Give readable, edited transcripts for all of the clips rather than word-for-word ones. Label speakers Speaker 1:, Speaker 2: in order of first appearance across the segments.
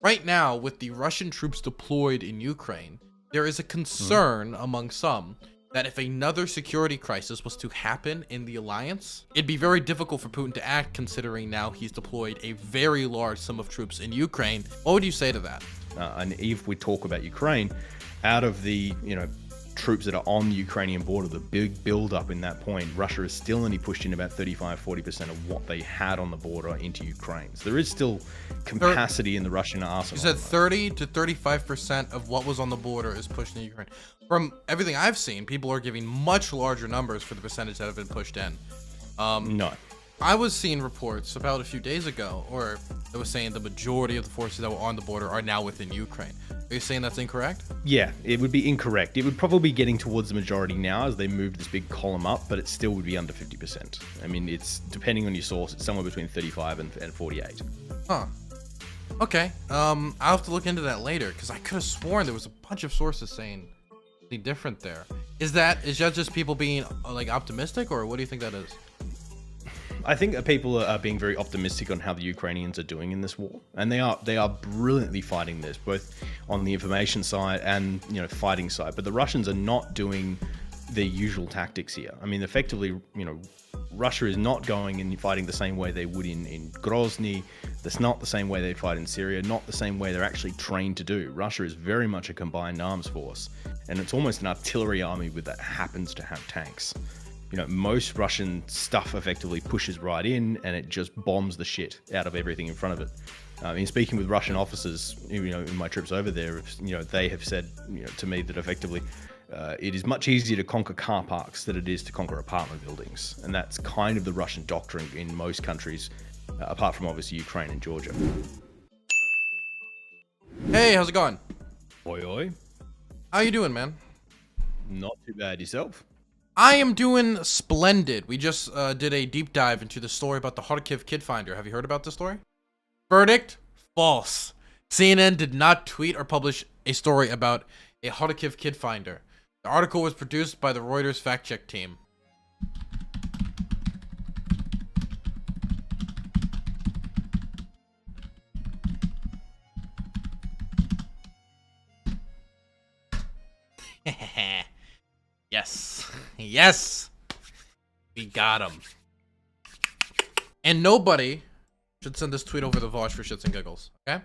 Speaker 1: right now, with the Russian troops deployed in Ukraine, there is a concern among some that if another security crisis was to happen in the alliance, it'd be very difficult for Putin to act, considering now he's deployed a very large sum of troops in Ukraine. What would you say to that?
Speaker 2: And if we talk about Ukraine, out of the troops that are on the Ukrainian border, the big build-up in that point, Russia has still only pushed in about 35-40% of what they had on the border into Ukraine. So there is still capacity in the Russian arsenal.
Speaker 1: You said 30 to 35% of what was on the border is pushed into Ukraine. From everything I've seen, people are giving much larger numbers for the percentage that have been pushed in.
Speaker 2: No.
Speaker 1: I was seeing reports about a few days ago, or it was saying the majority of the forces that were on the border are now within Ukraine. Are you saying that's incorrect?
Speaker 2: Yeah, it would be incorrect. It would probably be getting towards the majority now as they move this big column up, but it still would be under 50%. I mean, it's depending on your source, it's somewhere between 35 and 48.
Speaker 1: Huh. Okay. I'll have to look into that later, because I could have sworn there was a bunch of sources saying something different there. Is that just people being like optimistic, or what do you think that is?
Speaker 2: I think that people are being very optimistic on how the Ukrainians are doing in this war, and they are brilliantly fighting this, both on the information side and fighting side. But the Russians are not doing their usual tactics here. I mean, effectively, Russia is not going and fighting the same way they would in Grozny. That's not the same way they fight in Syria. Not the same way they're actually trained to do. Russia is very much a combined arms force, and it's almost an artillery army that happens to have tanks. Most Russian stuff effectively pushes right in and it just bombs the shit out of everything in front of it. In speaking with Russian officers, in my trips over there, they have said, to me that effectively it is much easier to conquer car parks than it is to conquer apartment buildings. And that's kind of the Russian doctrine in most countries, apart from obviously Ukraine and Georgia.
Speaker 1: Hey, how's it going?
Speaker 2: Oi, oi.
Speaker 1: How you doing, man?
Speaker 2: Not too bad. Yourself?
Speaker 1: I am doing splendid. We just did a deep dive into the story about the Kharkiv kid finder. Have you heard about this story? Verdict: false. CNN did not tweet or publish a story about a Kharkiv kid finder. The article was produced by the Reuters fact-check team. Yes. Yes. We got him. And nobody should send this tweet over the Vosh for shits and giggles, okay?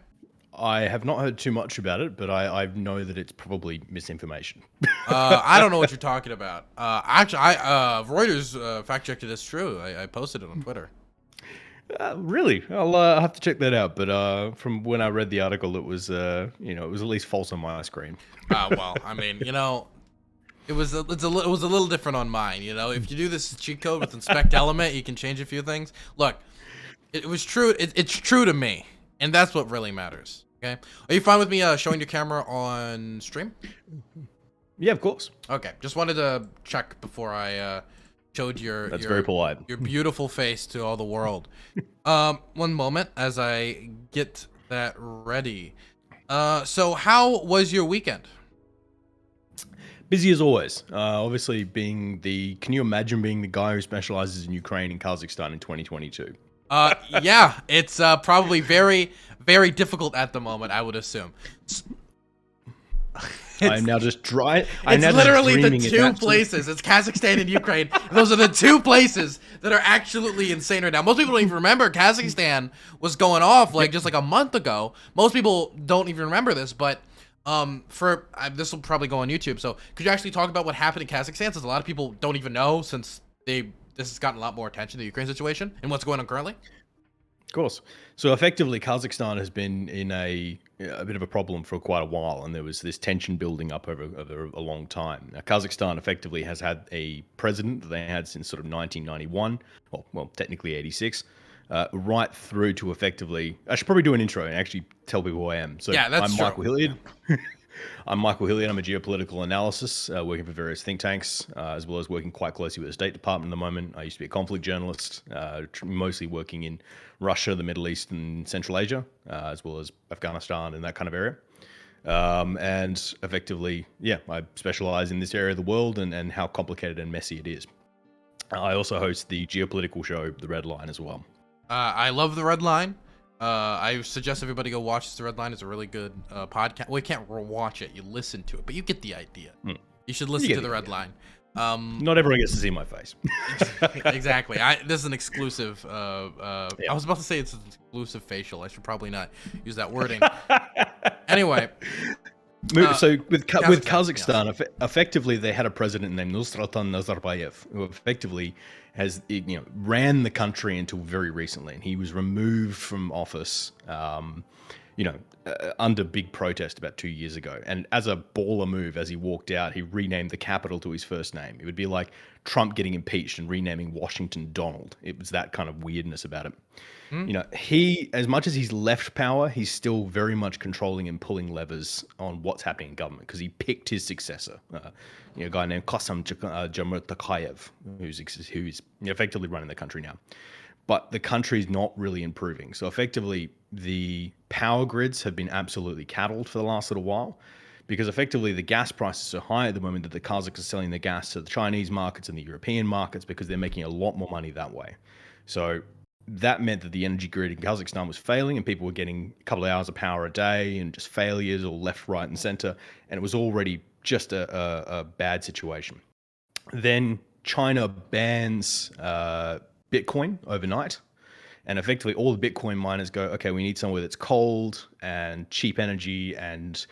Speaker 2: I have not heard too much about it, but I know that it's probably misinformation.
Speaker 1: I don't know what you're talking about. Actually, Reuters fact-checked it as true. I posted it on Twitter.
Speaker 2: Really? I'll have to check that out. But from when I read the article, it was, it was at least false on my screen.
Speaker 1: Well, I mean, it was a little different on mine. If you do this cheat code with inspect element, you can change a few things. Look, it was true. It's true to me, and that's what really matters. Okay, are you fine with me showing your camera on stream?
Speaker 2: Yeah, of course.
Speaker 1: Okay, just wanted to check before I showed your
Speaker 2: very polite.
Speaker 1: Your beautiful face to all the world. One moment as I get that ready. So how was your weekend?
Speaker 2: Busy as always. Obviously, can you imagine being the guy who specializes in Ukraine and Kazakhstan in 2022?
Speaker 1: Yeah, it's probably very, very difficult at the moment, I would assume.
Speaker 2: I'm now just dry.
Speaker 1: It's literally the two places. It's Kazakhstan and Ukraine. Those are the two places that are absolutely insane right now. Most people don't even remember Kazakhstan was going off just like a month ago. Most people don't even remember this, but this will probably go on YouTube. So could you actually talk about what happened in Kazakhstan, since a lot of people don't even know, since this has gotten a lot more attention, the Ukraine situation and what's going on currently?
Speaker 2: Of course. So effectively, Kazakhstan has been in a bit of a problem for quite a while, and there was this tension building up over a long time. Now, Kazakhstan effectively has had a president that they had since sort of 1991, well, technically 86, right through to effectively... I should probably do an intro and actually tell people who I am. So
Speaker 1: yeah, that's true.
Speaker 2: Michael Hilliard. I'm Michael Hilliard. I'm a geopolitical analyst working for various think tanks, as well as working quite closely with the State Department at the moment. I used to be a conflict journalist, mostly working in Russia, the Middle East, and Central Asia, as well as Afghanistan and that kind of area. And effectively, I specialize in this area of the world and how complicated and messy it is. I also host the geopolitical show, The Red Line, as well.
Speaker 1: I love The Red Line. I suggest everybody go watch The Red Line. It's a really good podcast. Well, you can't watch it, you listen to it, but you get the idea. You should listen to The Red Line.
Speaker 2: Not everyone gets to see my face.
Speaker 1: Exactly. This is an exclusive. I was about to say it's an exclusive facial. I should probably not use that wording. Anyway.
Speaker 2: So with Kazakhstan, effectively they had a president named Nursultan Nazarbayev, who effectively has ran the country until very recently, and he was removed from office, under big protest about 2 years ago. And as a baller move, as he walked out, he renamed the capital to his first name. It would be like Trump getting impeached and renaming Washington Donald. It was that kind of weirdness about it. He, as much as he's left power, he's still very much controlling and pulling levers on what's happening in government, because he picked his successor, a guy named Kassym-Jomart Tokayev, who's effectively running the country now. But the country's not really improving. So effectively, the power grids have been absolutely cattled for the last little while, because effectively the gas prices are high at the moment that the Kazakhs are selling the gas to the Chinese markets and the European markets, because they're making a lot more money that way. So that meant that the energy grid in Kazakhstan was failing, and people were getting a couple of hours of power a day and just failures all left, right, and center. And it was already just a bad situation. Then China bans Bitcoin overnight. And effectively all the Bitcoin miners go, okay, we need somewhere that's cold and cheap energy and,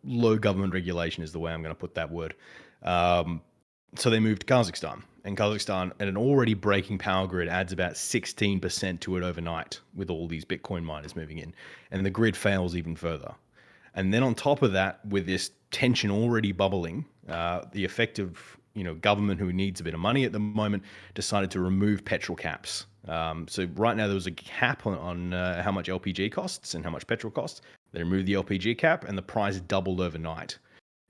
Speaker 2: low government regulation is the way I'm going to put that word. So they moved to Kazakhstan. And Kazakhstan, at an already breaking power grid, adds about 16% to it overnight with all these Bitcoin miners moving in. And the grid fails even further. And then on top of that, with this tension already bubbling, the effective government, who needs a bit of money at the moment, decided to remove petrol caps. So right now there was a cap on how much LPG costs and how much petrol costs. They removed the LPG cap, and the price doubled overnight.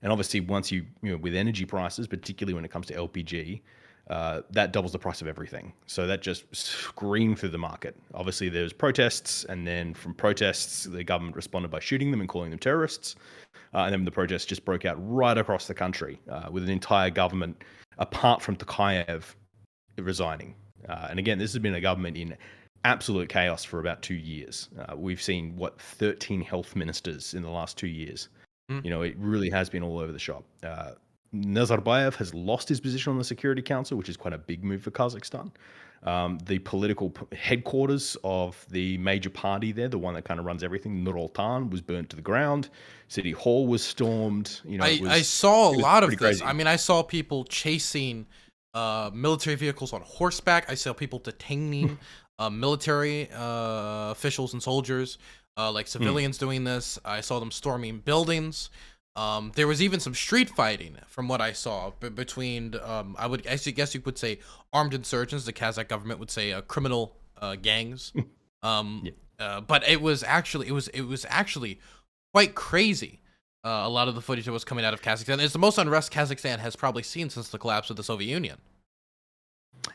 Speaker 2: And obviously, once with energy prices, particularly when it comes to LPG, that doubles the price of everything. So that just screamed through the market. Obviously, there's protests, and then from protests, the government responded by shooting them and calling them terrorists. And then the protests just broke out right across the country, with an entire government, apart from Tokayev, resigning. And again, this has been a government in absolute chaos for about 2 years. We've seen, 13 health ministers in the last 2 years. It really has been all over the shop. Nazarbayev has lost his position on the Security Council, which is quite a big move for Kazakhstan. The political headquarters of the major party there, the one that kind of runs everything, Nur-Sultan, was burnt to the ground. City Hall was stormed.
Speaker 1: I saw a lot of this.
Speaker 2: Crazy.
Speaker 1: I mean, I saw people chasing military vehicles on horseback. I saw people detaining military officials and soldiers, like civilians doing this. I saw them storming buildings. There was even some street fighting, from what I saw, between I would actually guess you could say armed insurgents. The Kazakh government would say criminal gangs. But it was actually quite crazy. A lot of the footage that was coming out of Kazakhstan. It's the most unrest Kazakhstan has probably seen since the collapse of the Soviet Union.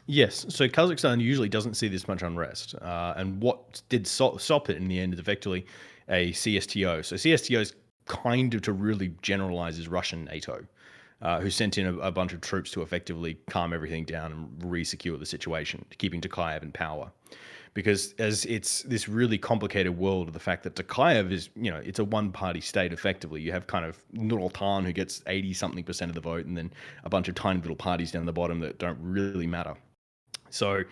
Speaker 2: Yes, so Kazakhstan usually doesn't see this much unrest, and what did stop it in the end is effectively a CSTO. So CSTO is kind of, to really generalize, is Russian NATO, who sent in a bunch of troops to effectively calm everything down and re-secure the situation, keeping Tokayev in power. Because as it's this really complicated world of the fact that Tokayev is, it's a one-party state effectively. You have kind of Nur-Sultan, who gets 80-something% of the vote, and then a bunch of tiny little parties down the bottom that don't really matter. So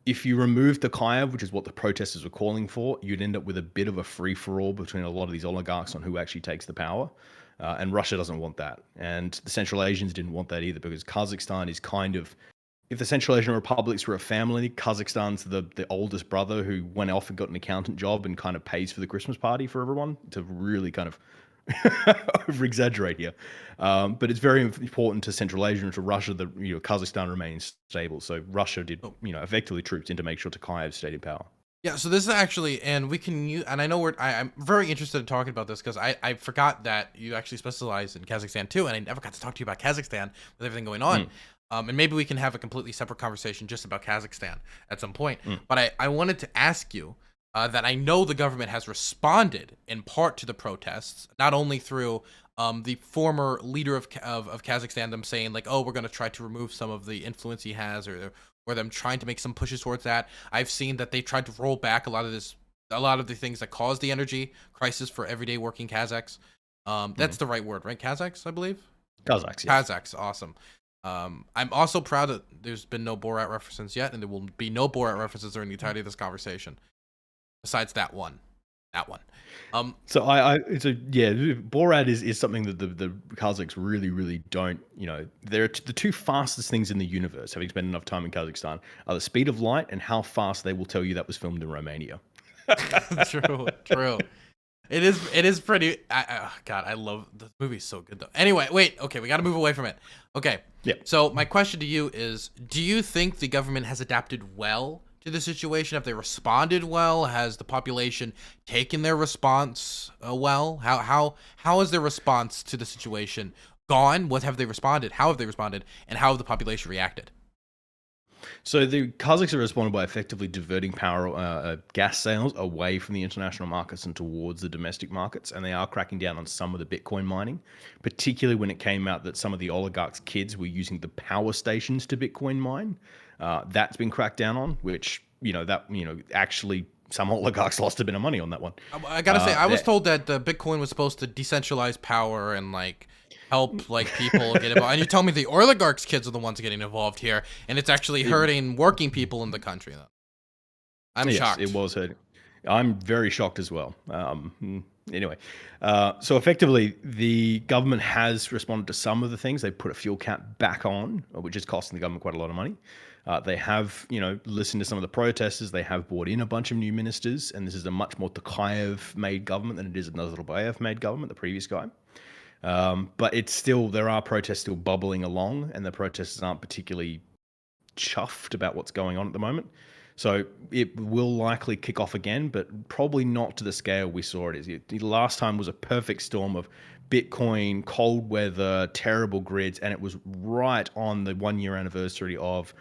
Speaker 2: if you remove Tokayev, which is what the protesters were calling for, you'd end up with a bit of a free-for-all between a lot of these oligarchs on who actually takes the power. And Russia doesn't want that. And the Central Asians didn't want that either, because Kazakhstan is kind of, if the Central Asian republics were a family, Kazakhstan's the oldest brother who went off and got an accountant job and kind of pays for the Christmas party for everyone, to really kind of over-exaggerate here. But it's very important to Central Asia and to Russia that Kazakhstan remains stable. So Russia did effectively troops in to make sure Tokayev stayed in power.
Speaker 1: Yeah, so this is actually, and we can use, and I know I'm very interested in talking about this, because I forgot that you actually specialize in Kazakhstan too, and I never got to talk to you about Kazakhstan with everything going on. And maybe we can have a completely separate conversation just about Kazakhstan at some point. But I wanted to ask you that I know the government has responded in part to the protests, not only through the former leader of Kazakhstan, them saying like, oh, we're going to try to remove some of the influence he has, or them trying to make some pushes towards that. I've seen that they tried to roll back a lot of this a lot of the things that caused the energy crisis for everyday working Kazakhs. That's the right word, right? Kazakhs, I believe.
Speaker 2: Kazakhs, yes.
Speaker 1: Kazakhs, awesome. I'm also proud that there's been no Borat references yet, and there will be no Borat references during the entirety of this conversation. Besides that one.
Speaker 2: So Borat is something that the Kazakhs really don't. They're the two fastest things in the universe. Having spent enough time in Kazakhstan, are the speed of light and how fast they will tell you that was filmed in Romania.
Speaker 1: True. It is pretty. God, I love the movie's so good though. Anyway, wait. Okay, we got to move away from it. Okay.
Speaker 2: Yeah.
Speaker 1: So my question to you is: do you think the government has adapted well to the situation? Have they responded well? Has the population taken their response well? How has their response to the situation gone? What have they responded? How have they responded? And how have the population reacted?
Speaker 2: So the Kazakhs have responded by effectively diverting gas sales away from the international markets and towards the domestic markets, and they are cracking down on some of the Bitcoin mining, particularly when it came out that some of the oligarchs' kids were using the power stations to Bitcoin mine. That's been cracked down on, which actually some oligarchs lost a bit of money on that one.
Speaker 1: I gotta say, I was told that Bitcoin was supposed to decentralize power and help people get involved. And you tell me the oligarchs' kids are the ones getting involved here, and it's actually hurting working people in the country. I'm shocked.
Speaker 2: It was hurting. I'm very shocked as well. Anyway, so effectively, the government has responded to some of the things. They put a fuel cap back on, which is costing the government quite a lot of money. They have, listened to some of the protesters. They have brought in a bunch of new ministers, and this is a much more Tokayev-made government than it is a Nazarbayev-made government, the previous guy. But it's still, there are protests still bubbling along, and the protesters aren't particularly chuffed about what's going on at the moment. So it will likely kick off again, but probably not to the scale we saw it is. The last time was a perfect storm of Bitcoin, cold weather, terrible grids, and it was right on the 1-year anniversary of,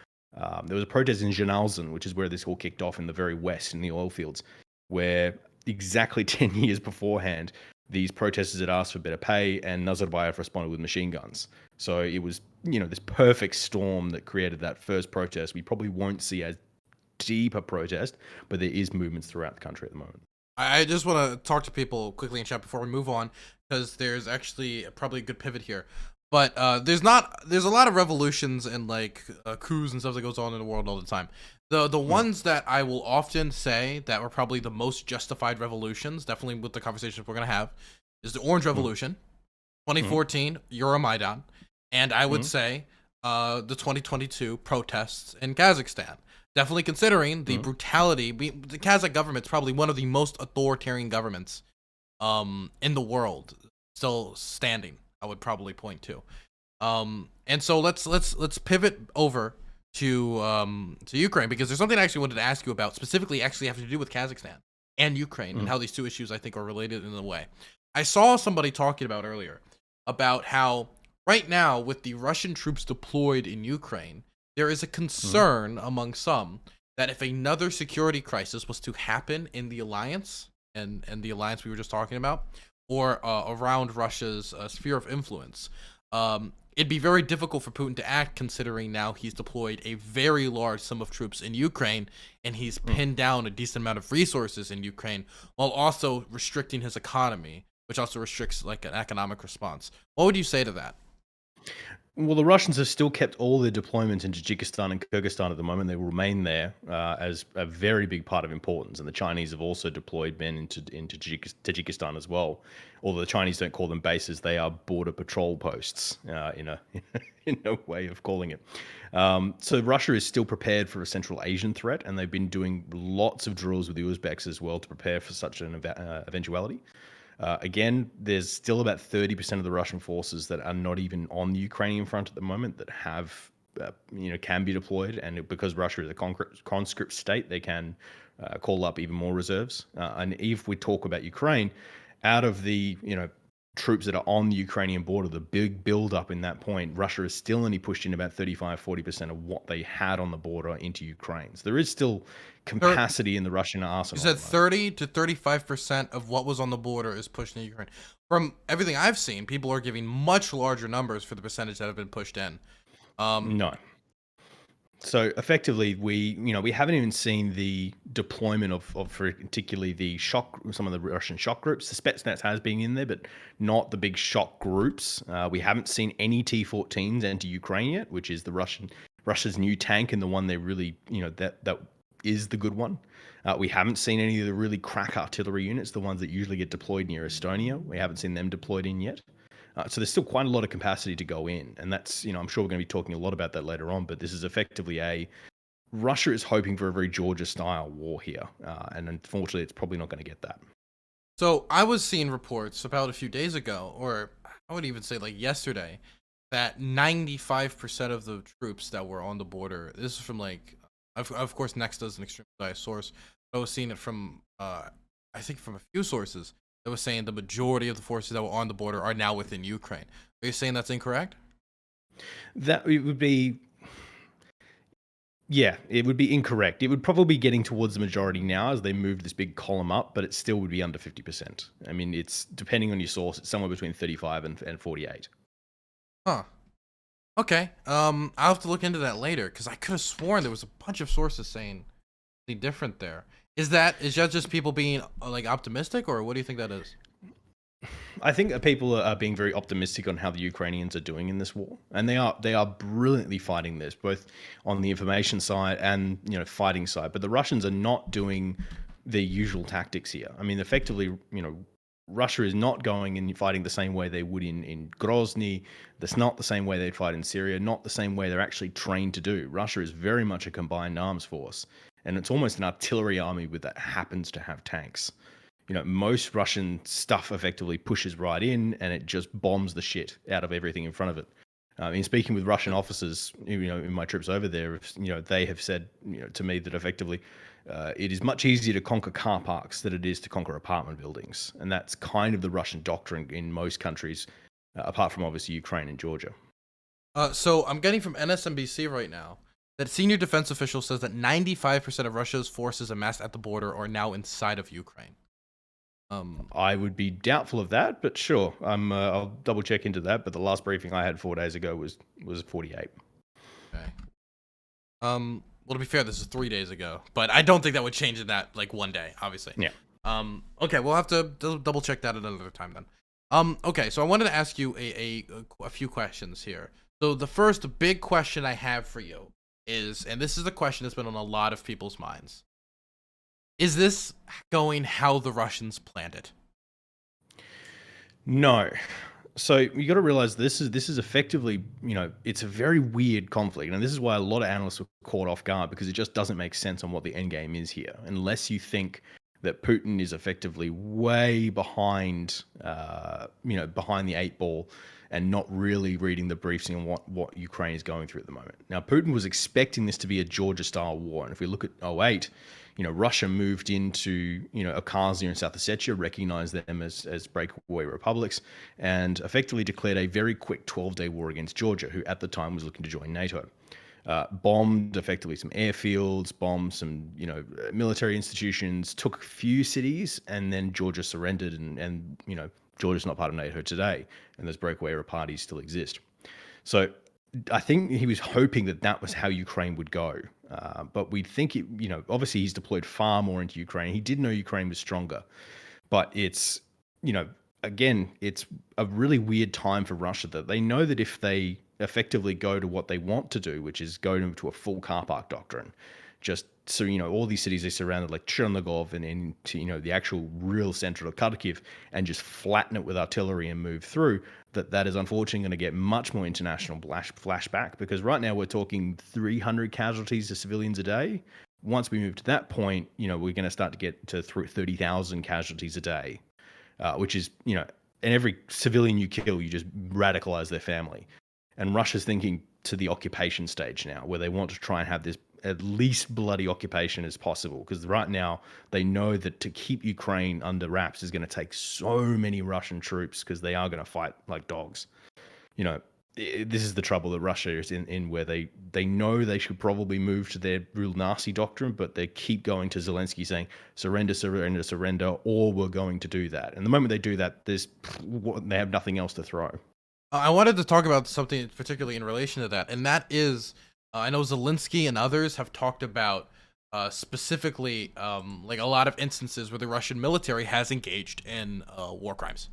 Speaker 2: there was a protest in Zhenalzhen, which is where this all kicked off in the very west in the oil fields, where exactly 10 years beforehand, these protesters had asked for better pay, and Nazarbayev responded with machine guns. So it was, this perfect storm that created that first protest. We probably won't see as deep a protest, but there is movements throughout the country at the moment.
Speaker 1: I just want to talk to people quickly in chat before we move on, because there's actually probably a good pivot here. But there's a lot of revolutions and coups and stuff that goes on in the world all the time. The ones that I will often say that were probably the most justified revolutions, definitely with the conversations we're going to have, is the Orange Revolution, 2014, Euromaidan, and I would say the 2022 protests in Kazakhstan. Definitely considering the brutality. The Kazakh government's probably one of the most authoritarian governments in the world, still standing, I would probably point to. And so let's pivot over to Ukraine, because there's something I actually wanted to ask you about, specifically actually having to do with Kazakhstan and Ukraine and how these two issues I think are related in a way. I saw somebody talking about earlier about how right now with the Russian troops deployed in Ukraine, there is a concern among some that if another security crisis was to happen in the alliance and the alliance we were just talking about, or around Russia's sphere of influence, it'd be very difficult for Putin to act, considering now he's deployed a very large sum of troops in Ukraine, and he's pinned down a decent amount of resources in Ukraine, while also restricting his economy, which also restricts an economic response. What would you say to that?
Speaker 2: Well, the Russians have still kept all their deployments in Tajikistan and Kyrgyzstan at the moment. They will remain there as a very big part of importance. And the Chinese have also deployed men into Tajikistan as well. Although the Chinese don't call them bases, they are border patrol posts in a way of calling it. So Russia is still prepared for a Central Asian threat, and they've been doing lots of drills with the Uzbeks as well to prepare for such an eventuality. Again, there's still about 30% of the Russian forces that are not even on the Ukrainian front at the moment that have, can be deployed. And because Russia is a conscript state, they can call up even more reserves. And if we talk about Ukraine, out of the, troops that are on the Ukrainian border, the big build-up in that point, Russia has still only pushed in about 40% of what they had on the border into Ukraine. So there is still capacity in the Russian arsenal.
Speaker 1: You said 30 to 35% of what was on the border is pushed into Ukraine. From everything I've seen, people are giving much larger numbers for the percentage that have been pushed in.
Speaker 2: No. So effectively, we haven't even seen the deployment of particularly some of the Russian shock groups. The Spetsnaz has been in there, but not the big shock groups. We haven't seen any T-14s enter Ukraine yet, which is Russia's new tank and the one they really, that is the good one. We haven't seen any of the really crack artillery units, the ones that usually get deployed near Estonia. We haven't seen them deployed in yet. So there's still quite a lot of capacity to go in. And that's, I'm sure we're going to be talking a lot about that later on, but this is effectively Russia is hoping for a very Georgia-style war here. And unfortunately, it's probably not going to get that.
Speaker 1: So I was seeing reports about a few days ago, or I would even say like yesterday, that 95% of the troops that were on the border, this is from like, of course, Next does an extremely biased source, but I was seeing it from, I think from a few sources, that was saying the majority of the forces that were on the border are now within Ukraine. Are you saying that's incorrect?
Speaker 2: That it would be, yeah, it would be incorrect. It would probably be getting towards the majority now as they move this big column up, but it still would be under 50%. I mean, it's depending on your source, it's somewhere between 35 and 48.
Speaker 1: Huh. Okay. I'll have to look into that later because I could have sworn there was a bunch of sources saying something different there. Is that just people being like optimistic, or what do you think that is?
Speaker 2: I think that people are being very optimistic on how the Ukrainians are doing in this war, and they are brilliantly fighting this, both on the information side and fighting side. But the Russians are not doing their usual tactics here. I mean, effectively, Russia is not going and fighting the same way they would in Grozny. That's not the same way they'd fight in Syria. Not the same way they're actually trained to do. Russia is very much a combined arms force, and it's almost an artillery army that happens to have tanks. Most Russian stuff effectively pushes right in and it just bombs the shit out of everything in front of it. In speaking with Russian officers, in my trips over there, they have said, to me that effectively it is much easier to conquer car parks than it is to conquer apartment buildings. And that's kind of the Russian doctrine in most countries, apart from obviously Ukraine and Georgia.
Speaker 1: So I'm getting from NSNBC right now that senior defense official says that 95% of Russia's forces amassed at the border are now inside of Ukraine.
Speaker 2: I would be doubtful of that, but sure. I'll double check into that. But the last briefing I had 4 days ago was 48.
Speaker 1: Okay. Well, to be fair, this is 3 days ago, but I don't think that would change in that like one day, obviously.
Speaker 2: Yeah.
Speaker 1: Okay, we'll have to double check that at another time then. Okay, so I wanted to ask you a few questions here. So the first big question I have for you is, and this is the question that's been on a lot of people's minds. Is this going how the Russians planned it?
Speaker 2: No. So you got to realize this is effectively, it's a very weird conflict. And this is why a lot of analysts were caught off guard, because it just doesn't make sense on what the end game is here. Unless you think that Putin is effectively way behind, behind the eight ball and not really reading the briefs on what Ukraine is going through at the moment. Now, Putin was expecting this to be a Georgia-style war. And if we look at 2008, Russia moved into, Abkhazia and South Ossetia, recognized them as breakaway republics, and effectively declared a very quick 12-day war against Georgia, who at the time was looking to join NATO. Bombed effectively some airfields, bombed some, military institutions, took a few cities, and then Georgia surrendered, and Georgia's not part of NATO today, and those breakaway parties still exist. So I think he was hoping that was how Ukraine would go. But we think, obviously he's deployed far more into Ukraine. He did know Ukraine was stronger. But it's, again, it's a really weird time for Russia that they know that if they effectively go to what they want to do, which is go to a full car park doctrine, just so, all these cities they surrounded like Chernigov and into, the actual real center of Kharkiv, and just flatten it with artillery and move through, that is unfortunately going to get much more international flashback, because right now we're talking 300 casualties to civilians a day. Once we move to that point, we're going to start to get to 30,000 casualties a day, which is, and every civilian you kill, you just radicalize their family. And Russia's thinking to the occupation stage now, where they want to try and have this at least bloody occupation as possible, because right now they know that to keep Ukraine under wraps is going to take so many Russian troops, because they are going to fight like dogs. This is the trouble that Russia is in where they know they should probably move to their real nasty doctrine, but they keep going to Zelensky saying, surrender, surrender, surrender, or we're going to do that. And the moment they do that, they have nothing else to throw.
Speaker 1: I wanted to talk about something particularly in relation to that, and that is I know Zelensky and others have talked about specifically like a lot of instances where the Russian military has engaged in war crimes.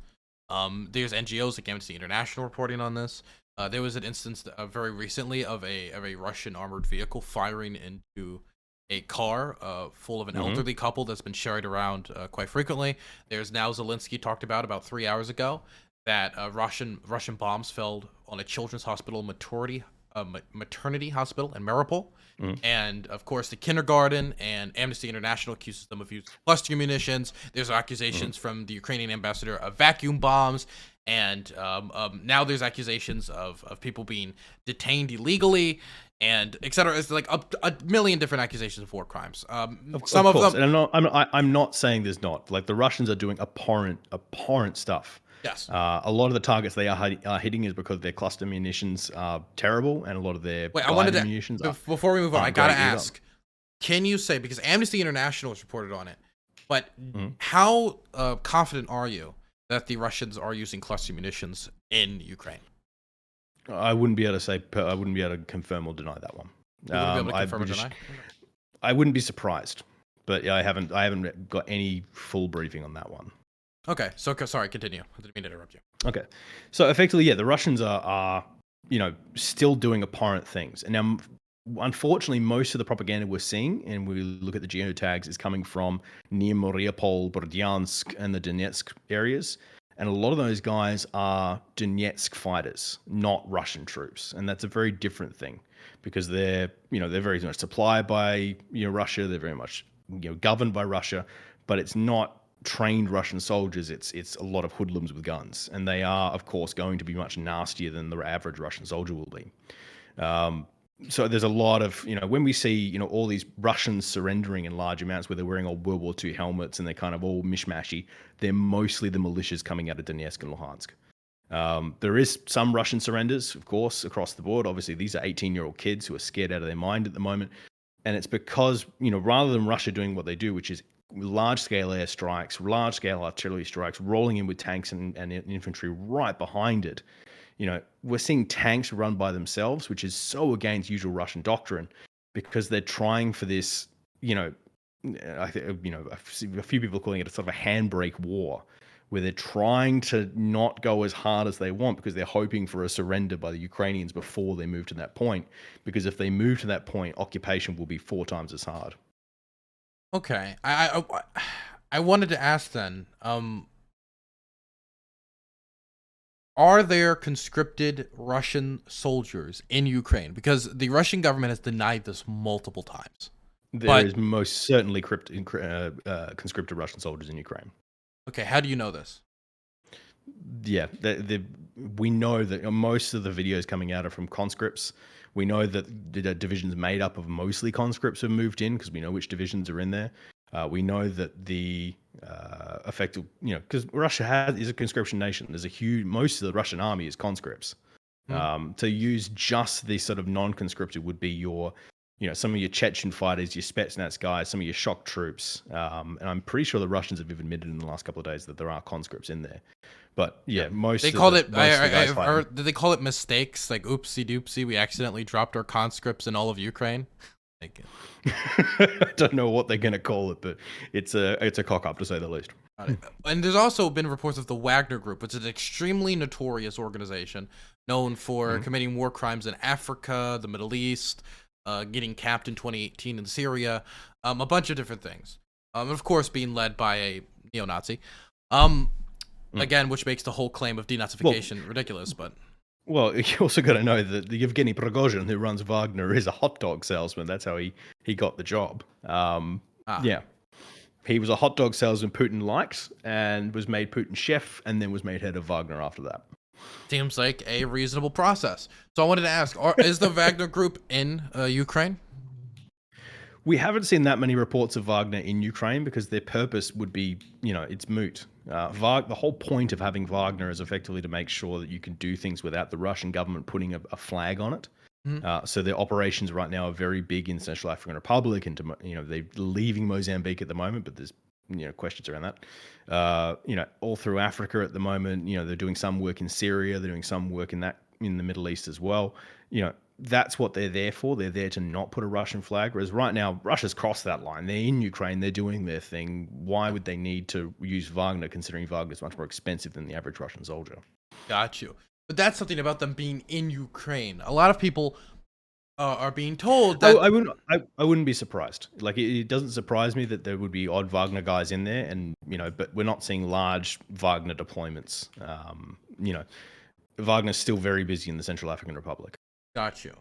Speaker 1: There's NGOs like Amnesty International reporting on this. There was an instance very recently of a Russian armored vehicle firing into a car full of an elderly couple that's been shared around quite frequently. There's now Zelensky talked about 3 hours ago that Russian bombs fell on a children's hospital maternity hospital in Mariupol. And of course, the kindergarten, and Amnesty International accuses them of using cluster munitions. There's accusations from the Ukrainian ambassador of vacuum bombs, and now there's accusations of people being detained illegally, and etc. It's like a million different accusations of war crimes. Some of them,
Speaker 2: and I'm not saying there's not. Like, the Russians are doing abhorrent stuff.
Speaker 1: yes.
Speaker 2: A lot of the targets they are hitting is because their cluster munitions are terrible, and a lot of their
Speaker 1: Wait, I wanted to
Speaker 2: munitions
Speaker 1: before we move on. I gotta
Speaker 2: great either.
Speaker 1: ask: can you say, because Amnesty International has reported on it, but how confident are you that the Russians are using cluster munitions in Ukraine?
Speaker 2: I wouldn't be able to say. I wouldn't be able to confirm or deny that one.
Speaker 1: You wouldn't be able to confirm or deny?
Speaker 2: I wouldn't be surprised, but yeah, I haven't got any full briefing on that one.
Speaker 1: Okay, so sorry, continue. I didn't mean to interrupt you.
Speaker 2: Okay, so effectively, yeah, the Russians are still doing abhorrent things, and now, unfortunately, most of the propaganda we're seeing, and we look at the geotags, is coming from near Mariupol, Berdyansk, and the Donetsk areas, and a lot of those guys are Donetsk fighters, not Russian troops, and that's a very different thing, because they're very much supplied by Russia, they're very much governed by Russia, but it's not trained Russian soldiers. It's a lot of hoodlums with guns, and they are, of course, going to be much nastier than the average Russian soldier will be. So there's a lot of, when we see, all these Russians surrendering in large amounts where they're wearing old World War II helmets and they're kind of all mishmashy, they're mostly the militias coming out of Donetsk and Luhansk. There is some Russian surrenders, of course, across the board. Obviously, these are 18-year-old kids who are scared out of their mind at the moment. And it's because, rather than Russia doing what they do, which is large-scale airstrikes, large-scale artillery strikes, rolling in with tanks and infantry right behind it, we're seeing tanks run by themselves, which is so against usual Russian doctrine, because they're trying for this, I think, a few people calling it a sort of a handbrake war, where they're trying to not go as hard as they want because they're hoping for a surrender by the Ukrainians before they move to that point. Because if they move to that point, occupation will be 4 times as hard.
Speaker 1: Okay, I wanted to ask then, are there conscripted Russian soldiers in Ukraine? Because the Russian government has denied this multiple times.
Speaker 2: There is most certainly conscripted Russian soldiers in Ukraine.
Speaker 1: Okay, how do you know this?
Speaker 2: Yeah, we know that most of the videos coming out are from conscripts. We know that the divisions made up of mostly conscripts have moved in, because we know which divisions are in there. We know that the effective, because Russia is a conscription nation. There's most of the Russian army is conscripts. To use just the sort of non-conscripted would be your, some of your Chechen fighters, your Spetsnaz guys, some of your shock troops. And I'm pretty sure the Russians have admitted in the last couple of days that there are conscripts in there. But yeah,
Speaker 1: they called it. Did they call it mistakes? Like, oopsie doopsie, we accidentally dropped our conscripts in all of Ukraine.
Speaker 2: I don't know what they're going to call it, but it's a cock up, to say the least.
Speaker 1: And there's also been reports of the Wagner Group, which is an extremely notorious organization known for committing war crimes in Africa, the Middle East, getting capped in 2018 in Syria, a bunch of different things. Of course, being led by a neo-Nazi. Again, which makes the whole claim of denazification ridiculous, but...
Speaker 2: Well, you also got to know that the Yevgeny Prigozhin, who runs Wagner, is a hot dog salesman. That's how he got the job. Yeah. He was a hot dog salesman Putin liked, and was made Putin's chef, and then was made head of Wagner after that.
Speaker 1: Seems like a reasonable process. So I wanted to ask, is the Wagner Group in Ukraine?
Speaker 2: We haven't seen that many reports of Wagner in Ukraine, because their purpose would be, it's moot. The whole point of having Wagner is effectively to make sure that you can do things without the Russian government putting a flag on it. So their operations right now are very big in Central African Republic, and they're leaving Mozambique at the moment, but there's questions around that. All through Africa at the moment. They're doing some work in Syria, they're doing some work in the Middle East as well. that's what they're there for. They're there to not put a Russian flag. Whereas right now, Russia's crossed that line. They're in Ukraine. They're doing their thing. Why would they need to use Wagner, considering Wagner is much more expensive than the average Russian soldier?
Speaker 1: Got you. But that's something about them being in Ukraine. A lot of people are being told that.
Speaker 2: I wouldn't be surprised. Like it doesn't surprise me that there would be odd Wagner guys in there, and but we're not seeing large Wagner deployments. Wagner's still very busy in the Central African Republic.
Speaker 1: Got you.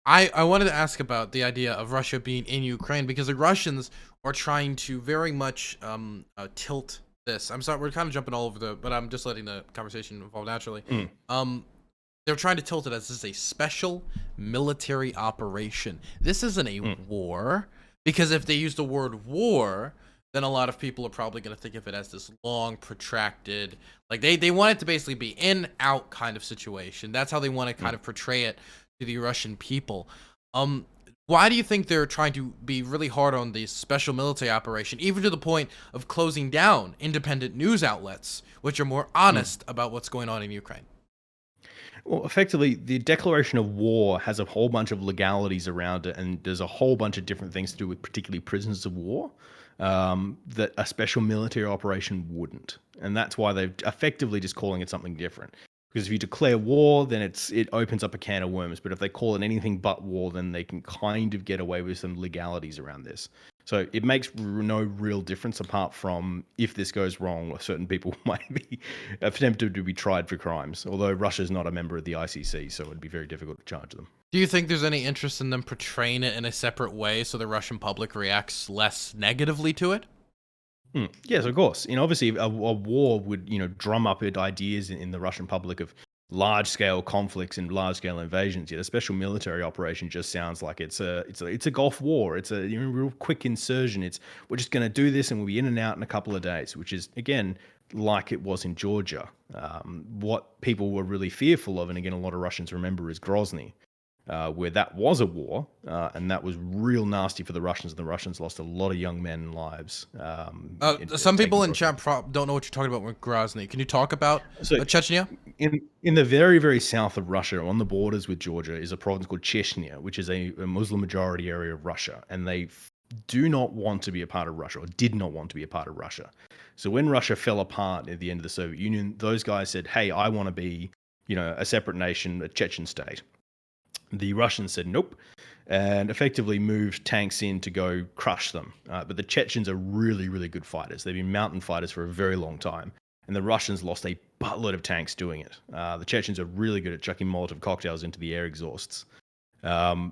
Speaker 1: I wanted to ask about the idea of Russia being in Ukraine, because the Russians are trying to very much tilt this. I'm sorry, we're kind of jumping all over but I'm just letting the conversation evolve naturally. They're trying to tilt it as this is a special military operation. This isn't a war, because if they use the word war, then a lot of people are probably going to think of it as this long, protracted, like they want it to basically be in, out kind of situation. That's how they want to kind of portray it to the Russian people. Why do you think they're trying to be really hard on the special military operation, even to the point of closing down independent news outlets, which are more honest about what's going on in Ukraine?
Speaker 2: Well, effectively, the declaration of war has a whole bunch of legalities around it, and there's a whole bunch of different things to do with particularly prisoners of war that a special military operation wouldn't. And that's why they're effectively just calling it something different. Because if you declare war, then it opens up a can of worms. But if they call it anything but war, then they can kind of get away with some legalities around this. So it makes no real difference, apart from if this goes wrong, certain people might be attempted to be tried for crimes. Although Russia's not a member of the ICC, so it'd be very difficult to charge them.
Speaker 1: Do you think there's any interest in them portraying it in a separate way so the Russian public reacts less negatively to it?
Speaker 2: Yes, of course. Obviously, a war would drum up ideas in the Russian public of large-scale conflicts and large-scale invasions. Yet a special military operation just sounds like it's a Gulf War. It's a real quick insursion. We're just going to do this and we'll be in and out in a couple of days, which is again like it was in Georgia. What people were really fearful of, and again a lot of Russians remember, is Grozny. Where that was a war, and that was real nasty for the Russians, and the Russians lost a lot of young men lives.
Speaker 1: Some people in chat don't know what you're talking about with Grozny. Can you talk about Chechnya?
Speaker 2: In the very, very south of Russia, on the borders with Georgia, is a province called Chechnya, which is a Muslim majority area of Russia, and they do not want to be a part of Russia, or did not want to be a part of Russia. So when Russia fell apart at the end of the Soviet Union, those guys said, "Hey, I want to be, a separate nation, a Chechen state." The Russians said nope, and effectively moved tanks in to go crush them. But the Chechens are really, really good fighters. They've been mountain fighters for a very long time, and the Russians lost a buttload of tanks doing it. The Chechens are really good at chucking Molotov cocktails into the air exhausts. The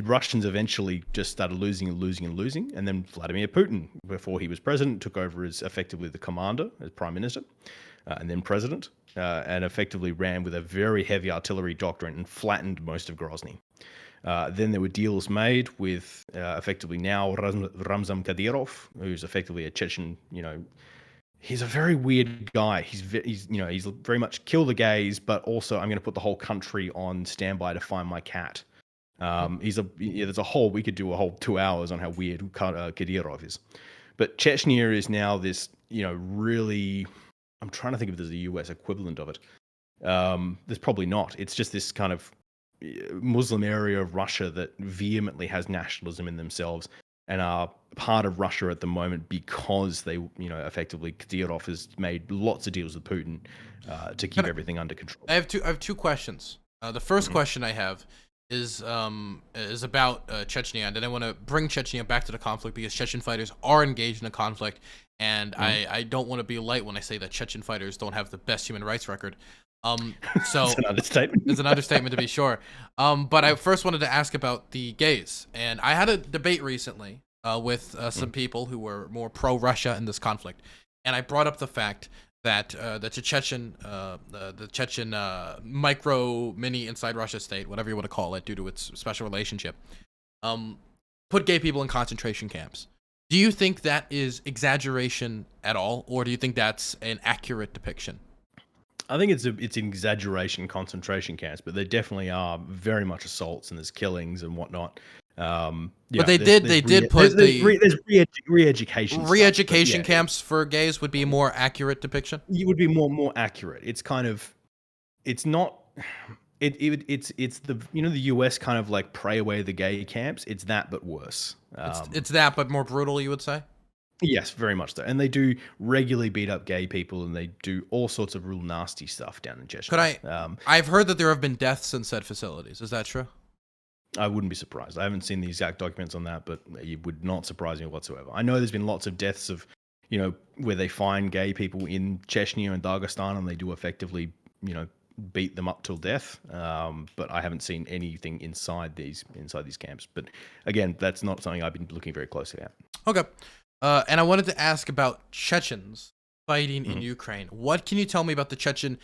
Speaker 2: Russians eventually just started losing, and then Vladimir Putin, before he was president, took over as effectively the commander, as prime minister, and then president. And effectively ran with a very heavy artillery doctrine and flattened most of Grozny. Then there were deals made with effectively now Ramzan Kadyrov, who's effectively a Chechen. He's a very weird guy. He's very much kill the gays, but also I'm going to put the whole country on standby to find my cat. There's we could do a whole 2 hours on how weird Kadyrov is. But Chechnya is now this really. I'm trying to think if there's a US equivalent of it. There's probably not. It's just this kind of Muslim area of Russia that vehemently has nationalism in themselves and are part of Russia at the moment because they, effectively Kadyrov has made lots of deals with Putin to keep everything under control.
Speaker 1: I have two questions. The first question I have is about Chechnya, and then I want to bring Chechnya back to the conflict because Chechen fighters are engaged in a conflict. And I don't want to be light when I say that Chechen fighters don't have the best human rights record. So
Speaker 2: it's an understatement.
Speaker 1: It's an understatement to be sure. But I first wanted to ask about the gays, and I had a debate recently with some people who were more pro-Russia in this conflict, and I brought up the fact that the Chechen micro mini inside Russia state, whatever you want to call it, due to its special relationship, put gay people in concentration camps. Do you think that is exaggeration at all, or do you think that's an accurate depiction?
Speaker 2: I think it's an exaggeration, concentration camps, but there definitely are very much assaults and there's killings and whatnot.
Speaker 1: But they did put
Speaker 2: re-education.
Speaker 1: Re-education camps for gays would be a more accurate depiction.
Speaker 2: It would be more accurate. It's kind of, it's not. It's the the US kind of like pray away the gay camps. It's that, but worse.
Speaker 1: It's that, but more brutal, you would say?
Speaker 2: Yes, very much so. And they do regularly beat up gay people, and they do all sorts of real nasty stuff down in Chechnya.
Speaker 1: I've heard that there have been deaths in said facilities. Is that true?
Speaker 2: I wouldn't be surprised. I haven't seen the exact documents on that, but it would not surprise me whatsoever. I know there's been lots of deaths of, where they find gay people in Chechnya and Dagestan, and they do effectively, beat them up till death. But I haven't seen anything inside these camps. But again, that's not something I've been looking very closely at.
Speaker 1: Okay. And I wanted to ask about Chechens fighting in Ukraine. What can you tell me about the Chechen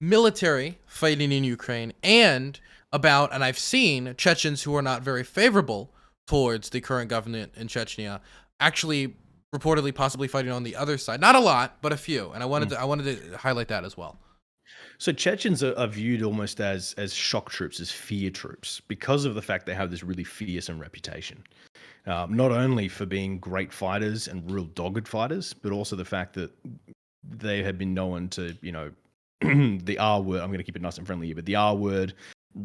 Speaker 1: military fighting in Ukraine, and I've seen Chechens who are not very favorable towards the current government in Chechnya actually reportedly possibly fighting on the other side. Not a lot, but a few. And I wanted to highlight that as well.
Speaker 2: So Chechens are viewed almost as shock troops, as fear troops, because of the fact they have this really fearsome reputation. Not only for being great fighters and real dogged fighters, but also the fact that they have been known to, the R word, I'm going to keep it nice and friendly here, but the R word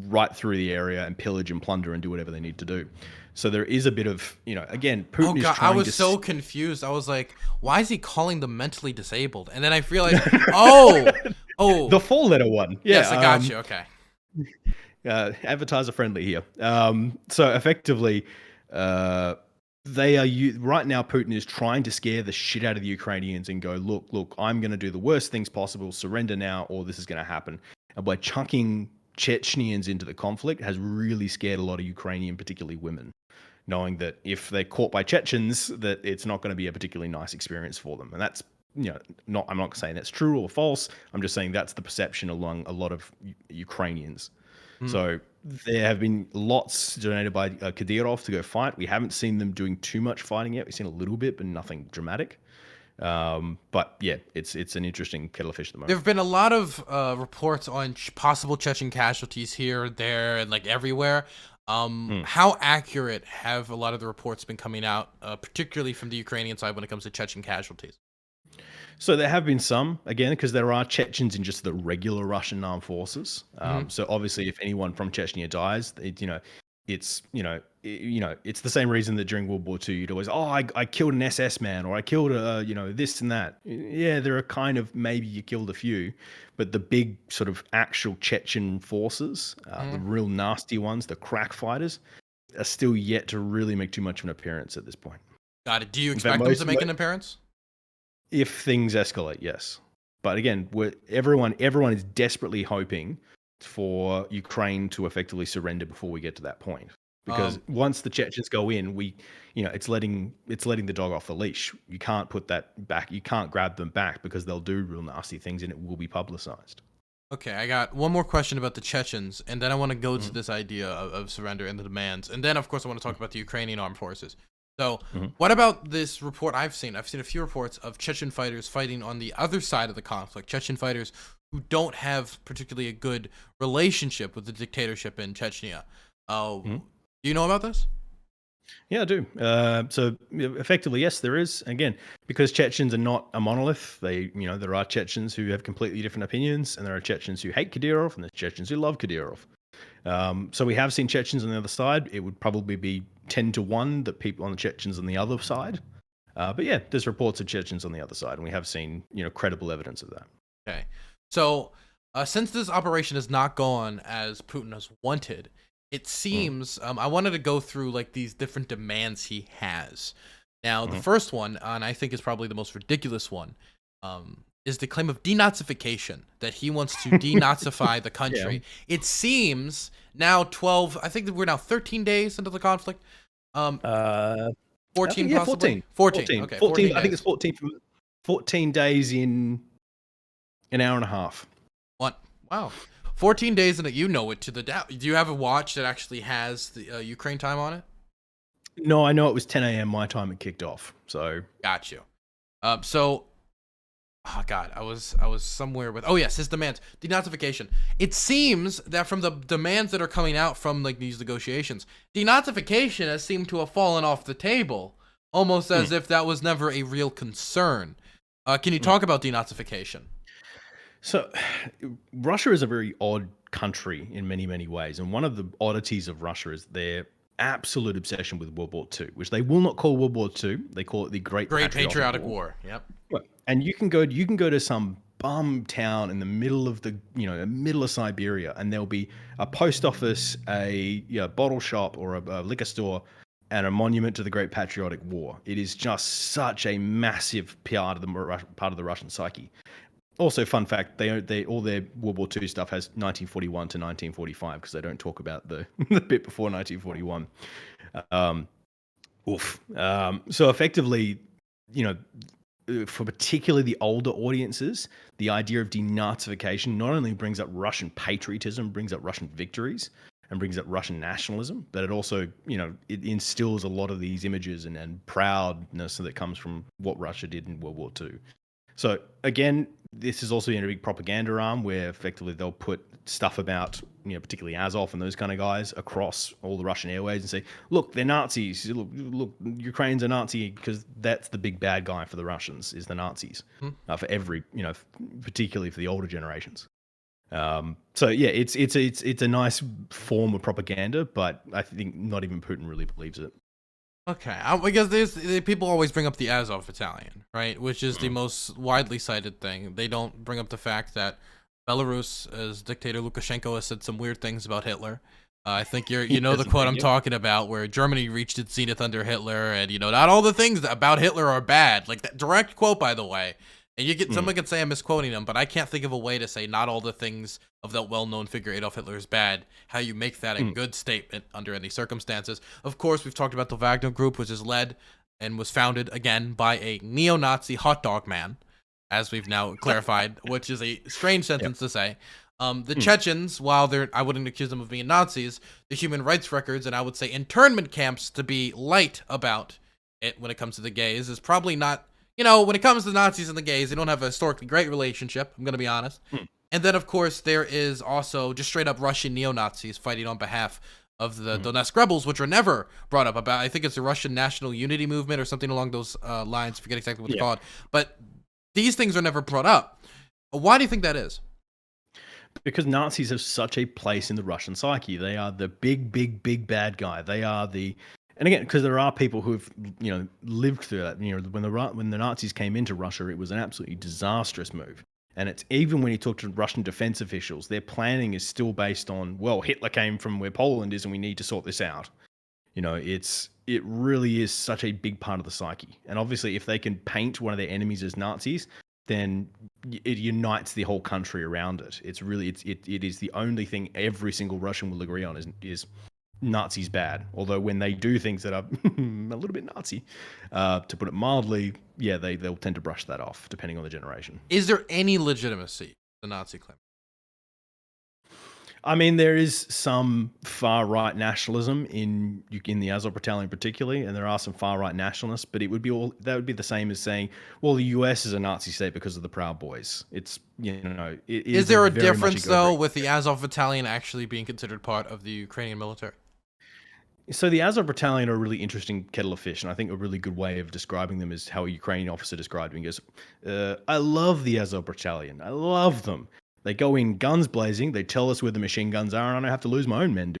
Speaker 2: right through the area and pillage and plunder and do whatever they need to do. So there is a bit of, again, Putin is trying to...
Speaker 1: I was so confused. I was like, why is he calling them mentally disabled? And then I realized, oh.
Speaker 2: The four-letter one. Yeah,
Speaker 1: yes, I got you. Okay.
Speaker 2: Advertiser friendly here. So effectively... they are right now. Putin is trying to scare the shit out of the Ukrainians and go, look, I'm going to do the worst things possible. Surrender now, or this is going to happen. And by chucking Chechnyans into the conflict, has really scared a lot of Ukrainian, particularly women, knowing that if they're caught by Chechens, that it's not going to be a particularly nice experience for them. And that's I'm not saying that's true or false. I'm just saying that's the perception among a lot of Ukrainians. So there have been lots donated by Kadyrov to go fight. We haven't seen them doing too much fighting yet. We've seen a little bit, but nothing dramatic. But yeah, it's an interesting kettle of fish at the moment.
Speaker 1: There have been a lot of reports on possible Chechen casualties here, there, and like everywhere. How accurate have a lot of the reports been coming out, particularly from the Ukrainian side when it comes to Chechen casualties?
Speaker 2: So there have been some, again, because there are Chechens in just the regular Russian armed forces. So obviously, if anyone from Chechnya dies, it's the same reason that during World War II you'd always, I killed an SS man, or I killed this and that. Yeah, there are kind of, maybe you killed a few, but the big sort of actual Chechen forces, the real nasty ones, the crack fighters, are still yet to really make too much of an appearance at this point.
Speaker 1: Got it. Do you expect them to make an appearance?
Speaker 2: If things escalate, yes. But again, everyone is desperately hoping for Ukraine to effectively surrender before we get to that point. Because once the Chechens go in, it's letting the dog off the leash. You can't put that back. You can't grab them back, because they'll do real nasty things and it will be publicized.
Speaker 1: Okay, I got one more question about the Chechens, and then I want to go to this idea of surrender and the demands. And then, of course, I want to talk about the Ukrainian armed forces. So what about this report I've seen? I've seen a few reports of Chechen fighters fighting on the other side of the conflict, Chechen fighters who don't have particularly a good relationship with the dictatorship in Chechnya. Do you know about this?
Speaker 2: Yeah, I do. So effectively, yes, there is. Again, because Chechens are not a monolith, there are Chechens who have completely different opinions, and there are Chechens who hate Kadyrov, and there's Chechens who love Kadyrov. So we have seen Chechens on the other side. It would probably be 10-1 that people on the Chechens on the other side. But yeah, there's reports of Chechens on the other side, and we have seen credible evidence of that.
Speaker 1: Okay, so since this operation has not gone as Putin has wanted, it seems I wanted to go through like these different demands he has. Now, the first one, and I think is probably the most ridiculous one, is the claim of denazification, that he wants to denazify the country. Yeah. It seems now 12, I think that we're now 13 days into the conflict. 14 possibly?
Speaker 2: 14.
Speaker 1: 14. Okay,
Speaker 2: 14 I think it's 14 days in an hour and a half.
Speaker 1: What? Wow. 14 days and you know it to the doubt. Do you have a watch that actually has the Ukraine time on it?
Speaker 2: No, I know it was 10 a.m. my time it kicked off. So
Speaker 1: got you. Oh God, I was somewhere with. Oh yes, his demands, denazification. It seems that from the demands that are coming out from like these negotiations, denazification has seemed to have fallen off the table, almost as if that was never a real concern. Can you talk about denazification?
Speaker 2: So, Russia is a very odd country in many, many ways. And one of the oddities of Russia is their absolute obsession with World War II, which they will not call World War II. They call it the
Speaker 1: Great
Speaker 2: Patriotic
Speaker 1: Patriotic
Speaker 2: War.
Speaker 1: War. Yep.
Speaker 2: Right. And you can go to some bum town in the middle of the middle of Siberia, and there'll be a post office, a bottle shop, or a liquor store, and a monument to the Great Patriotic War. It is just such a massive part of the Russian psyche. Also, fun fact: they all their World War II stuff has 1941 to 1945 because they don't talk about the the bit before 1941. Um, oof. So effectively, you know, for particularly the older audiences, the idea of denazification not only brings up Russian patriotism, brings up Russian victories, and brings up Russian nationalism, but it also, it instills a lot of these images and proudness that comes from what Russia did in World War II. So again, this is also in a big propaganda arm where effectively they'll put stuff about, particularly Azov and those kind of guys across all the Russian airways and say, look, they're Nazis. Look, Ukraine's a Nazi, because that's the big bad guy for the Russians is the Nazis, for every, particularly for the older generations. So yeah, it's a nice form of propaganda, but I think not even Putin really believes it.
Speaker 1: Okay, because people always bring up the Azov Battalion, right? Which is the most widely cited thing. They don't bring up the fact that Belarus, as dictator Lukashenko, has said some weird things about Hitler. I think you know the quote I'm talking about, where Germany reached its zenith under Hitler, and not all the things about Hitler are bad. Like that direct quote, by the way. And someone could say I'm misquoting him, but I can't think of a way to say not all the things of that well-known figure Adolf Hitler is bad. How you make that a good statement under any circumstances. Of course, we've talked about the Wagner Group, which is led and was founded again by a neo-Nazi hot dog man, as we've now clarified, which is a strange sentence to say. The Chechens, while I wouldn't accuse them of being Nazis, the human rights records and I would say internment camps to be light about it when it comes to the gays is probably not. When it comes to the Nazis and the gays, they don't have a historically great relationship, I'm going to be honest. And then, of course, there is also just straight up Russian neo-Nazis fighting on behalf of the Donetsk rebels, which are never brought up about. I think it's the Russian National Unity Movement or something along those lines. I forget exactly what it's called. But these things are never brought up. Why do you think that is?
Speaker 2: Because Nazis have such a place in the Russian psyche. They are the big, big, big bad guy. They are and again, because there are people who've lived through that. When the Nazis came into Russia, it was an absolutely disastrous move. And it's even when you talk to Russian defense officials, their planning is still based on, well, Hitler came from where Poland is, and we need to sort this out. It really is such a big part of the psyche. And obviously, if they can paint one of their enemies as Nazis, then it unites the whole country around it. It is the only thing every single Russian will agree on is Nazis bad. Although when they do things that are a little bit Nazi, to put it mildly, they'll tend to brush that off depending on the generation.
Speaker 1: Is there any legitimacy to the Nazi claim?
Speaker 2: I mean, there is some far right nationalism in the Azov Battalion particularly, and there are some far right nationalists. But that would be the same as saying, well, the US is a Nazi state because of the Proud Boys. Is
Speaker 1: there a difference though with the Azov Battalion actually being considered part of the Ukrainian military?
Speaker 2: So the Azov Battalion are a really interesting kettle of fish, and I think a really good way of describing them is how a Ukrainian officer described them. He goes, I love the Azov Battalion. I love them. They go in guns blazing. They tell us where the machine guns are, and I don't have to lose my own men.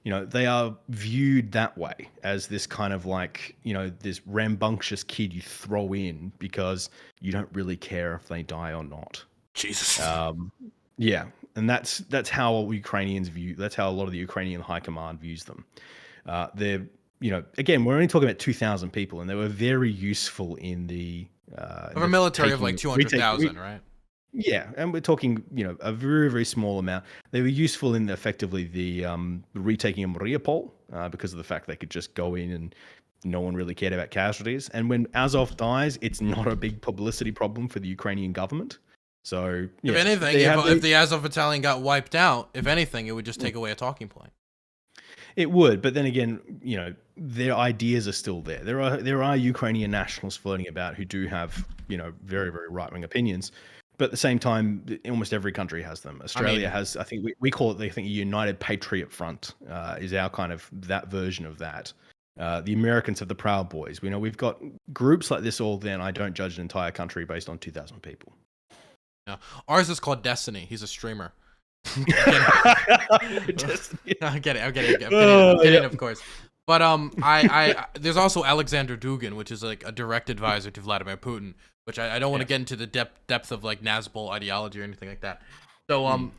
Speaker 2: They are viewed that way as this kind of this rambunctious kid you throw in because you don't really care if they die or not.
Speaker 1: Jesus.
Speaker 2: Yeah, and that's how Ukrainians view. That's how a lot of the Ukrainian high command views them. They're again, we're only talking about 2,000 people, and they were very useful in the
Speaker 1: of a military of like 200,000, right?
Speaker 2: Yeah, and we're talking, a very, very small amount. They were useful in effectively the retaking of Mariupol because of the fact they could just go in and no one really cared about casualties. And when Azov dies, it's not a big publicity problem for the Ukrainian government. So,
Speaker 1: if anything, if the Azov Battalion got wiped out, if anything, it would just take away a talking point.
Speaker 2: It would, but then again, their ideas are still there. There are Ukrainian nationalists floating about who do have, very, very right-wing opinions. But at the same time, almost every country has them. Australia has, I think we call it, a United Patriot Front is our kind of that version of that. The Americans have the Proud Boys. We've got groups like this all there, and I don't judge an entire country based on 2,000 people.
Speaker 1: Yeah. Ours is called Destiny. He's a streamer. I'm getting it, of course. But I there's also Alexander Dugin, which is like a direct advisor to Vladimir Putin, which I don't want to get into the depth of like Nazbol ideology or anything like that. So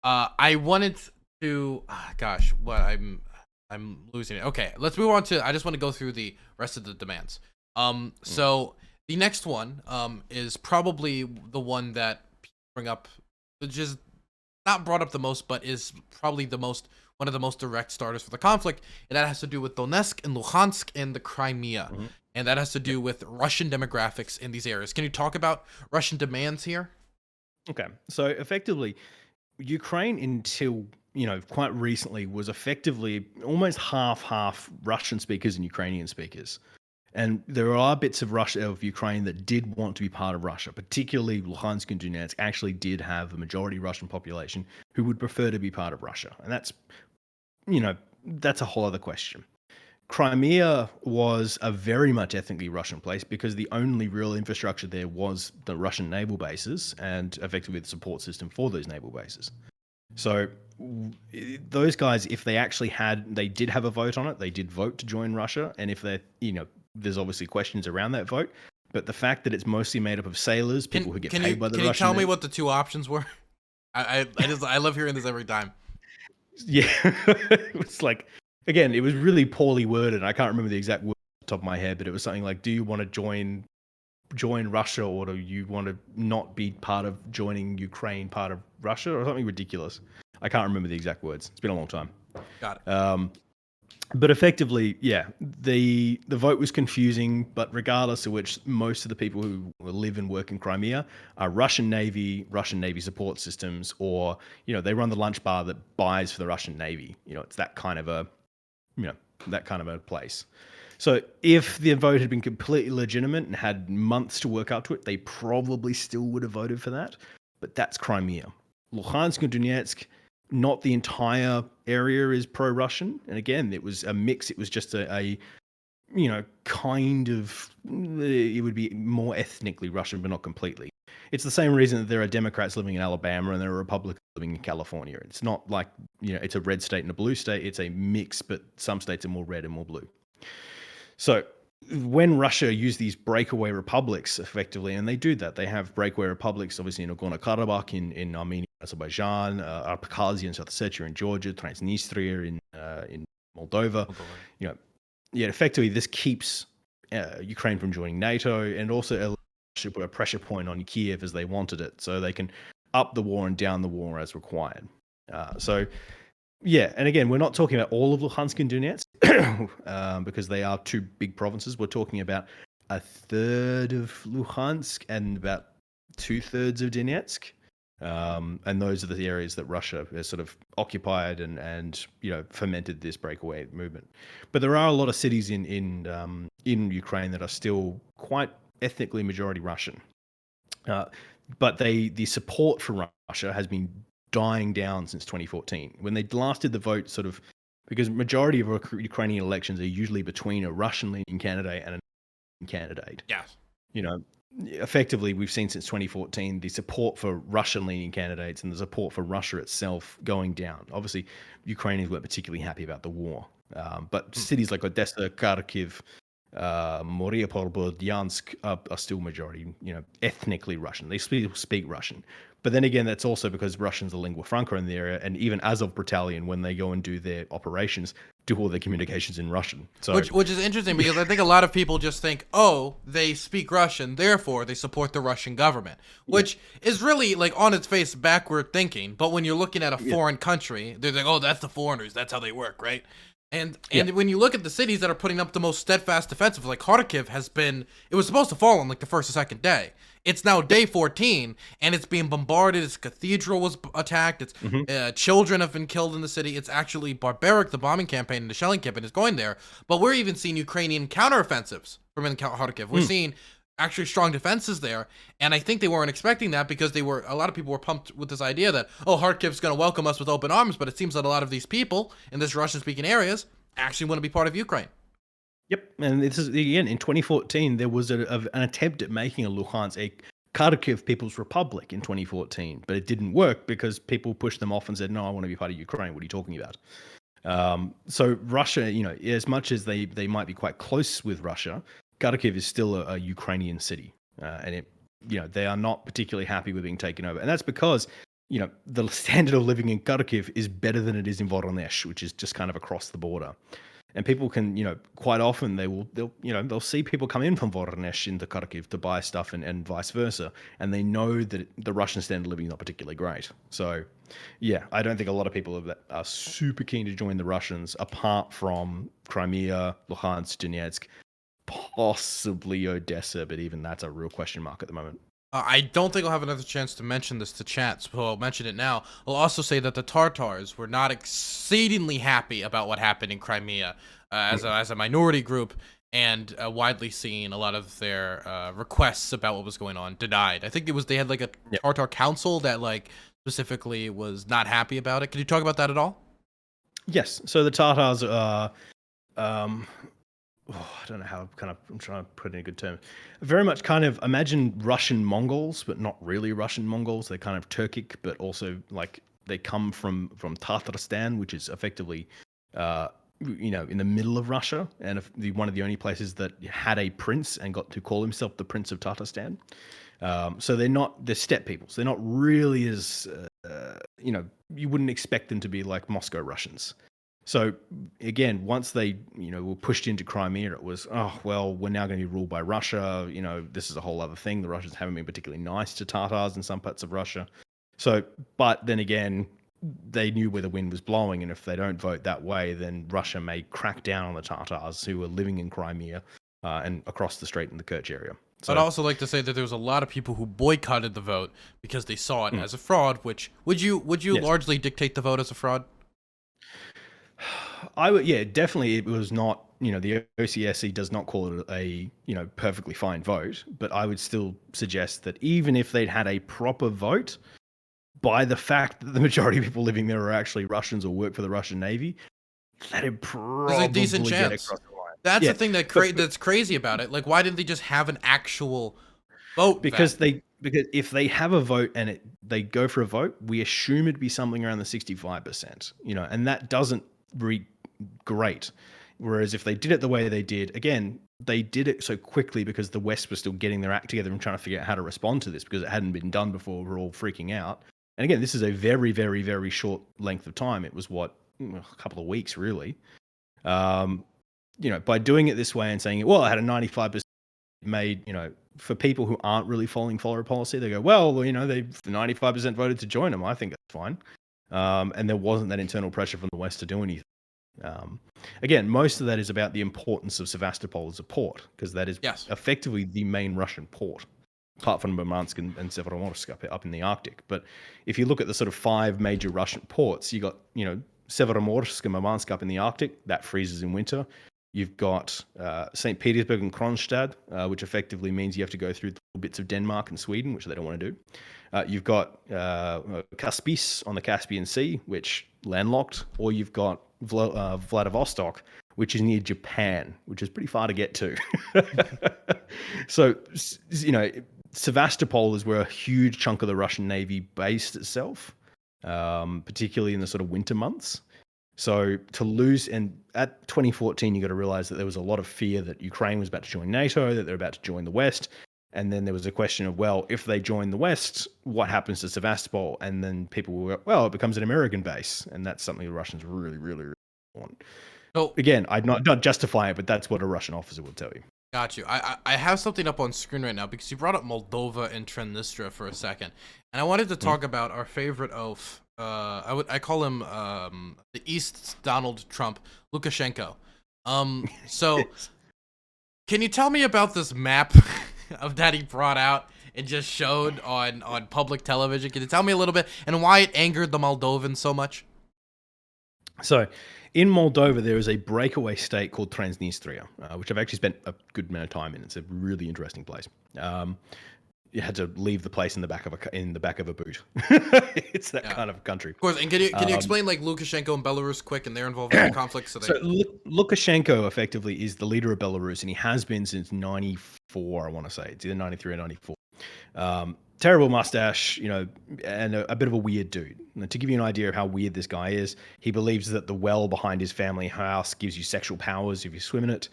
Speaker 1: I wanted to gosh, what I'm losing it. Okay, let's move on to I just want to go through the rest of the demands. So the next one is probably the one that people bring up, which is not brought up the most, but is probably one of the most direct starters for the conflict, and that has to do with Donetsk and Luhansk and the Crimea, and that has to do with Russian demographics in these areas. Can you talk about Russian demands here?
Speaker 2: Okay, so effectively, Ukraine until quite recently was effectively almost half Russian speakers and Ukrainian speakers. And there are bits of Ukraine that did want to be part of Russia, particularly Luhansk and Donetsk actually did have a majority Russian population who would prefer to be part of Russia. And that's a whole other question. Crimea was a very much ethnically Russian place because the only real infrastructure there was the Russian naval bases and effectively the support system for those naval bases. So those guys, if they did have a vote on it, they did vote to join Russia. And if there's obviously questions around that vote, but the fact that it's mostly made up of sailors, people who get paid by the Russian.
Speaker 1: Can you tell me what the two options were? I love hearing this every time.
Speaker 2: Yeah, it's like, again, it was really poorly worded. I can't remember the exact word off the top of my head, but it was something like, do you want to join Russia, or do you want to not be part of joining Ukraine part of Russia, or something ridiculous? I can't remember the exact words. It's been a long time.
Speaker 1: Got it.
Speaker 2: But effectively, yeah, the vote was confusing, but regardless of which, most of the people who live and work in Crimea are Russian Navy support systems, or, they run the lunch bar that buys for the Russian Navy. It's that kind of a place. So if the vote had been completely legitimate and had months to work up to it, they probably still would have voted for that. But that's Crimea. Luhansk and Donetsk, not the entire area is pro-Russian. And again, it was a mix. It was just a kind of, it would be more ethnically Russian, but not completely. It's the same reason that there are Democrats living in Alabama and there are Republicans living in California. It's not like, it's a red state and a blue state. It's a mix, but some states are more red and more blue. So when Russia used these breakaway republics effectively, and they do that, they have breakaway republics, obviously in Nagorno-Karabakh, in Armenia, Azerbaijan, Abkhazia and South Ossetia in Georgia, Transnistria in Moldova. Effectively this keeps Ukraine from joining NATO, and also should put a pressure point on Kiev as they wanted it, so they can up the war and down the war as required. And again, we're not talking about all of Luhansk and Donetsk because they are two big provinces. We're talking about a third of Luhansk and about 2/3 of Donetsk. And those are the areas that Russia has sort of occupied and fomented this breakaway movement. But there are a lot of cities in Ukraine that are still quite ethnically majority Russian. But the support for Russia has been dying down since 2014, when they last did the vote, sort of, because majority of Ukrainian elections are usually between a Russian-leaning candidate and a candidate.
Speaker 1: Yes.
Speaker 2: Effectively, we've seen since 2014 the support for Russian-leaning candidates and the support for Russia itself going down. Obviously, Ukrainians weren't particularly happy about the war, but cities like Odessa, Kharkiv, Mariupol, Berdyansk are still majority, ethnically Russian. They speak Russian. But then again, that's also because Russians are lingua franca in the area, and even Azov Battalion, when they go and do their operations, do all their communications in Russian. So,
Speaker 1: which is interesting, because I think a lot of people just think, oh, they speak Russian, therefore they support the Russian government, which is really, like, on its face, backward thinking. But when you're looking at a foreign country, they're like, oh, that's the foreigners, that's how they work, right? And when you look at the cities that are putting up the most steadfast defensive, like Kharkiv it was supposed to fall on like the first or second day. It's now day 14, and it's being bombarded. Its cathedral was attacked. Its children have been killed in the city. It's actually barbaric, the bombing campaign and the shelling campaign is going there. But we're even seeing Ukrainian counteroffensives from in Kharkiv. We're seeing actually strong defenses there, and I think they weren't expecting that, because a lot of people were pumped with this idea that, oh, Kharkiv's going to welcome us with open arms, but it seems that a lot of these people in this Russian-speaking areas actually want to be part of Ukraine.
Speaker 2: Yep, and this is, again, in 2014, there was an attempt at making a Luhansk a Kharkiv People's Republic in 2014, but it didn't work because people pushed them off and said, "No, I want to be part of Ukraine. What are you talking about?" So Russia, as much as they might be quite close with Russia, Kharkiv is still a Ukrainian city, and they are not particularly happy with being taken over, and that's because the standard of living in Kharkiv is better than it is in Voronezh, which is just kind of across the border. And people can, quite often they'll see people come in from Voronezh into Kharkiv to buy stuff and vice versa, and they know that the Russian standard of living is not particularly great. So, yeah, I don't think a lot of people are super keen to join the Russians, apart from Crimea, Luhansk, Donetsk, possibly Odessa, but even that's a real question mark at the moment.
Speaker 1: I don't think I'll have another chance to mention this to chat, so I'll mention it now. I'll also say that the Tartars were not exceedingly happy about what happened in Crimea as a minority group, and widely seen a lot of their requests about what was going on denied. I think they had like a Tartar council that like specifically was not happy about it. Can you talk about that at all?
Speaker 2: Yes. So the Tartars are I don't know how I'm trying to put it in a good term. Very much kind of imagine Russian Mongols, but not really Russian Mongols. They're kind of Turkic, but also like they come from Tatarstan, which is effectively, in the middle of Russia, and one of the only places that had a prince and got to call himself the Prince of Tatarstan. So they're steppe peoples. They're not really as, you wouldn't expect them to be like Moscow Russians. So again, once they, were pushed into Crimea, it was, we're now going to be ruled by Russia. This is a whole other thing. The Russians haven't been particularly nice to Tatars in some parts of Russia. So, but then again, they knew where the wind was blowing, and if they don't vote that way, then Russia may crack down on the Tatars who are living in Crimea and across the strait in the Kerch area. So,
Speaker 1: I'd also like to say that there was a lot of people who boycotted the vote because they saw it as a fraud. Which would you yes. largely dictate the vote as a fraud?
Speaker 2: I would, definitely. It was not, the OCSC does not call it a, perfectly fine vote, but I would still suggest that even if they'd had a proper vote, by the fact that the majority of people living there are actually Russians or work for the Russian Navy, that'd probably
Speaker 1: there's a decent chance.
Speaker 2: Get across the line.
Speaker 1: That's the thing that's crazy about it. Like, why didn't they just have an actual vote?
Speaker 2: Because if they have a vote and they go for a vote, we assume it'd be something around the 65%, and that doesn't read great. Whereas if they did it the way they did, again, they did it so quickly because the West was still getting their act together and trying to figure out how to respond to this because it hadn't been done before. We're all freaking out. And again, this is a very, very, very short length of time. It was a couple of weeks, really. By doing it this way and saying, I had a 95% made, for people who aren't really following foreign policy, they go, they 95% voted to join them. I think that's fine. And there wasn't that internal pressure from the West to do anything. Again, most of that is about the importance of Sevastopol as a port, because that is effectively the main Russian port, apart from Murmansk and Severomorsk up in the Arctic. But if you look at the sort of 5 major Russian ports, you got, Severomorsk and Murmansk up in the Arctic, that freezes in winter. You've got St. Petersburg and Kronstadt, which effectively means you have to go through bits of Denmark and Sweden, which they don't want to do. You've got Kaspis on the Caspian Sea, which landlocked, or you've got Vladivostok, which is near Japan, which is pretty far to get to. So, Sevastopol is where a huge chunk of the Russian Navy based itself, particularly in the sort of winter months. So to lose, and at 2014, you got to realize that there was a lot of fear that Ukraine was about to join NATO, that they're about to join the West. And then there was a question of, if they join the West, what happens to Sevastopol? And then people were, it becomes an American base. And that's something the Russians really, really, really want. So again, I'd not justify it, but that's what a Russian officer would tell you.
Speaker 1: Got you. I have something up on screen right now because you brought up Moldova and Transnistria for a second. And I wanted to talk about our favorite oaf. I call him the East Donald Trump, Lukashenko. So can you tell me about this map of that he brought out and just showed on public television? Can you tell me a little bit and why it angered the Moldovans so much?
Speaker 2: So in Moldova, there is a breakaway state called Transnistria, which I've actually spent a good amount of time in. It's a really interesting place. You had to leave the place in the back of a boot. It's that kind of country.
Speaker 1: Of course. And can you explain like Lukashenko and Belarus quick and their involvement in the conflict? So
Speaker 2: Lukashenko effectively is the leader of Belarus, and he has been since 94. I want to say it's either 93 or 94. Terrible mustache, and a bit of a weird dude. And to give you an idea of how weird this guy is, he believes that the well behind his family house gives you sexual powers if you swim in it.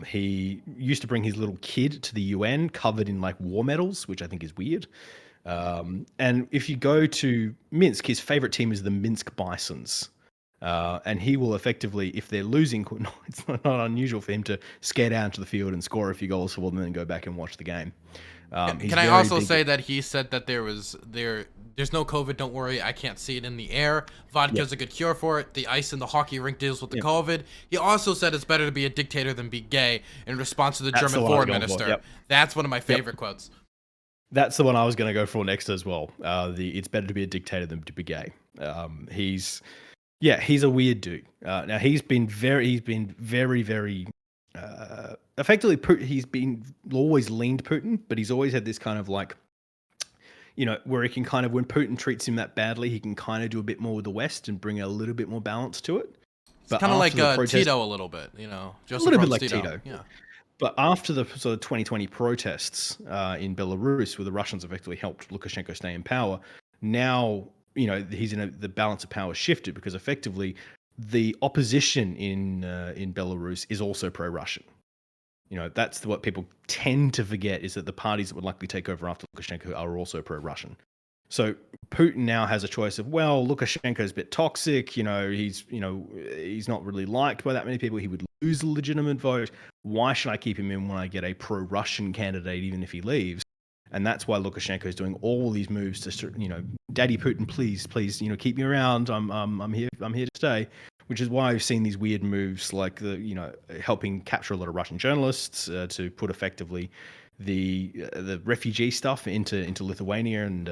Speaker 2: He used to bring his little kid to the UN covered in like war medals, which I think is weird. And if you go to Minsk, his favorite team is the Minsk Bisons. And he will effectively, if they're losing, it's not unusual for him to scare down to the field and score a few goals for them and then go back and watch the game.
Speaker 1: Can I also say that he said that there's no COVID, don't worry, I can't see it in the air. Vodka's a good cure for it. The ice in the hockey rink deals with the COVID. He also said it's better to be a dictator than be gay in response to the German foreign minister. That's one of my favorite quotes.
Speaker 2: That's the one I was going to go for next as well. It's better to be a dictator than to be gay. He's a weird dude. Now he's been very effectively, he's been always leaned Putin, but he's always had this kind of like, where he can kind of, when Putin treats him that badly, he can kind of do a bit more with the West and bring a little bit more balance to it.
Speaker 1: It's kind of like Tito a little bit,
Speaker 2: just a little bit like Tito. Yeah. But after the sort of 2020 protests in Belarus, where the Russians effectively helped Lukashenko stay in power, now he's in the balance of power shifted because effectively the opposition in Belarus is also pro-Russian. That's what people tend to forget, is that the parties that would likely take over after Lukashenko are also pro-Russian. So Putin now has a choice of, well, Lukashenko's a bit toxic. He's not really liked by that many people. He would lose a legitimate vote. Why should I keep him in when I get a pro-Russian candidate, even if he leaves? And that's why Lukashenko is doing all these moves to, Daddy Putin, please, keep me around. I'm here to stay. Which is why I've seen these weird moves, like helping capture a lot of Russian journalists to put effectively the refugee stuff into Lithuania, and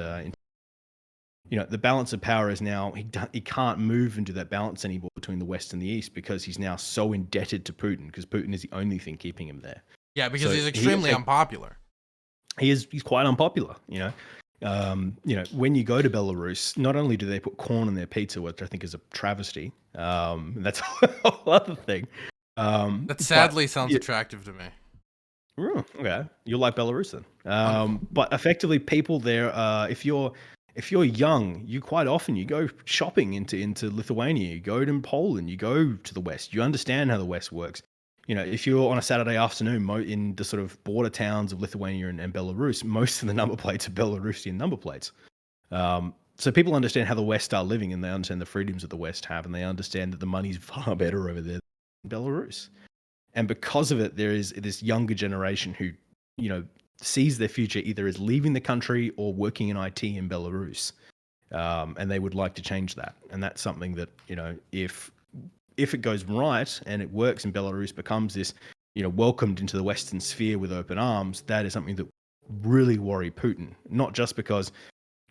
Speaker 2: the balance of power is now he can't move into that balance anymore between the West and the East because he's now so indebted to Putin, because Putin is the only thing keeping him there.
Speaker 1: Yeah, because he's extremely unpopular.
Speaker 2: He's quite unpopular. When you go to Belarus, not only do they put corn in their pizza, which I think is a travesty, that's a whole other thing.
Speaker 1: That sadly sounds attractive to me.
Speaker 2: Okay, you'll like Belarus then. But effectively, people there, if you're young, you quite often you go shopping into Lithuania, you go to Poland, you go to the West, you understand how the West works. If you're on a Saturday afternoon in the sort of border towns of Lithuania and Belarus, most of the number plates are Belarusian number plates. So people understand how the West are living, and they understand the freedoms that the West have, and they understand that the money's far better over there than Belarus. And because of it, there is this younger generation who, sees their future either as leaving the country or working in IT in Belarus. And they would like to change that. And that's something that, if it goes right and it works and Belarus becomes this, welcomed into the Western sphere with open arms, that is something that really worry Putin. Not just because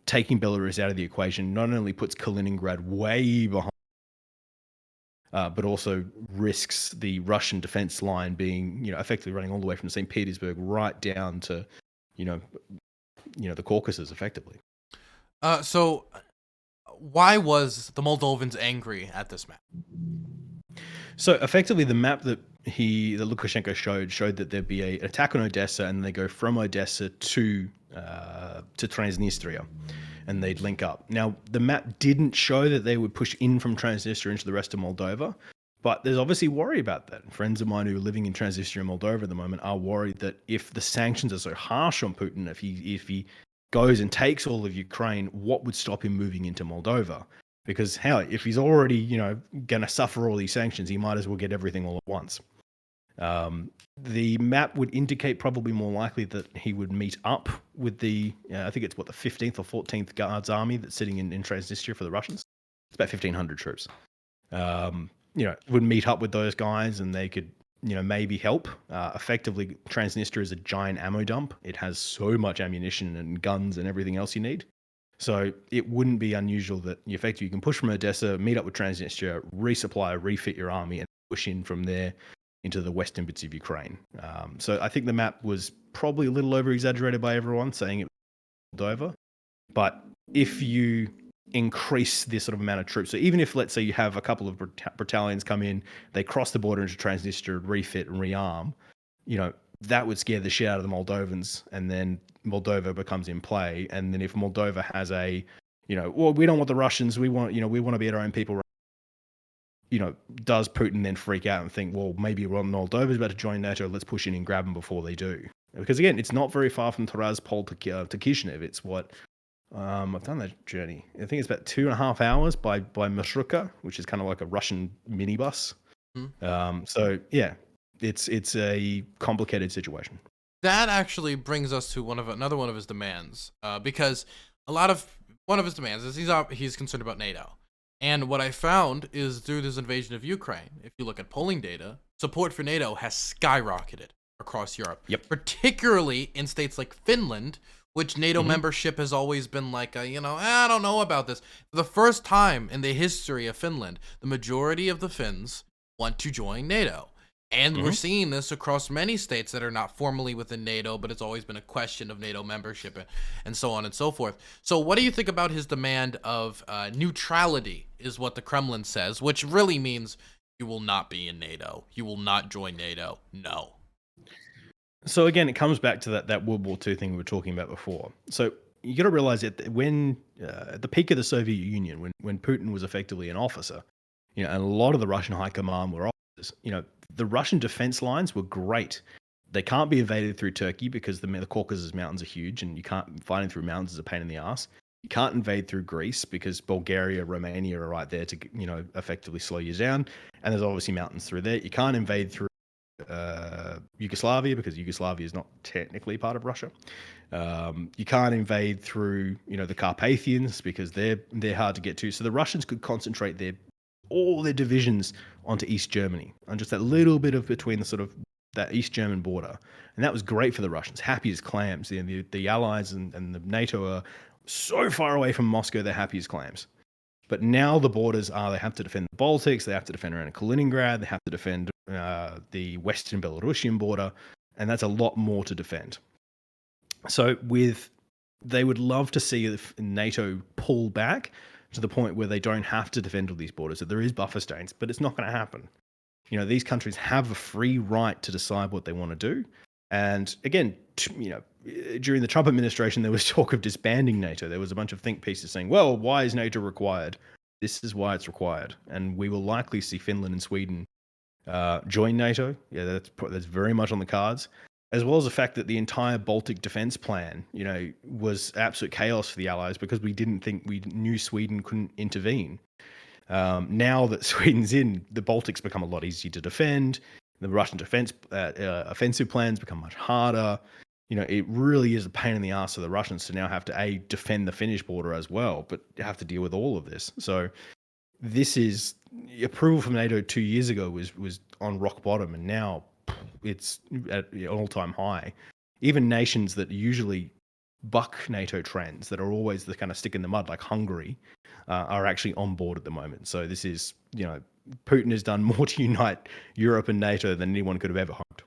Speaker 2: taking Belarus out of the equation not only puts Kaliningrad way behind, but also risks the Russian defense line being, effectively running all the way from St. Petersburg right down to, the Caucasus, effectively.
Speaker 1: So why was the Moldovans angry at this map?
Speaker 2: So effectively, the map that Lukashenko showed that there'd be an attack on Odessa, and they go from Odessa to Transnistria, and they'd link up. Now, the map didn't show that they would push in from Transnistria into the rest of Moldova, but there's obviously worry about that. Friends of mine who are living in Transnistria and Moldova at the moment are worried that if the sanctions are so harsh on Putin, if he goes and takes all of Ukraine, what would stop him moving into Moldova? Because hell, if he's already, going to suffer all these sanctions, he might as well get everything all at once. The map would indicate probably more likely that he would meet up with I think it's the 15th or 14th Guards Army that's sitting in Transnistria for the Russians. It's about 1,500 troops. Would meet up with those guys, and they could, maybe help. Effectively, Transnistria is a giant ammo dump. It has so much ammunition and guns and everything else you need. So it wouldn't be unusual that effectively you can push from Odessa, meet up with Transnistria, resupply, refit your army, and push in from there into the western bits of Ukraine. So I think the map was probably a little over-exaggerated by everyone, saying it was Moldova. But if you increase this sort of amount of troops, so even if, let's say, you have a couple of battalions come in, they cross the border into Transnistria, refit and rearm, that would scare the shit out of the Moldovans, and then Moldova becomes in play. And then if Moldova has a, well, we don't want the Russians, we want to be our own people. Does Putin then freak out and think, well, maybe Moldova's about to join NATO, let's push in and grab them before they do? Because again, it's not very far from Tiraspol to Kishinev. It's what, I've done that journey. I think it's about 2.5 hours by Marshrutka, which is kind of like a Russian minibus. So yeah, it's a complicated situation.
Speaker 1: That actually brings us to another one of his demands, because one of his demands is he's concerned about NATO. And what I found is through this invasion of Ukraine, if you look at polling data, support for NATO has skyrocketed across Europe, particularly in states like Finland, which NATO membership has always been like, I don't know about this. For the first time in the history of Finland, the majority of the Finns want to join NATO. And we're seeing this across many states that are not formally within NATO, but it's always been a question of NATO membership and so on and so forth. So what do you think about his demand of neutrality is what the Kremlin says, which really means you will not be in NATO. You will not join NATO. No.
Speaker 2: So again, it comes back to that World War II thing we were talking about before. So you got to realize that when at the peak of the Soviet Union, when Putin was effectively an officer, and a lot of the Russian high command were officers, the Russian defense lines were great. They can't be invaded through Turkey because the Caucasus Mountains are huge, and fighting through mountains is a pain in the ass. You can't invade through Greece because Bulgaria, Romania are right there to, effectively slow you down. And there's obviously mountains through there. You can't invade through Yugoslavia because Yugoslavia is not technically part of Russia. You can't invade through, the Carpathians because they're hard to get to. So the Russians could concentrate all their divisions onto East Germany, and just that little bit of between the sort of that East German border. And that was great for the Russians, happy as clams. The Allies and the NATO are so far away from Moscow, they're happy as clams. But now the borders they have to defend the Baltics, they have to defend around Kaliningrad, they have to defend the Western Belarusian border, and that's a lot more to defend. So they would love to see NATO pull back to the point where they don't have to defend all these borders, that there is buffer states, but it's not going to happen. These countries have a free right to decide what they want to do. And again, during the Trump administration, there was talk of disbanding NATO. There was a bunch of think pieces saying, well, why is NATO required? This is why it's required. And we will likely see Finland and Sweden join NATO. Yeah, that's very much on the cards. As well as the fact that the entire Baltic defense plan, was absolute chaos for the Allies because we knew Sweden couldn't intervene. Now that Sweden's in, the Baltics become a lot easier to defend. The Russian defense offensive plans become much harder. It really is a pain in the ass for the Russians to now have to defend the Finnish border as well, but have to deal with all of this. So this is approval from NATO 2 years ago was on rock bottom, and now it's at an all-time high. Even nations that usually buck NATO trends, that are always the kind of stick in the mud, like Hungary, are actually on board at the moment. So this is, Putin has done more to unite Europe and NATO than anyone could have ever hoped.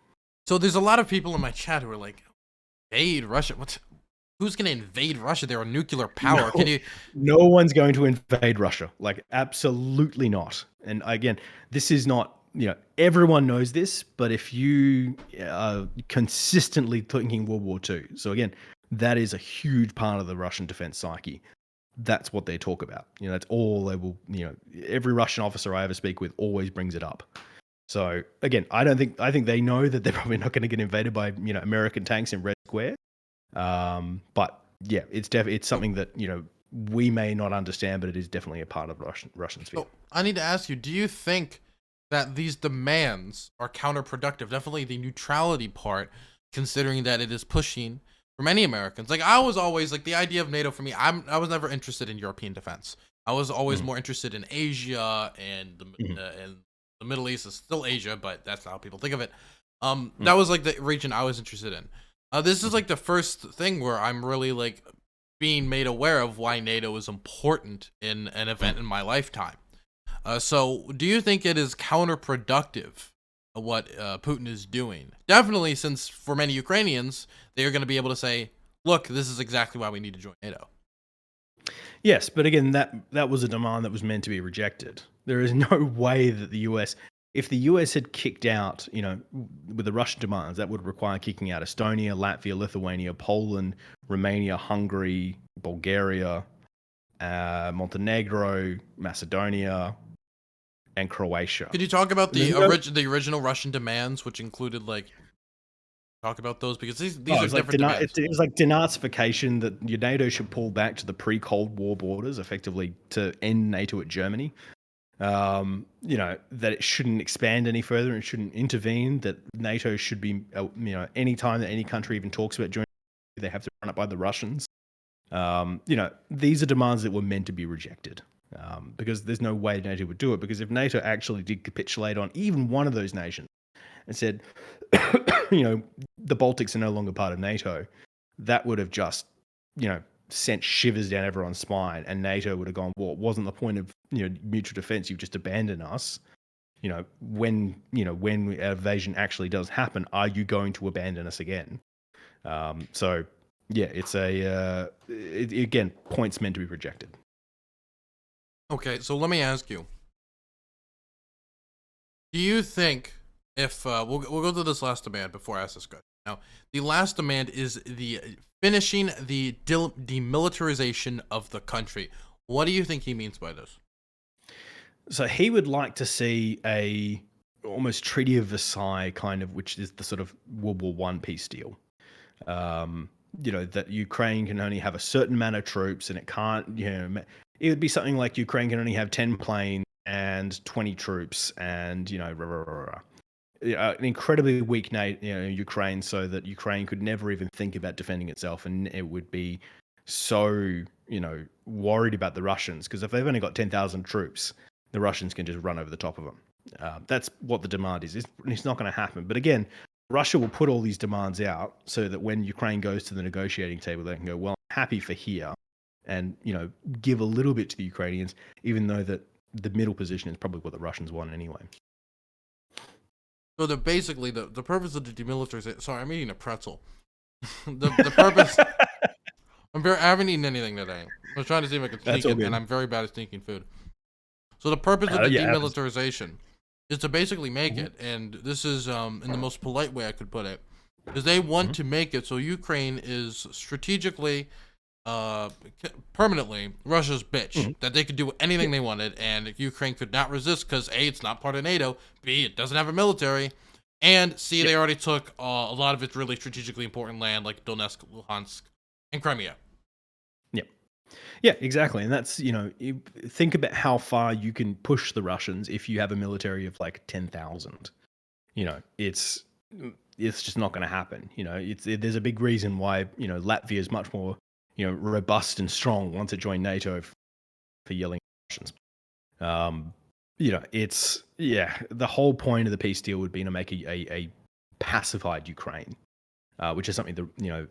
Speaker 1: So there's a lot of people in my chat who are like, invade Russia? Who's going to invade Russia? They're a nuclear power.
Speaker 2: No one's going to invade Russia. Like, absolutely not. And again, this is not, everyone knows this, but if you are consistently thinking World War II, so again, that is a huge part of the Russian defense psyche. That's what they talk about. That's all they will, every Russian officer I ever speak with always brings it up. So again, I think they know that they're probably not going to get invaded by, American tanks in Red Square. But yeah, it's something that, we may not understand, but it is definitely a part of Russian sphere.
Speaker 1: So I need to ask you, do you think that these demands are counterproductive? Definitely the neutrality part, considering that it is pushing for many Americans. Like, I was always like, the idea of NATO for me, I was never interested in European defense. I was always more interested in Asia, and the Middle East is still Asia, but that's not how people think of it. That was like the region I was interested in. This is like the first thing where I'm really like being made aware of why NATO is important in an event in my lifetime. So do you think it is counterproductive what Putin is doing? Definitely, since for many Ukrainians, they are going to be able to say, look, this is exactly why we need to join NATO.
Speaker 2: Yes, but again, that was a demand that was meant to be rejected. There is no way that the US if the US had kicked out, with the Russian demands, that would require kicking out Estonia, Latvia, Lithuania, Poland, Romania, Hungary, Bulgaria, Montenegro, Macedonia, and Croatia.
Speaker 1: Could you talk about the original Russian demands, which included talk about those, because these are different demands.
Speaker 2: It was like denazification, that your NATO should pull back to the pre-Cold War borders, effectively to end NATO at Germany. That it shouldn't expand any further and shouldn't intervene. That NATO should be, any time that any country even talks about joining, they have to run it by the Russians. These are demands that were meant to be rejected. Because there's no way NATO would do it. Because if NATO actually did capitulate on even one of those nations and said, the Baltics are no longer part of NATO, that would have just, sent shivers down everyone's spine, and NATO would have gone, well, it wasn't the point of, mutual defense. You've just abandoned us. When invasion actually does happen, are you going to abandon us again? It's again, points meant to be rejected.
Speaker 1: Okay, so let me ask you. Do you think if we'll go to this last demand before I ask this question. Now, the last demand is the finishing the demilitarization of the country. What do you think he means by this?
Speaker 2: So he would like to see a almost Treaty of Versailles kind of, which is the sort of World War I peace deal. That Ukraine can only have a certain amount of troops, and it can't, it would be something like Ukraine can only have 10 planes and 20 troops, and, an incredibly weak Ukraine, so that Ukraine could never even think about defending itself, and it would be so, worried about the Russians, because if they've only got 10,000 troops, the Russians can just run over the top of them. That's what the demand is. It's not going to happen. But again, Russia will put all these demands out so that when Ukraine goes to the negotiating table, they can go, well, I'm happy for here, and, give a little bit to the Ukrainians, even though that the middle position is probably what the Russians want anyway.
Speaker 1: So basically the purpose of the demilitarization. Sorry, I'm eating a pretzel. the purpose. I haven't eaten anything today. I was trying to see if I could sneak it, and I'm very bad at sneaking food. So the purpose of the demilitarization is to basically make it, and this is in the most polite way I could put it, is they want to make it so Ukraine is strategically, permanently Russia's bitch, that they could do anything they wanted, and Ukraine could not resist because A, it's not part of NATO, B, it doesn't have a military, and C, they already took a lot of its really strategically important land like Donetsk, Luhansk, and Crimea.
Speaker 2: Yeah, exactly. And that's, think about how far you can push the Russians if you have a military of like 10,000. It's just not going to happen. There's a big reason why, Latvia is much more, robust and strong once it joined NATO for yelling at Russians. The whole point of the peace deal would be to make a pacified Ukraine, which is something that,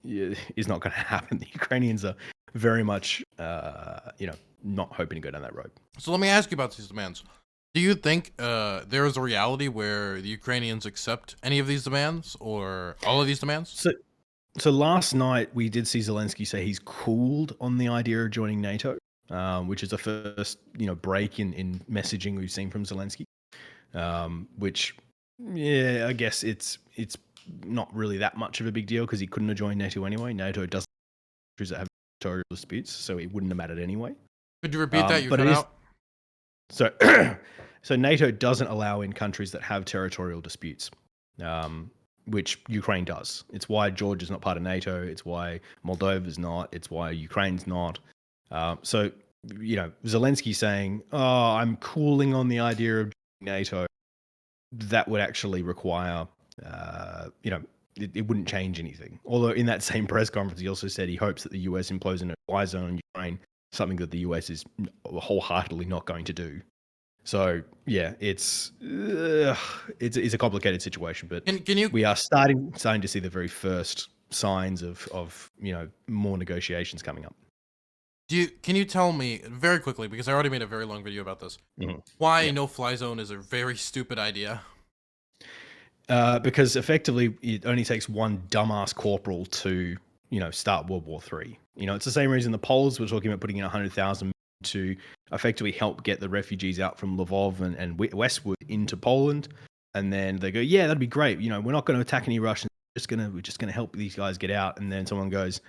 Speaker 2: is not going to happen. The Ukrainians are very much, not hoping to go down that road.
Speaker 1: So let me ask you about these demands. Do you think there is a reality where the Ukrainians accept any of these demands or all of these demands?
Speaker 2: So last night we did see Zelensky say he's cooled on the idea of joining NATO, which is the first, break in messaging we've seen from Zelensky, which, I guess it's not really that much of a big deal because he couldn't have joined NATO anyway. NATO doesn't have countries that have territorial disputes, so it wouldn't have mattered anyway.
Speaker 1: Could you repeat that? You cut out.
Speaker 2: So NATO doesn't allow in countries that have territorial disputes, which Ukraine does. It's why Georgia's not part of NATO. It's why Moldova's not. It's why Ukraine's not. Zelensky saying, "Oh, I'm cooling on the idea of NATO," that would actually require, it wouldn't change anything. Although in that same press conference, he also said he hopes that the US imposes a fly zone on Ukraine, something that the US is wholeheartedly not going to do. So yeah, it's a complicated situation, but we are starting to see the very first signs of more negotiations coming up.
Speaker 1: Can you tell me very quickly, because I already made a very long video about this, why a no-fly zone is a very stupid idea?
Speaker 2: Because effectively it only takes one dumbass corporal to, start World War III. It's the same reason the Poles were talking about putting in 100,000 to effectively help get the refugees out from Lvov and westward into Poland. And then they go, yeah, that'd be great. We're not going to attack any Russians. We're just gonna help these guys get out. And then someone goes,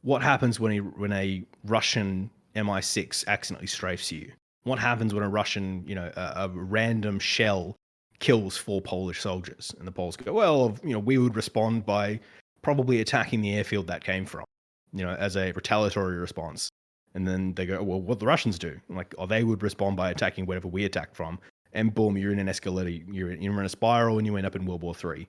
Speaker 2: what happens when a Russian Mi-6 accidentally strafes you? What happens when a Russian, a random shell kills 4 Polish soldiers? And the Poles go, well, we would respond by probably attacking the airfield that came from, as a retaliatory response. And then they go, well, what the Russians do? I'm like, they would respond by attacking wherever we attacked from. And boom, you're in an escalator, you're in a spiral, and you end up in World War III.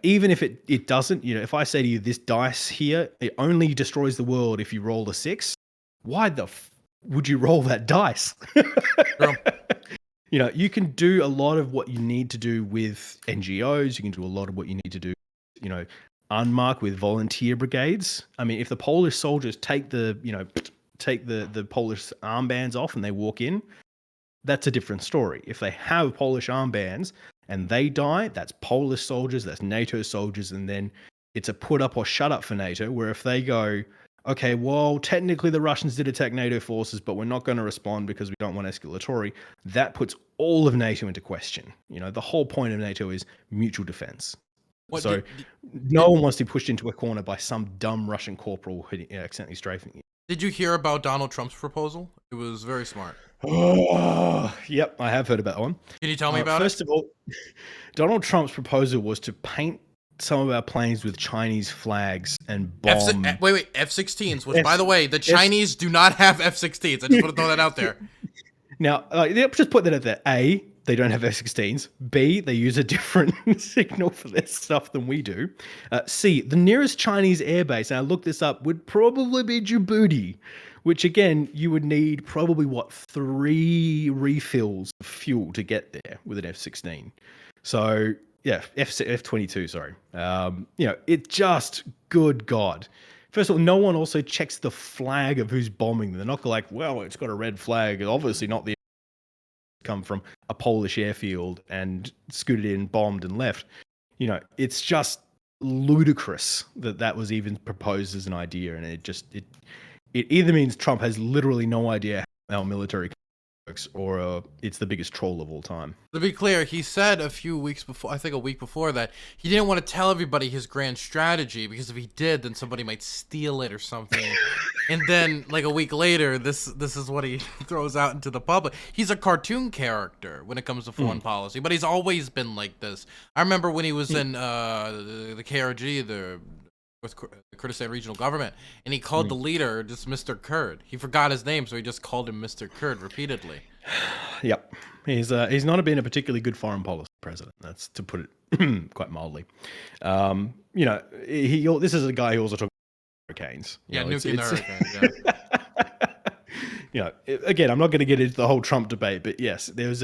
Speaker 2: Even if it doesn't, if I say to you, this dice here, it only destroys the world if you roll a 6, why would you roll that dice? You can do a lot of what you need to do with NGOs. You can do a lot of what you need to do, unmarked with volunteer brigades. I mean, if the Polish soldiers take the Polish armbands off and they walk in, that's a different story. If they have Polish armbands and they die, that's Polish soldiers, that's NATO soldiers, and then it's a put up or shut up for NATO, where if they go, okay, well, technically the Russians did attack NATO forces, but we're not going to respond because we don't want escalatory, that puts all of NATO into question. The whole point of NATO is mutual defense. No one wants to be pushed into a corner by some dumb Russian corporal accidentally strafing you.
Speaker 1: Did you hear about Donald Trump's proposal? It was very smart.
Speaker 2: Oh, yep, I have heard about that one.
Speaker 1: Can you tell me about
Speaker 2: First of all, Donald Trump's proposal was to paint some of our planes with Chinese flags and bomb...
Speaker 1: F-16s, which, by the way, the Chinese do not have F-16s. I just want to throw that out there.
Speaker 2: Now, just put that out there. A, they don't have F-16s. B, they use a different signal for their stuff than we do. C, the nearest Chinese airbase, and I looked this up, would probably be Djibouti, which again, you would need probably, 3 refills of fuel to get there with an F-16. So, yeah, F-22, sorry. It just, good God. First of all, no one also checks the flag of who's bombing them. They're not like, well, it's got a red flag. Obviously not the come from a Polish airfield and scooted in, bombed, and left. It's just ludicrous that was even proposed as an idea, and it either means Trump has literally no idea how our military works, or it's the biggest troll of all time.
Speaker 1: To be clear, he said a week before that, he didn't want to tell everybody his grand strategy, because if he did, then somebody might steal it or something. And then, like a week later, this is what he throws out into the public. He's a cartoon character when it comes to foreign policy, but he's always been like this. I remember when he was in the KRG, the Kyrgyzstan regional government, and he called the leader just Mr. Kurd. He forgot his name, so he just called him Mr. Kurd repeatedly.
Speaker 2: Yep, he's not been a particularly good foreign policy president. That's to put it quite mildly. This is a guy who also talks about hurricanes.
Speaker 1: Nuking the hurricanes. Yeah.
Speaker 2: Again, I'm not going to get into the whole Trump debate, but yes, there's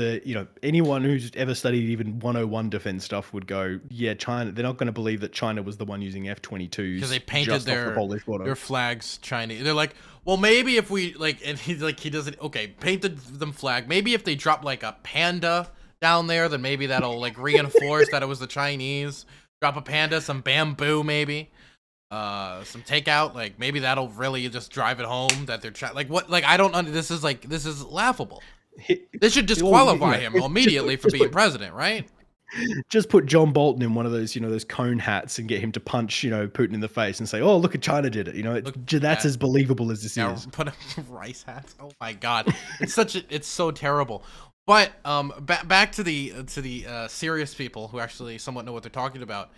Speaker 2: anyone who's ever studied even 101 defense stuff would go, yeah, China, they're not going to believe that China was the one using F-22s
Speaker 1: because they painted their flags Chinese. They're like, well, maybe if we and he doesn't, painted them flag. Maybe if they drop like a panda down there, then maybe that'll reinforce that it was the Chinese. Drop a panda, some bamboo, maybe. Some takeout, maybe that'll really just drive it home that they're I don't this is laughable. This should disqualify him immediately for being president, right?
Speaker 2: Just put John Bolton in one of those, those cone hats and get him to punch, Putin in the face and say, "Oh, look at China did it." That's as believable as this is.
Speaker 1: Put a rice hats. Oh my God, it's so terrible. But back to the serious people who actually somewhat know what they're talking about.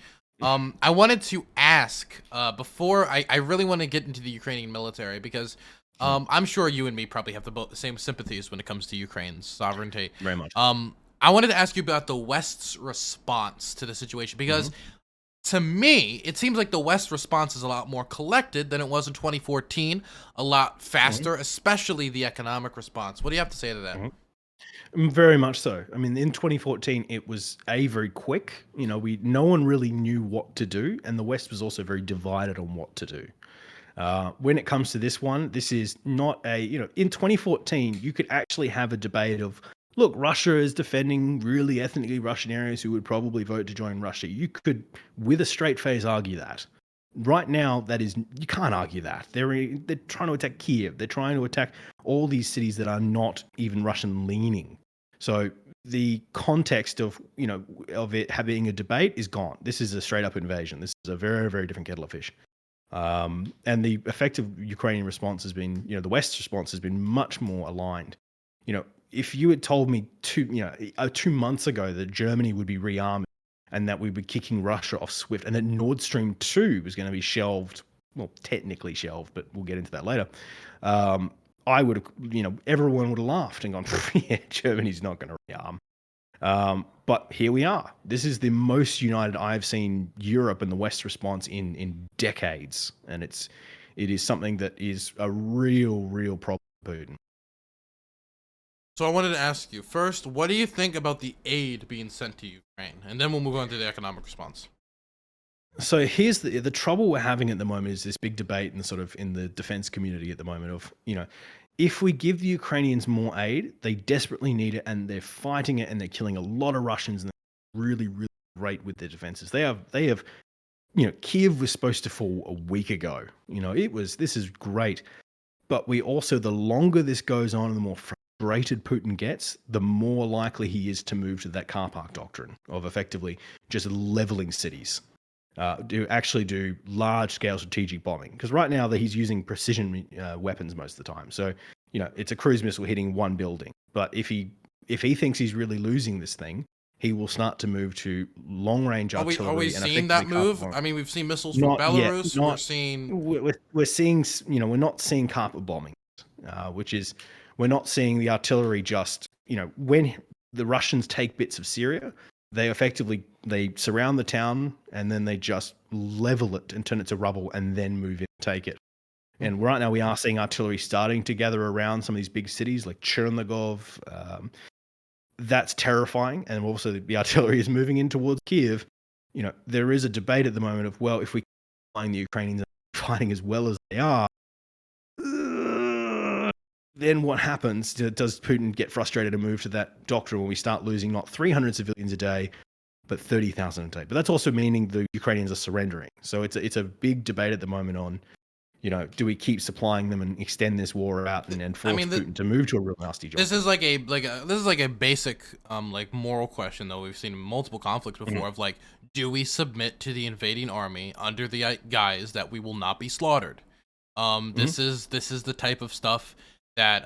Speaker 1: I wanted to ask before I really want to get into the Ukrainian military, because I'm sure you and me probably have the same sympathies when it comes to Ukraine's sovereignty.
Speaker 2: Very much.
Speaker 1: I wanted to ask you about the West's response to the situation, because to me, it seems like the West's response is a lot more collected than it was in 2014, a lot faster, especially the economic response. What do you have to say to that?
Speaker 2: Very much so. I mean, in 2014, it was very quick. No one really knew what to do, and the West was also very divided on what to do. When it comes to this one, this is not in 2014, you could actually have a debate of, look, Russia is defending really ethnically Russian areas who would probably vote to join Russia. You could, with a straight face, argue that. Right now, that is, you can't argue that. They're trying to attack Kiev. They're trying to attack all these cities that are not even Russian leaning. So the context of of it having a debate is gone. This is a straight up invasion. This is a very, very different kettle of fish. And the effective Ukrainian response has been, the West's response has been much more aligned. If you had told me 2 months ago that Germany would be rearming and that we were kicking Russia off SWIFT and that Nord Stream 2 was going to be shelved, well, technically shelved, but we'll get into that later. I would have, everyone would have laughed and gone, yeah, Germany's not going to rearm. But here we are. This is the most united I've seen Europe and the West response in decades. And it is something that is a real problem for Putin.
Speaker 1: So I wanted to ask you first, what do you think about the aid being sent to Ukraine? And then we'll move on to the economic response.
Speaker 2: So here's the trouble we're having at the moment is this big debate in the defense community at the moment of, if we give the Ukrainians more aid, they desperately need it and they're fighting it and they're killing a lot of Russians and they're really, really great with their defenses. They have, Kiev was supposed to fall a week ago. This is great. But we also, the longer this goes on and the more frustrated Putin gets, the more likely he is to move to that car park doctrine of effectively just leveling cities. To do large-scale strategic bombing. Because right now he's using precision weapons most of the time. So, it's a cruise missile hitting one building. But if he thinks he's really losing this thing, he will start to move to long-range artillery.
Speaker 1: Are we seeing that move? I mean, we've seen missiles from Belarus.
Speaker 2: We're seeing, we're not seeing carpet bombing, which is, we're not seeing the artillery just, when the Russians take bits of Syria, they surround the town and then they just level it and turn it to rubble and then move in and take it. And right now we are seeing artillery starting to gather around some of these big cities like Chernigov. That's terrifying. And also the artillery is moving in towards Kiev. There is a debate at the moment of, well, if we keep fighting the Ukrainians fighting as well as they are, then what happens? Does Putin get frustrated and move to that doctrine when we start losing not 300 civilians a day, but 30,000 a day? But that's also meaning the Ukrainians are surrendering. So it's a big debate at the moment on, do we keep supplying them and extend this war out and force Putin to move to a real nasty job?
Speaker 1: This is like a basic moral question though. We've seen multiple conflicts before of do we submit to the invading army under the guise that we will not be slaughtered? This is the type of stuff that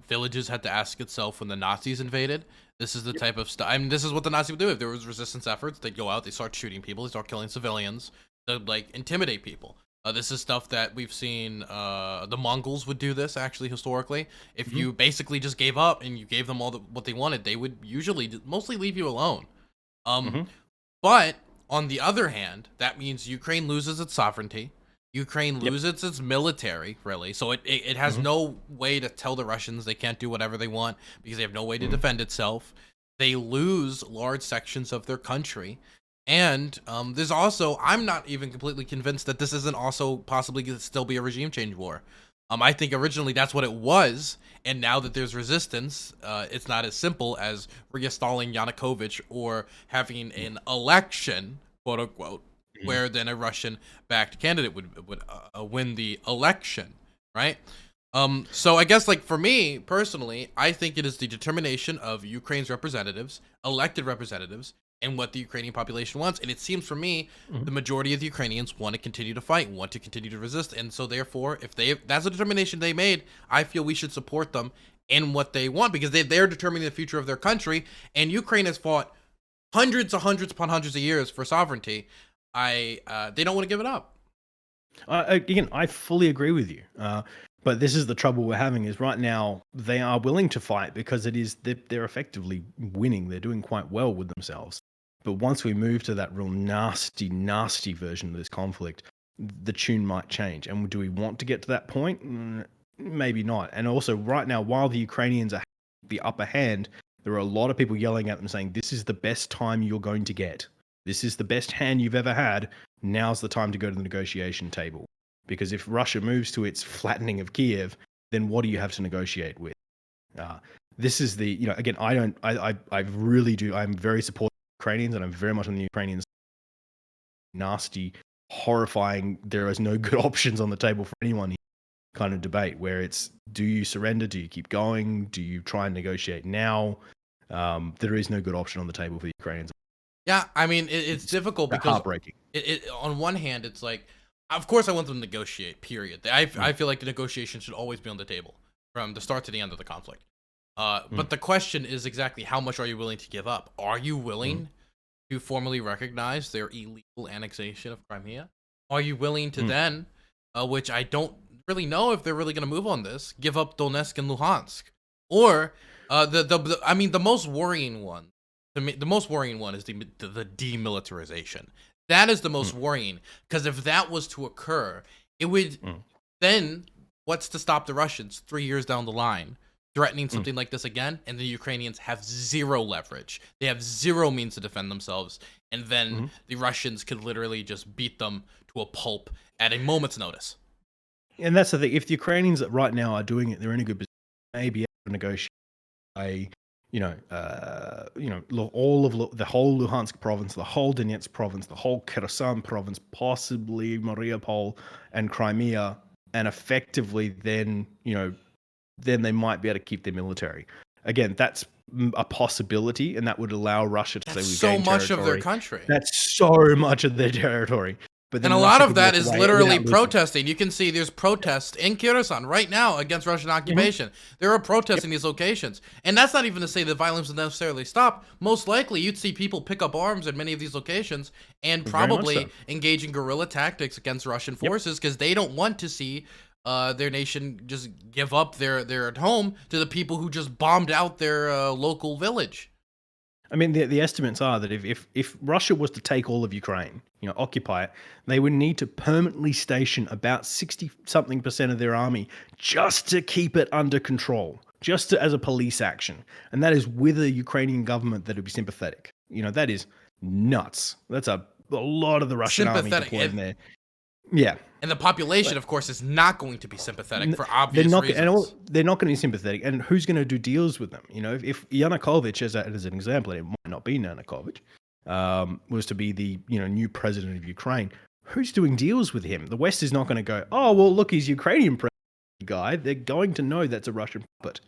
Speaker 1: villages had to ask itself when the Nazis invaded. This is the type of stuff. I mean, this is what the Nazis would do if there was resistance efforts. They'd go out, they start shooting people, they start killing civilians, to intimidate people. This is stuff that we've seen. The Mongols would do this actually historically. If you basically just gave up and you gave them all what they wanted, they would usually mostly leave you alone. But on the other hand, that means Ukraine loses its sovereignty. Ukraine loses its military, really. So it has no way to tell the Russians they can't do whatever they want because they have no way to defend itself. They lose large sections of their country. And there's also, I'm not even completely convinced that this isn't also possibly going to still be a regime change war. I think originally that's what it was. And now that there's resistance, it's not as simple as reinstalling Yanukovych or having an election, quote unquote, where then a Russian-backed candidate would win the election, right? So I guess for me personally, I think it is the determination of Ukraine's representatives, elected representatives, and what the Ukrainian population wants. And it seems for me, the majority of the Ukrainians want to continue to fight, want to continue to resist. And so therefore, if that's a determination they made, I feel we should support them in what they want because they're determining the future of their country. And Ukraine has fought hundreds upon hundreds of years for sovereignty. They don't want to give it up.
Speaker 2: Again, I fully agree with you. But this is the trouble we're having is right now they are willing to fight because they're effectively winning. They're doing quite well with themselves. But once we move to that real nasty version of this conflict, the tune might change. And do we want to get to that point? Maybe not. And also right now, while the Ukrainians are the upper hand, there are a lot of people yelling at them saying, this is the best time you're going to get. This is the best hand you've ever had. Now's the time to go to the negotiation table. Because if Russia moves to its flattening of Kiev, then what do you have to negotiate with? This is the, again, I really do. I'm very supportive of Ukrainians and I'm very much on the Ukrainians nasty horrifying. There is no good options on the table for anyone. Kind of debate where it's, do you surrender? Do you keep going? Do you try and negotiate now? There is no good option on the table for the Ukrainians.
Speaker 1: Yeah, I mean, it's difficult because
Speaker 2: heartbreaking.
Speaker 1: On one hand, it's like, of course I want them to negotiate, period. I feel like the negotiation should always be on the table from the start to the end of the conflict. But the question is exactly how much are you willing to give up? Are you willing to formally recognize their illegal annexation of Crimea? Are you willing to then, which I don't really know if they're really going to move on this, give up Donetsk and Luhansk? Or I mean, the most worrying one to me, the most worrying one is the demilitarization. That is the most worrying, because if that was to occur, it would then, what's to stop the Russians 3 years down the line threatening something like this again? And the Ukrainians have zero leverage. They have zero means to defend themselves. And then the Russians could literally just beat them to a pulp at a moment's notice.
Speaker 2: And that's the thing. If the Ukrainians right now are doing it, they're in a good position. Maybe able to negotiate all of the whole Luhansk province, the whole Donetsk province, the whole Kherson province, possibly Mariupol and Crimea, and effectively then they might be able to keep their military. Again, that's a possibility, and that would allow Russia to say,
Speaker 1: so much of their country.
Speaker 2: That's so much of their territory. But
Speaker 1: and a lot of that is literally protesting. You can see there's protests in Kyrgyzstan right now against Russian occupation. There are protests in these locations. And that's not even to say that violence will necessarily stop. Most likely, you'd see people pick up arms in many of these locations and probably engage in guerrilla tactics against Russian forces, because they don't want to see their nation just give up their home to the people who just bombed out their local village.
Speaker 2: I mean, the estimates are that if Russia was to take all of Ukraine, occupy it, they would need to permanently station about 60-something% of their army just to keep it under control, just as a police action. And that is with a Ukrainian government that would be sympathetic. That is nuts. That's a lot of the Russian army deployed in there. Yeah.
Speaker 1: And the population, of course, is not going to be sympathetic for obvious reasons.
Speaker 2: They're not going to be sympathetic. And who's going to do deals with them? If Yanukovych, as an example, and it might not be Yanukovych, was to be the new president of Ukraine, who's doing deals with him? The West is not going to go, oh, well, look, he's Ukrainian president guy. They're going to know that's a Russian puppet.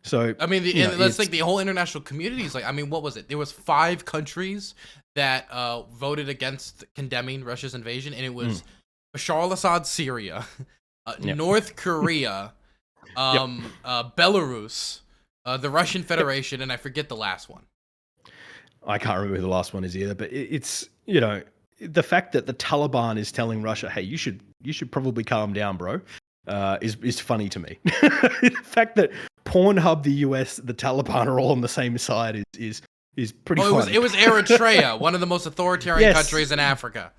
Speaker 2: So,
Speaker 1: I mean, let's think the whole international community is like, I mean, what was it? There was 5 countries that voted against condemning Russia's invasion, and it was Bashar al-Assad's Syria, North Korea, Belarus, the Russian Federation, and I forget the last one.
Speaker 2: I can't remember who the last one is either, but it's the fact that the Taliban is telling Russia, hey, you should probably calm down, bro, is funny to me. The fact that Pornhub, the US, the Taliban are all on the same side is pretty funny.
Speaker 1: It was Eritrea, one of the most authoritarian countries in Africa.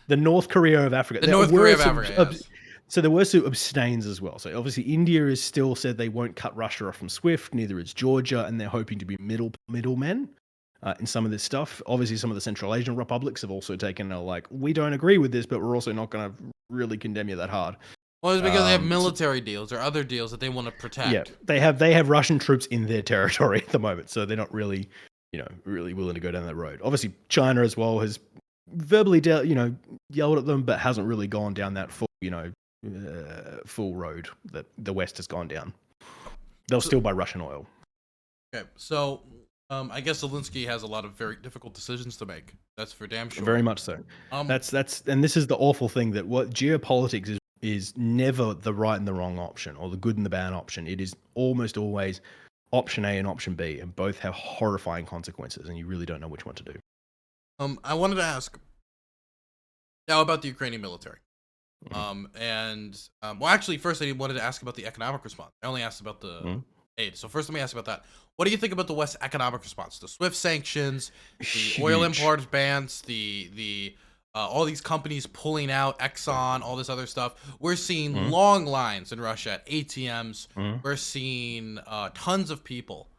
Speaker 2: The North Korea of Africa.
Speaker 1: Yes.
Speaker 2: So there were some abstains as well. So obviously India has still said they won't cut Russia off from SWIFT. Neither is Georgia, and they're hoping to be middlemen in some of this stuff. Obviously, some of the Central Asian republics have also taken we don't agree with this, but we're also not going to really condemn you that hard.
Speaker 1: Well, it's because they have military deals or other deals that they want to protect.
Speaker 2: Yeah, they have Russian troops in their territory at the moment, so they're not really, really willing to go down that road. Obviously, China as well has verbally, yelled at them, but hasn't really gone down that full road that the West has gone down. They'll still buy Russian oil.
Speaker 1: Okay, so I guess Zelensky has a lot of very difficult decisions to make. That's for damn sure.
Speaker 2: Very much so. That's and this is the awful thing, that what geopolitics is never the right and the wrong option, or the good and the bad option. It is almost always option A and option B, and both have horrifying consequences, and you really don't know which one to do.
Speaker 1: I wanted to ask now about the Ukrainian military. Well, actually, first I wanted to ask about the economic response. I only asked about the aid. So first, let me ask about that. What do you think about the West's economic response? The SWIFT sanctions, the oil import bans, the all these companies pulling out, Exxon, all this other stuff. We're seeing long lines in Russia at ATMs. We're seeing tons of people.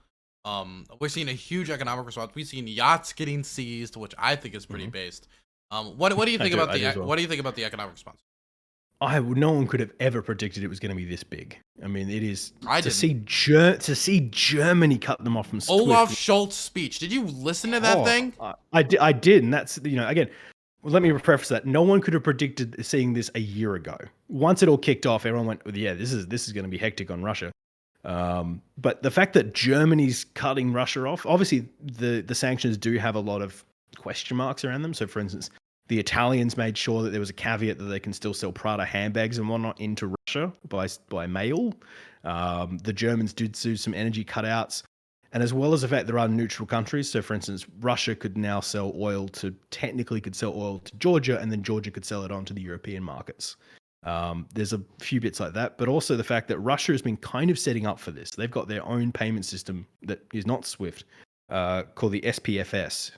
Speaker 1: We're seeing a huge economic response. We've seen yachts getting seized, which I think is pretty based. What do you think about what do you think about the economic response?
Speaker 2: No one could have ever predicted it was going to be this big. I mean, it is to see Germany cut them off from SWIFT.
Speaker 1: Olaf Scholz's speech. Did you listen to that thing?
Speaker 2: I did, and that's again, Well, let me preface that. No one could have predicted seeing this a year ago. Once it all kicked off, everyone went, well, yeah, this is going to be hectic on Russia. But the fact that Germany's cutting Russia off, obviously the sanctions do have a lot of question marks around them. So, for instance, the Italians made sure that there was a caveat that they can still sell Prada handbags and whatnot into Russia by mail. The Germans did do some energy cutouts. And as well as the fact there are neutral countries. So, for instance, Russia could now technically sell oil to Georgia, and then Georgia could sell it on to the European markets. There's a few bits like that, but also the fact that Russia has been kind of setting up for this. They've got their own payment system that is not SWIFT, called the SPFS.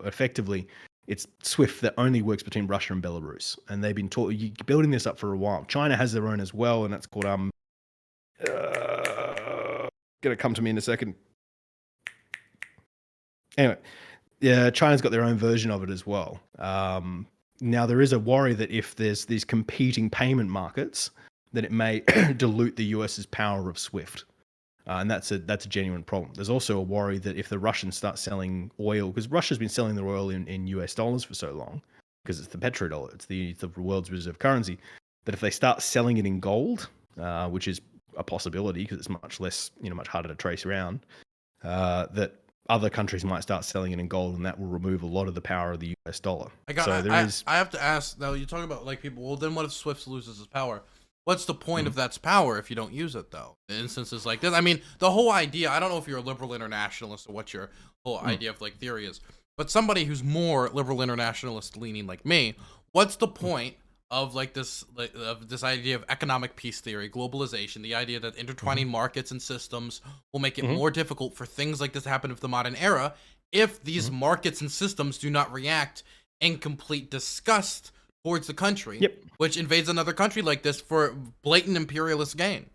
Speaker 2: Effectively, it's SWIFT that only works between Russia and Belarus, and they've been building this up for a while. China has their own as well, and that's called gonna come to me in a second. Anyway, yeah, China's got their own version of it as well. Now, there is a worry that if there's these competing payment markets, that it may dilute the US's power of SWIFT. And that's a genuine problem. There's also a worry that if the Russians start selling oil, because Russia's been selling their oil in US dollars for so long, because it's the petrodollar, it's the world's reserve currency, that if they start selling it in gold, which is a possibility because it's much less, much harder to trace around, that other countries might start selling it in gold, and that will remove a lot of the power of the US dollar.
Speaker 1: I have to ask, now you're talking about like people, well then what if SWIFT loses its power? What's the point of that's power if you don't use it though? In instances like this, I mean, the whole idea, I don't know if you're a liberal internationalist or what your whole idea of like theory is, but somebody who's more liberal internationalist leaning like me, what's the point of this idea of economic peace theory, globalization, the idea that intertwining markets and systems will make it more difficult for things like this to happen of the modern era if these markets and systems do not react in complete disgust towards the country, which invades another country like this for blatant imperialist gain.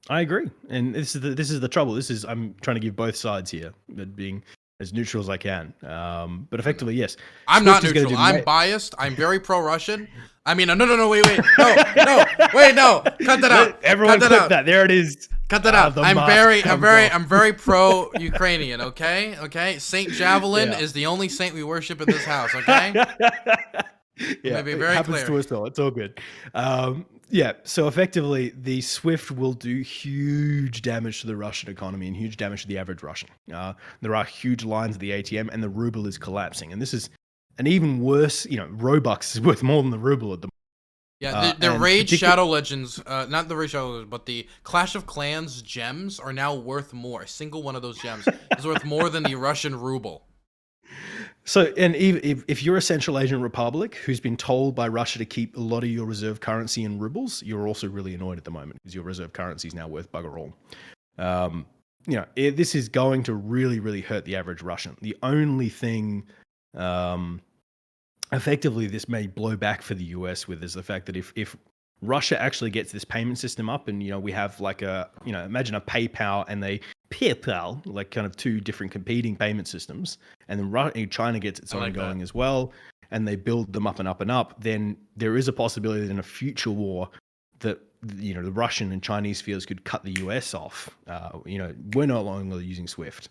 Speaker 2: I agree, and this is the trouble. I'm trying to give both sides here, but being as neutral as I can. But effectively, yes.
Speaker 1: I'm not neutral. I'm biased. I'm very pro-Russian. I mean, no, wait. No. Cut that out.
Speaker 2: Everyone clip that. There it is.
Speaker 1: Cut that out. I'm very pro-Ukrainian, okay? Saint Javelin is the only saint we worship in this house, okay?
Speaker 2: Yeah,
Speaker 1: be very
Speaker 2: it happens
Speaker 1: clear.
Speaker 2: to us all. It's all good. So effectively, the SWIFT will do huge damage to the Russian economy and huge damage to the average Russian. There are huge lines at the ATM, and the ruble is collapsing. And this is an even worse, Robux is worth more than the ruble at the moment.
Speaker 1: Yeah, the Raid Shadow Legends, not the Raid Shadow Legends, but the Clash of Clans gems are now worth more. A single one of those gems is worth more than the Russian ruble.
Speaker 2: So, and if you're a Central Asian republic who's been told by Russia to keep a lot of your reserve currency in rubles, you're also really annoyed at the moment because your reserve currency is now worth bugger all. This is going to really, really hurt the average Russian. The only thing, effectively, this may blow back for the US with is the fact that if Russia actually gets this payment system up, and we have like imagine a PayPal and PayPal, like kind of two different competing payment systems, and then China gets its own going as well, and they build them up and up and up, then there is a possibility that in a future war that the Russian and Chinese spheres could cut the US off. We're no longer using SWIFT.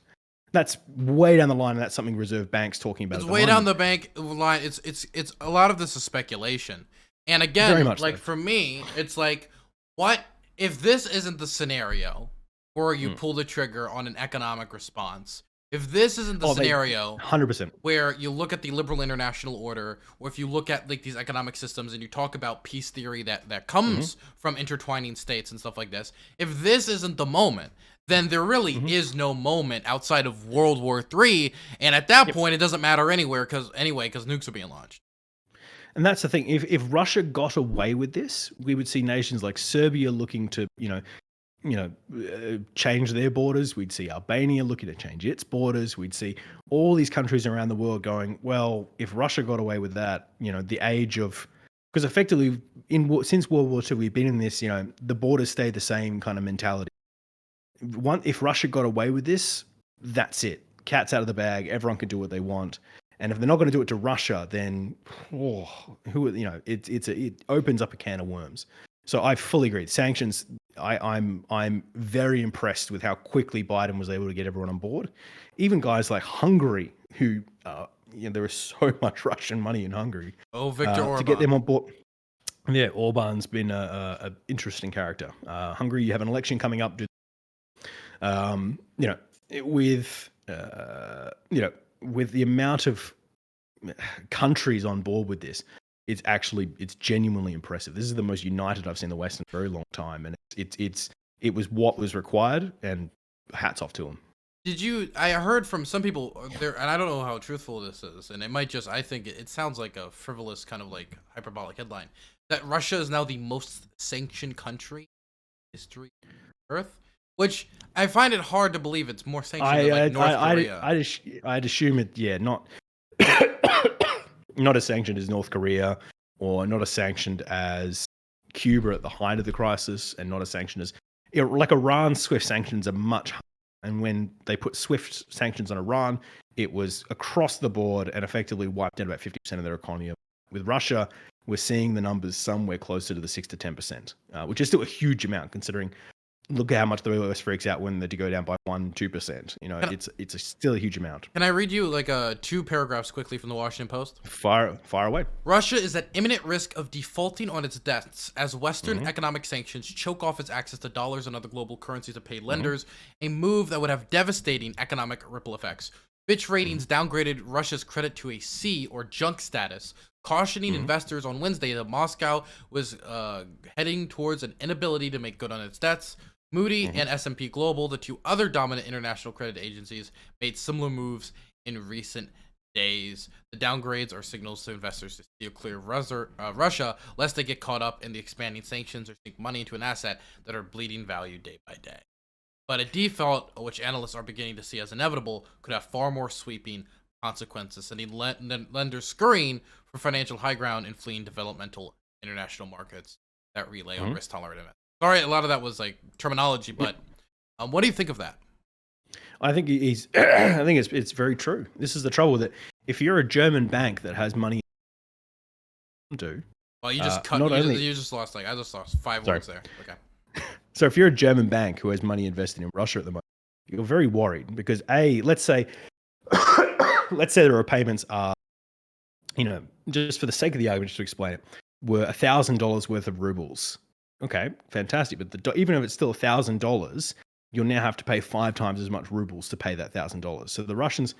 Speaker 2: That's way down the line, and that's something Reserve Bank's talking about.
Speaker 1: It's way down the bank line. It's a lot of this is speculation. And again, like so. For me, it's like, what if this isn't the scenario where you pull the trigger on an economic response? If this isn't the scenario
Speaker 2: 100%
Speaker 1: where you look at the liberal international order, or if you look at like these economic systems and you talk about peace theory that comes from intertwining states and stuff like this, if this isn't the moment, then there really is no moment outside of World War III, and at that point it doesn't matter because nukes are being launched.
Speaker 2: And that's the thing. If Russia got away with this, we would see nations like Serbia looking to, change their borders. We'd see Albania looking to change its borders. We'd see all these countries around the world going, well, if Russia got away with that, the age of, because effectively since World War II, we've been in this, the borders stay the same kind of mentality. If Russia got away with this, that's it. Cat's out of the bag. Everyone can do what they want. And if they're not going to do it to Russia, then it opens up a can of worms. So I fully agree. Sanctions. I'm very impressed with how quickly Biden was able to get everyone on board. Even guys like Hungary, who there is so much Russian money in Hungary.
Speaker 1: Oh, Viktor Orban.
Speaker 2: To get them on board. Yeah, Orban's been a interesting character. Hungary, you have an election coming up. With with the amount of countries on board with this, it's genuinely impressive. This is the most united I've seen the West in a very long time, and it was what was required, and hats off to them.
Speaker 1: I heard from some people there, and I don't know how truthful this is, and it might just, I think it sounds like a frivolous kind of like hyperbolic headline, that Russia is now the most sanctioned country in history of Earth, which I find it hard to believe it's more sanctioned than North Korea.
Speaker 2: I'd assume it, not not as sanctioned as North Korea, or not as sanctioned as Cuba at the height of the crisis, and not as sanctioned as, like Iran's SWIFT sanctions are much higher. And when they put SWIFT sanctions on Iran, it was across the board and effectively wiped out about 50% of their economy. With Russia, we're seeing the numbers somewhere closer to the 6 to 10%, which is still a huge amount considering. Look at how much the US freaks out when they go down by 1-2%. It's still a huge amount.
Speaker 1: Can I read you like 2 paragraphs quickly from the Washington Post?
Speaker 2: Far away.
Speaker 1: Russia is at imminent risk of defaulting on its debts as Western economic sanctions choke off its access to dollars and other global currencies to pay lenders, a move that would have devastating economic ripple effects. Fitch Ratings downgraded Russia's credit to a C, or junk status, cautioning investors on Wednesday that Moscow was heading towards an inability to make good on its debts. Moody and S&P Global, the 2 other dominant international credit agencies, made similar moves in recent days. The downgrades are signals to investors to steer clear of Russia, lest they get caught up in the expanding sanctions or sink money into an asset that are bleeding value day by day. But a default, which analysts are beginning to see as inevitable, could have far more sweeping consequences, sending lenders scurrying for financial high ground and fleeing developmental international markets that relay on risk-tolerant events. Sorry, a lot of that was like terminology, but what do you think of that?
Speaker 2: I think I think it's very true. This is the trouble with it. If you're a German bank that has money,
Speaker 1: well, you just cut. You just lost I just lost 5 words there. Okay.
Speaker 2: So if you're a German bank who has money invested in Russia at the moment, you're very worried because let's say the repayments are, just for the sake of the argument, just to explain it, were $1,000 worth of rubles. Okay, fantastic. But even if it's still $1,000, you'll now have to pay 5 times as much rubles to pay that $1,000. So the Russians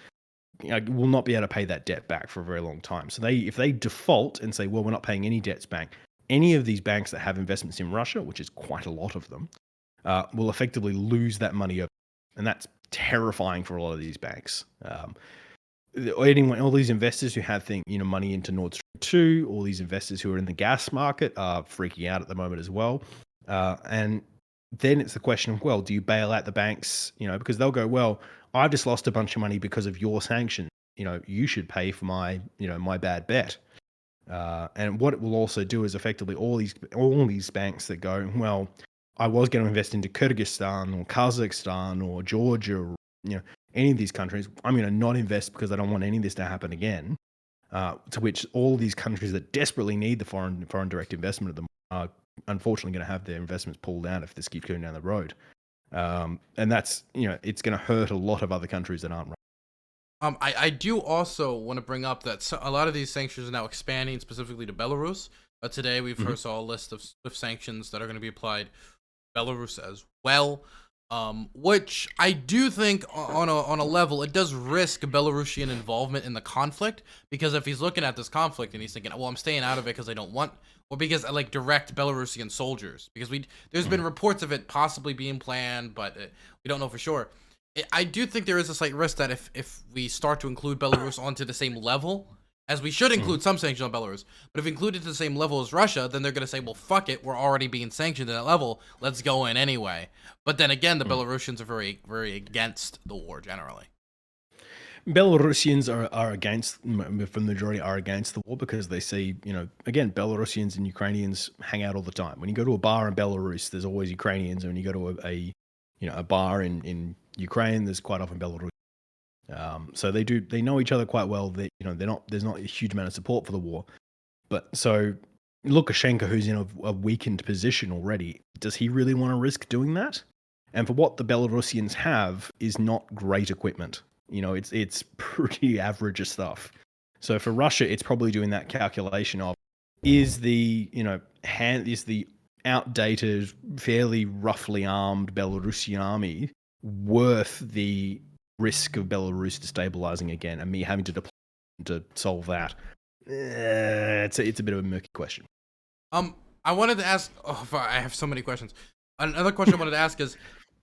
Speaker 2: will not be able to pay that debt back for a very long time. So if they default and say, well, we're not paying any debts back, any of these banks that have investments in Russia, which is quite a lot of them, will effectively lose that money over. And that's terrifying for a lot of these banks. All these investors who have money into Nord Stream 2, all these investors who are in the gas market are freaking out at the moment as well. And then it's the question of, well, do you bail out the banks? Because they'll go, well, I've just lost a bunch of money because of your sanctions. You should pay for my bad bet. And what it will also do is effectively all these banks that go, well, I was going to invest into Kyrgyzstan or Kazakhstan or Georgia or any of these countries, I'm going to not invest because I don't want any of this to happen again. To which all these countries that desperately need the foreign direct investment of them are unfortunately going to have their investments pulled out if this keeps going down the road. And that's, it's going to hurt a lot of other countries that aren't.
Speaker 1: I do also want to bring up that a lot of these sanctions are now expanding specifically to Belarus. Today we first saw a list of SWIFT sanctions that are going to be applied to Belarus as well. Which I do think on a level, it does risk Belarusian involvement in the conflict, because if he's looking at this conflict and he's thinking, well, I'm staying out of it because I don't want, or because I like direct Belarusian soldiers, because there's been reports of it possibly being planned, but we don't know for sure. I do think there is a slight risk that if we start to include Belarus onto the same level, as we should include some sanctions on Belarus, but if we include it to the same level as Russia, then they're going to say, well, fuck it, we're already being sanctioned at that level, let's go in anyway. But then again, the Belarusians are very, very against the war generally.
Speaker 2: Belarusians are against, from the majority, are against the war because they see, again, Belarusians and Ukrainians hang out all the time. When you go to a bar in Belarus, there's always Ukrainians, and when you go to a bar in Ukraine, there's quite often Belarus. So they know each other quite well. There's not a huge amount of support for the war. But so Lukashenko, who's in a weakened position already, does he really want to risk doing that? And for what the Belarusians have is not great equipment. It's pretty average of stuff. So for Russia, it's probably doing that calculation of is the outdated, fairly roughly armed Belarusian army worth the risk of Belarus destabilizing again and me having to deploy to solve that? It's a bit of a murky question.
Speaker 1: I wanted to ask. Oh, I have so many questions. Another question I wanted to ask is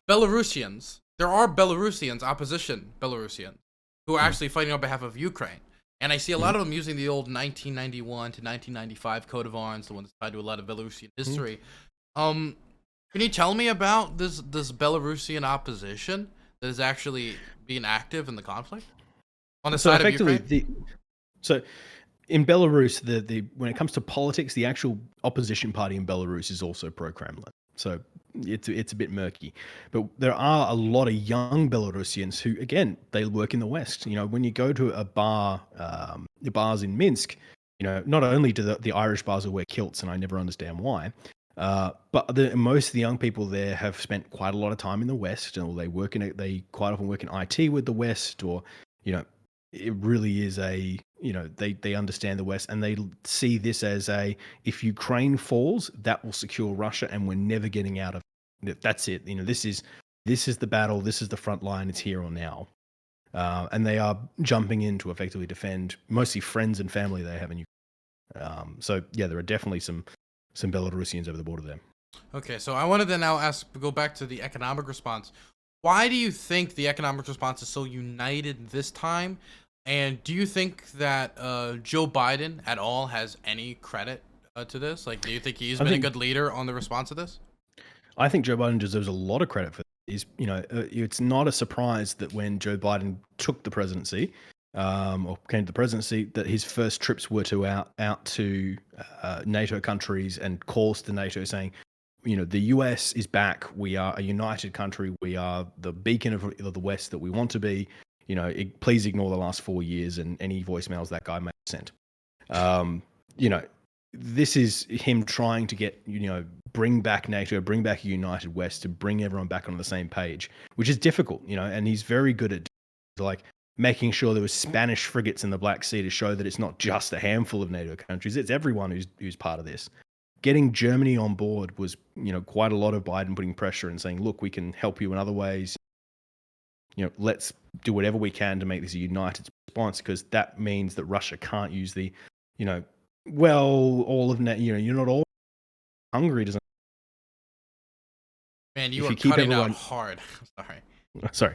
Speaker 1: Belarusians. There are opposition Belarusians, who are actually fighting on behalf of Ukraine. And I see a lot of them using the old 1991 to 1995 coat of arms, the one that's tied to a lot of Belarusian history. Can you tell me about this Belarusian opposition that is actually being active in the conflict on the side of Ukraine?
Speaker 2: So in Belarus, when it comes to politics, the actual opposition party in Belarus is also pro-Kremlin. So it's a bit murky, but there are a lot of young Belarusians who, again, they work in the West. When you go to a bar, the bars in Minsk, not only do the Irish bars wear kilts, and I never understand why, but most of the young people there have spent quite a lot of time in the West, and they quite often work in IT with the West, or it really is they understand the West, and they see this as if Ukraine falls, that will secure Russia, and we're never getting out of it. That's it. This is the battle. This is the front line. It's here or now. And they are jumping in to effectively defend mostly friends and family they have in Ukraine. So yeah, there are definitely some Belarusians over the border there.
Speaker 1: Okay, so I wanted to now go back to the economic response. Why do you think the economic response is so united this time? And do you think that Joe Biden at all has any credit to this? Like, do you think he's been a good leader on the response to this?
Speaker 2: I think Joe Biden deserves a lot of credit for this. It's not a surprise that when Joe Biden took the presidency, or came to the presidency, that his first trips were out to NATO countries and calls to NATO saying, the US is back. We are a united country. We are the beacon of the West that we want to be. Please ignore the last 4 years and any voicemails that guy may have sent. This is him trying to get, bring back NATO, bring back a united West, to bring everyone back on the same page, which is difficult, and he's very good at making sure there was Spanish frigates in the Black Sea to show that it's not just a handful of NATO countries, it's everyone who's part of this. Getting Germany on board was, quite a lot of Biden putting pressure and saying, look, we can help you in other ways. Let's do whatever we can to make this a united response, because that means that Russia can't use the, all of NATO, you're not all. Hungary doesn't.
Speaker 1: Man, you are cutting out hard.
Speaker 2: Sorry.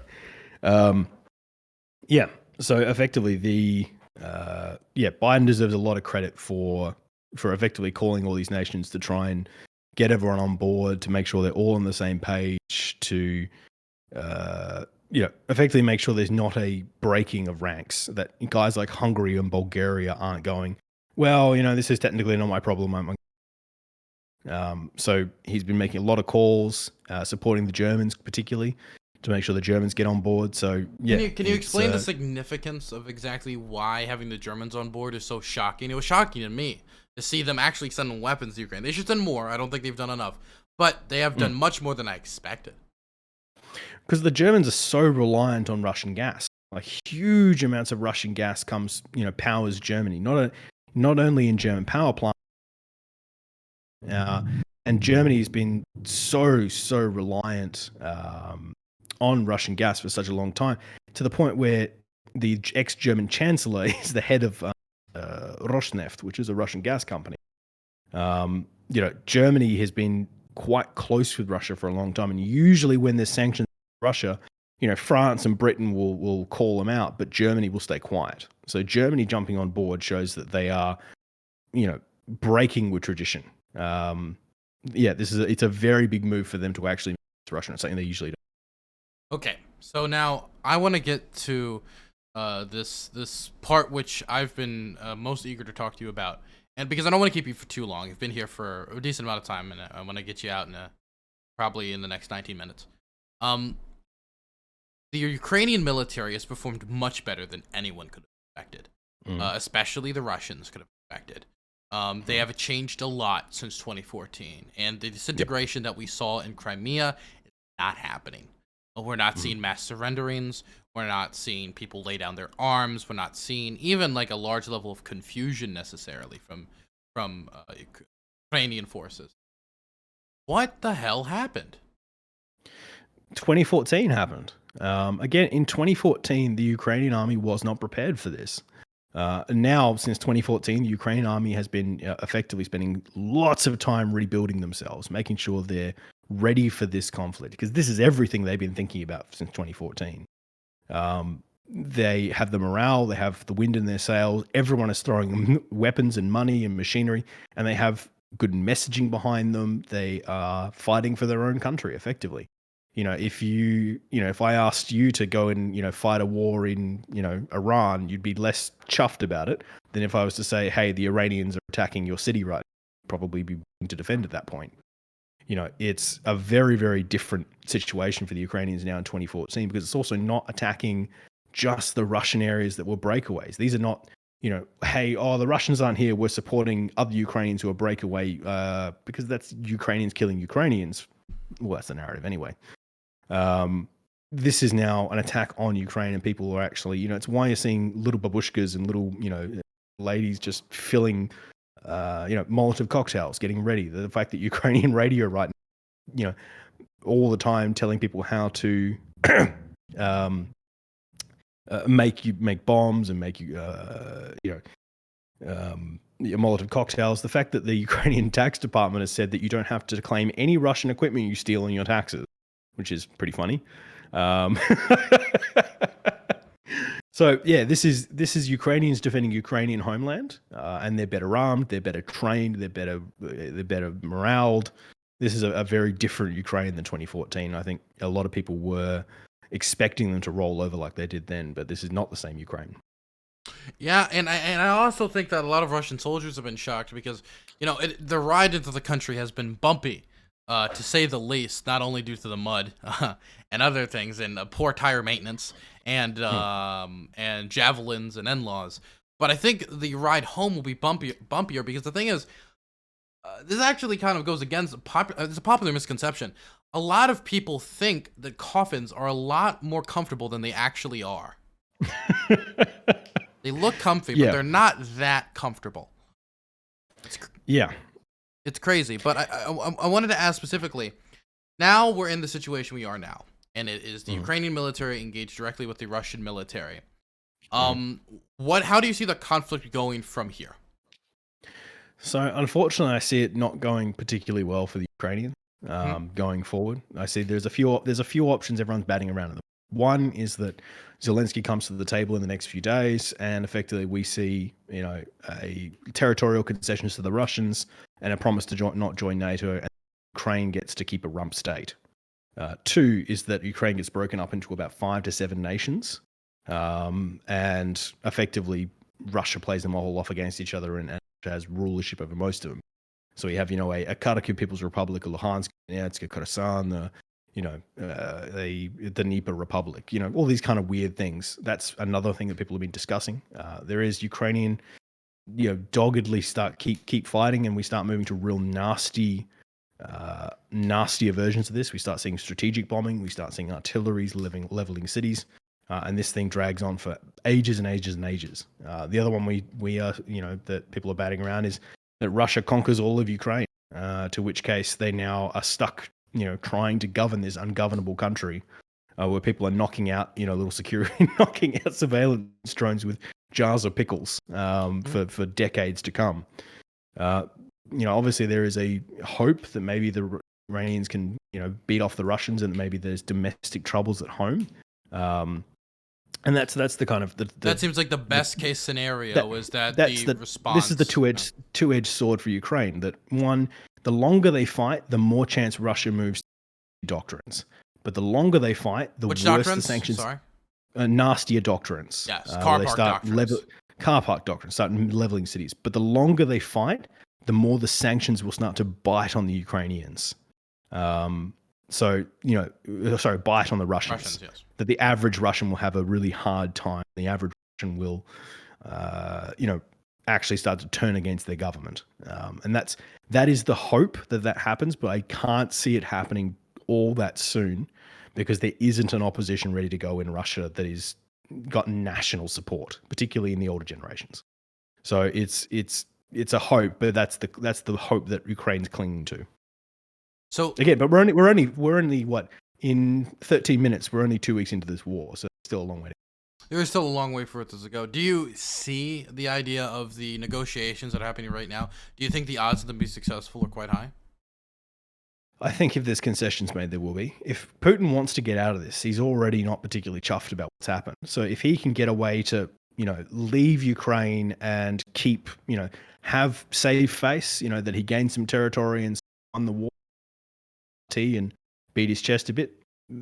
Speaker 2: Yeah. So effectively, Biden deserves a lot of credit for effectively calling all these nations to try and get everyone on board, to make sure they're all on the same page, to effectively make sure there's not a breaking of ranks, that guys like Hungary and Bulgaria aren't going, well, this is technically not my problem. So he's been making a lot of calls, supporting the Germans particularly, to make sure the Germans get on board. So yeah.
Speaker 1: Can you explain the significance of exactly why having the Germans on board is so shocking? It was shocking to me to see them actually sending weapons to Ukraine. They should send more. I don't think they've done enough, but they have done much more than I expected.
Speaker 2: Because the Germans are so reliant on Russian gas. Like, huge amounts of Russian gas comes, powers Germany. Not only in German power plants. And Germany's been so reliant on Russian gas for such a long time, to the point where the ex-German chancellor is the head of Rosneft, which is a Russian gas company. Germany has been quite close with Russia for a long time, and usually when there's sanctions on Russia, France and Britain will call them out, but Germany will stay quiet. So Germany jumping on board shows that they are, breaking with tradition. It's a very big move for them to actually to Russia. It's something they usually don't.
Speaker 1: Okay, so now I want to get to this part which I've been most eager to talk to you about, and because I don't want to keep you for too long. You've been here for a decent amount of time, and I want to get you out probably in the next 19 minutes. The Ukrainian military has performed much better than anyone could have expected, especially the Russians could have expected. They have changed a lot since 2014, and the disintegration that we saw in Crimea is not happening. We're not seeing mass surrenderings. We're not seeing people lay down their arms. We're not seeing even like a large level of confusion necessarily from Ukrainian forces. What the hell happened?
Speaker 2: 2014 happened. Again, in 2014, the Ukrainian army was not prepared for this. Now, since 2014, the Ukrainian army has been effectively spending lots of time rebuilding themselves, making sure they're ready for this conflict, because this is everything they've been thinking about since 2014. They have the morale, they have the wind in their sails, everyone is throwing weapons and money and machinery, and they have good messaging behind them. They are fighting for their own country, effectively. If I asked you to go and, fight a war in, Iran, you'd be less chuffed about it than if I was to say, hey, the Iranians are attacking your city right now. You'd probably be willing to defend at that point. It's a very, very different situation for the Ukrainians now in 2014, because it's also not attacking just the Russian areas that were breakaways. These are not, hey, the Russians aren't here, we're supporting other Ukrainians who are breakaway, because that's Ukrainians killing Ukrainians. Well, that's the narrative anyway. This is now an attack on Ukraine, and people are actually, it's why you're seeing little babushkas and little, ladies just filling, Molotov cocktails, getting ready. The fact that Ukrainian radio right now, all the time telling people how to make bombs and make Molotov cocktails. The fact that the Ukrainian tax department has said that you don't have to claim any Russian equipment you steal in your taxes, which is pretty funny. So yeah, this is Ukrainians defending Ukrainian homeland, and they're better armed, they're better trained, they're better moraled. This is a very different Ukraine than 2014. I think a lot of people were expecting them to roll over like they did then, but this is not the same Ukraine.
Speaker 1: Yeah, and I also think that a lot of Russian soldiers have been shocked because, the ride into the country has been bumpy, to say the least, not only due to the mud and other things and poor tire maintenance and javelins and NLAWs, but I think the ride home will be bumpier because the thing is, this actually kind of goes against it's a popular misconception. A lot of people think that coffins are a lot more comfortable than they actually are. They look comfy, but they're not that comfortable. It's crazy. But I wanted to ask specifically, now we're in the situation we are now, and it is the Ukrainian military engaged directly with the Russian military. How do you see the conflict going from here?
Speaker 2: So unfortunately, I see it not going particularly well for the Ukrainians going forward. I see there's a few options everyone's batting around. One is that Zelensky comes to the table in the next few days, and effectively we see, a territorial concessions to the Russians and a promise to not join NATO, and Ukraine gets to keep a rump state. Two is that Ukraine gets broken up into about 5 to 7 nations, and effectively Russia plays them all off against each other and has rulership over most of them. So we have, a Kharkiv People's Republic, a Luhansk, Donetsk, Kherson, the Dnieper Republic, all these kind of weird things. That's another thing that people have been discussing. There is Ukrainian, doggedly keep fighting, and we start moving to real nastier versions of this. We start seeing strategic bombing. We start seeing artilleries leveling cities. And this thing drags on for ages and ages and ages. The other one we are, that people are batting around is that Russia conquers all of Ukraine, to which case they now are stuck, trying to govern this ungovernable country, where people are knocking out, little security, knocking out surveillance drones with jars of pickles, for decades to come. Obviously there is a hope that maybe the Iranians can, beat off the Russians, and maybe there's domestic troubles at home. And that's the kind of
Speaker 1: that seems like the best case scenario is that the response.
Speaker 2: This is the two-edged sword for Ukraine. That one, the longer they fight, the more chance Russia moves to doctrines. But the longer they fight, the worse the sanctions. Sorry? Nastier doctrines.
Speaker 1: Yes, car
Speaker 2: park doctrines start leveling cities. But the longer they fight, the more the sanctions will start to bite on the Ukrainians. Bite on the Russians. Yes. That the average Russian will have a really hard time. The average Russian will, actually start to turn against their government. And that is the hope that happens, but I can't see it happening all that soon, because there isn't an opposition ready to go in Russia that is got national support, particularly in the older generations. So it's a hope, but that's the hope that Ukraine's clinging to.
Speaker 1: So
Speaker 2: again, but we're only what, in 13 minutes, we're only 2 weeks into this war, so it's still a long way to go.
Speaker 1: There is still a long way for it to go. Do you see the idea of the negotiations that are happening right now? Do you think the odds of them being successful are quite high?
Speaker 2: I think if there's concessions made, there will be. If Putin wants to get out of this, he's already not particularly chuffed about what's happened. So if he can get a way to, leave Ukraine and keep, have save face, that he gained some territory and won the war and beat his chest a bit,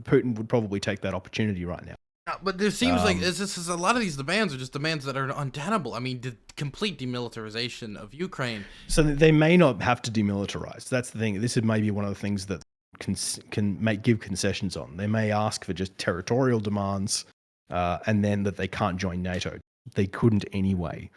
Speaker 2: Putin would probably take that opportunity right now.
Speaker 1: But there seems like a lot of these demands are just demands that are untenable. I mean, the complete demilitarization of Ukraine.
Speaker 2: So they may not have to demilitarize. That's the thing. This is maybe one of the things that can give concessions on. They may ask for just territorial demands, and then that they can't join NATO. They couldn't anyway.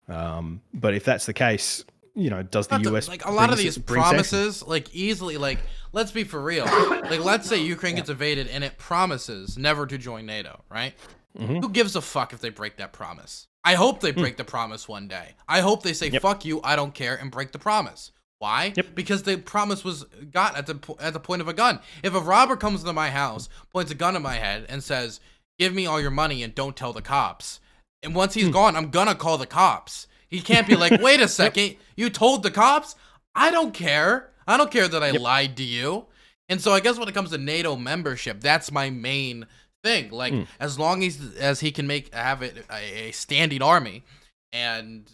Speaker 2: But if that's the case, does the US
Speaker 1: like a lot of these promises, like easily, like let's be for real. Like let's say Ukraine gets invaded and it promises never to join NATO, right? Who gives a fuck if they break that promise? I hope they break the promise one day. I hope they say fuck you, I don't care, and break the promise. Why? Because the promise was got at the point of a gun. If a robber comes into my house, points a gun at my head, and says, "Give me all your money and don't tell the cops," and once he's gone, I'm gonna call the cops. He can't be like, wait a second, you told the cops? I don't care. I don't care that I lied to you. And so I guess when it comes to NATO membership, that's my main thing. Like, as long as he can have it a standing army and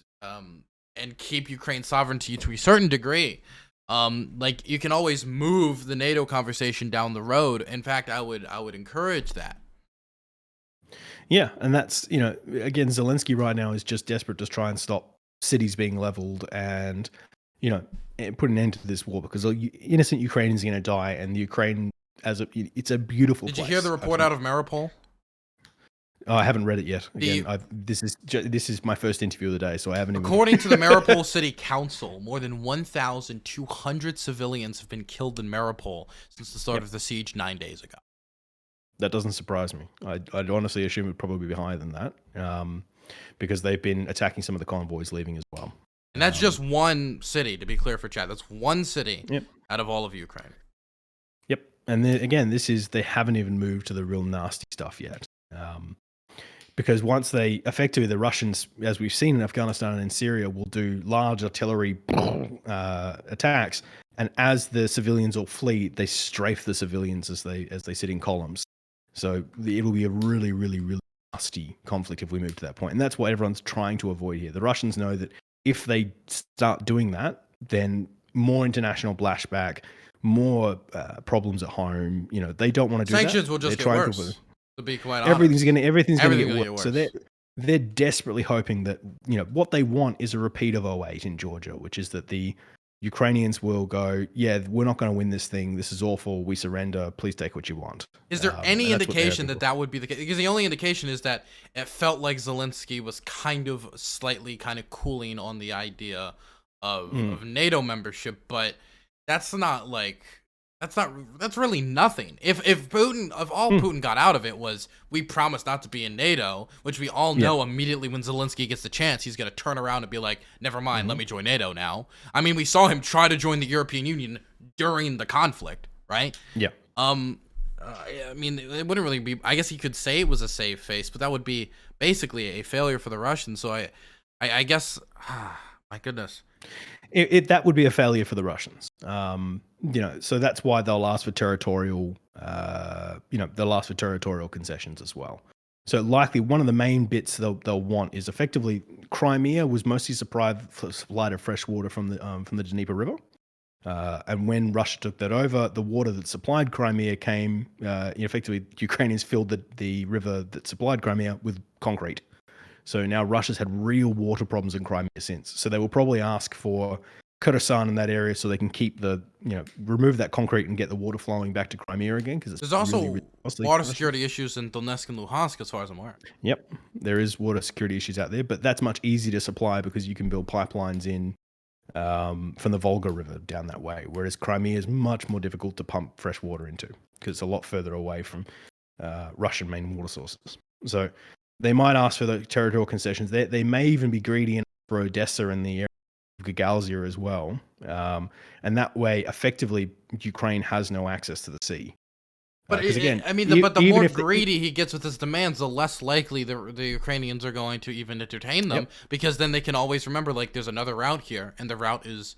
Speaker 1: keep Ukraine sovereignty to a certain degree, like you can always move the NATO conversation down the road. In fact, I would encourage that.
Speaker 2: Yeah, and that's, again, Zelensky right now is just desperate to try and stop cities being leveled and, put an end to this war, because innocent Ukrainians are going to die, and the Ukraine, it's a beautiful place.
Speaker 1: Did you hear the report out of Mariupol?
Speaker 2: Oh, I haven't read it yet. Again, this is my first interview of the day, so I haven't even...
Speaker 1: According to the Mariupol City Council, more than 1,200 civilians have been killed in Mariupol since the start of the siege 9 days ago.
Speaker 2: That doesn't surprise me. I'd honestly assume it would probably be higher than that, because they've been attacking some of the convoys leaving as well.
Speaker 1: And that's just one city, to be clear for chat. That's one city out of all of Ukraine.
Speaker 2: Yep. And again, they haven't even moved to the real nasty stuff yet. Because once they, effectively, the Russians, as we've seen in Afghanistan and in Syria, will do large artillery attacks. And as the civilians all flee, they strafe the civilians as they sit in columns. So it'll be a really, really, really nasty conflict if we move to that point. And that's what everyone's trying to avoid here. The Russians know that if they start doing that, then more international blashback, more problems at home. They don't want to do that.
Speaker 1: Sanctions will just get worse. To be quite honest,
Speaker 2: everything's going to get worse. So they're desperately hoping that what they want is a repeat of 2008 in Georgia, which is that the Ukrainians will go, yeah, we're not going to win this thing. This is awful. We surrender. Please take what you want.
Speaker 1: Is there any indication that would be the case? Because the only indication is that it felt like Zelensky was kind of cooling on the idea of NATO membership, but that's really nothing. If all Putin got out of it was, we promised not to be in NATO, which we all know immediately when Zelensky gets the chance, he's going to turn around and be like, never mind, let me join NATO now. I mean, we saw him try to join the European Union during the conflict, right?
Speaker 2: Yeah.
Speaker 1: I mean, it wouldn't really be, I guess he could say it was a save face, but that would be basically a failure for the Russians. So I guess, my goodness.
Speaker 2: That would be a failure for the Russians. So that's why they'll ask for territorial, concessions as well. So likely one of the main bits they'll want is effectively Crimea was mostly supplied of fresh water from the Dnieper River. And when Russia took that over, the water that supplied Crimea came, effectively Ukrainians filled the river that supplied Crimea with concrete. So now Russia's had real water problems in Crimea since. So they will probably ask for Kyrgyzstan in that area so they can keep remove that concrete and get the water flowing back to Crimea again. Because
Speaker 1: there's also water security issues in Donetsk and Luhansk, as far as I'm aware.
Speaker 2: Yep, there is water security issues out there, but that's much easier to supply because you can build pipelines in from the Volga River down that way, whereas Crimea is much more difficult to pump fresh water into because it's a lot further away from Russian main water sources. So they might ask for the territorial concessions. They may even be greedy for Odessa and the area of Gagauzia as well. And that way, effectively, Ukraine has no access to the sea.
Speaker 1: But again, but the more greedy he gets with his demands, the less likely the Ukrainians are going to even entertain them, because then they can always remember, like, there's another route here, and the route is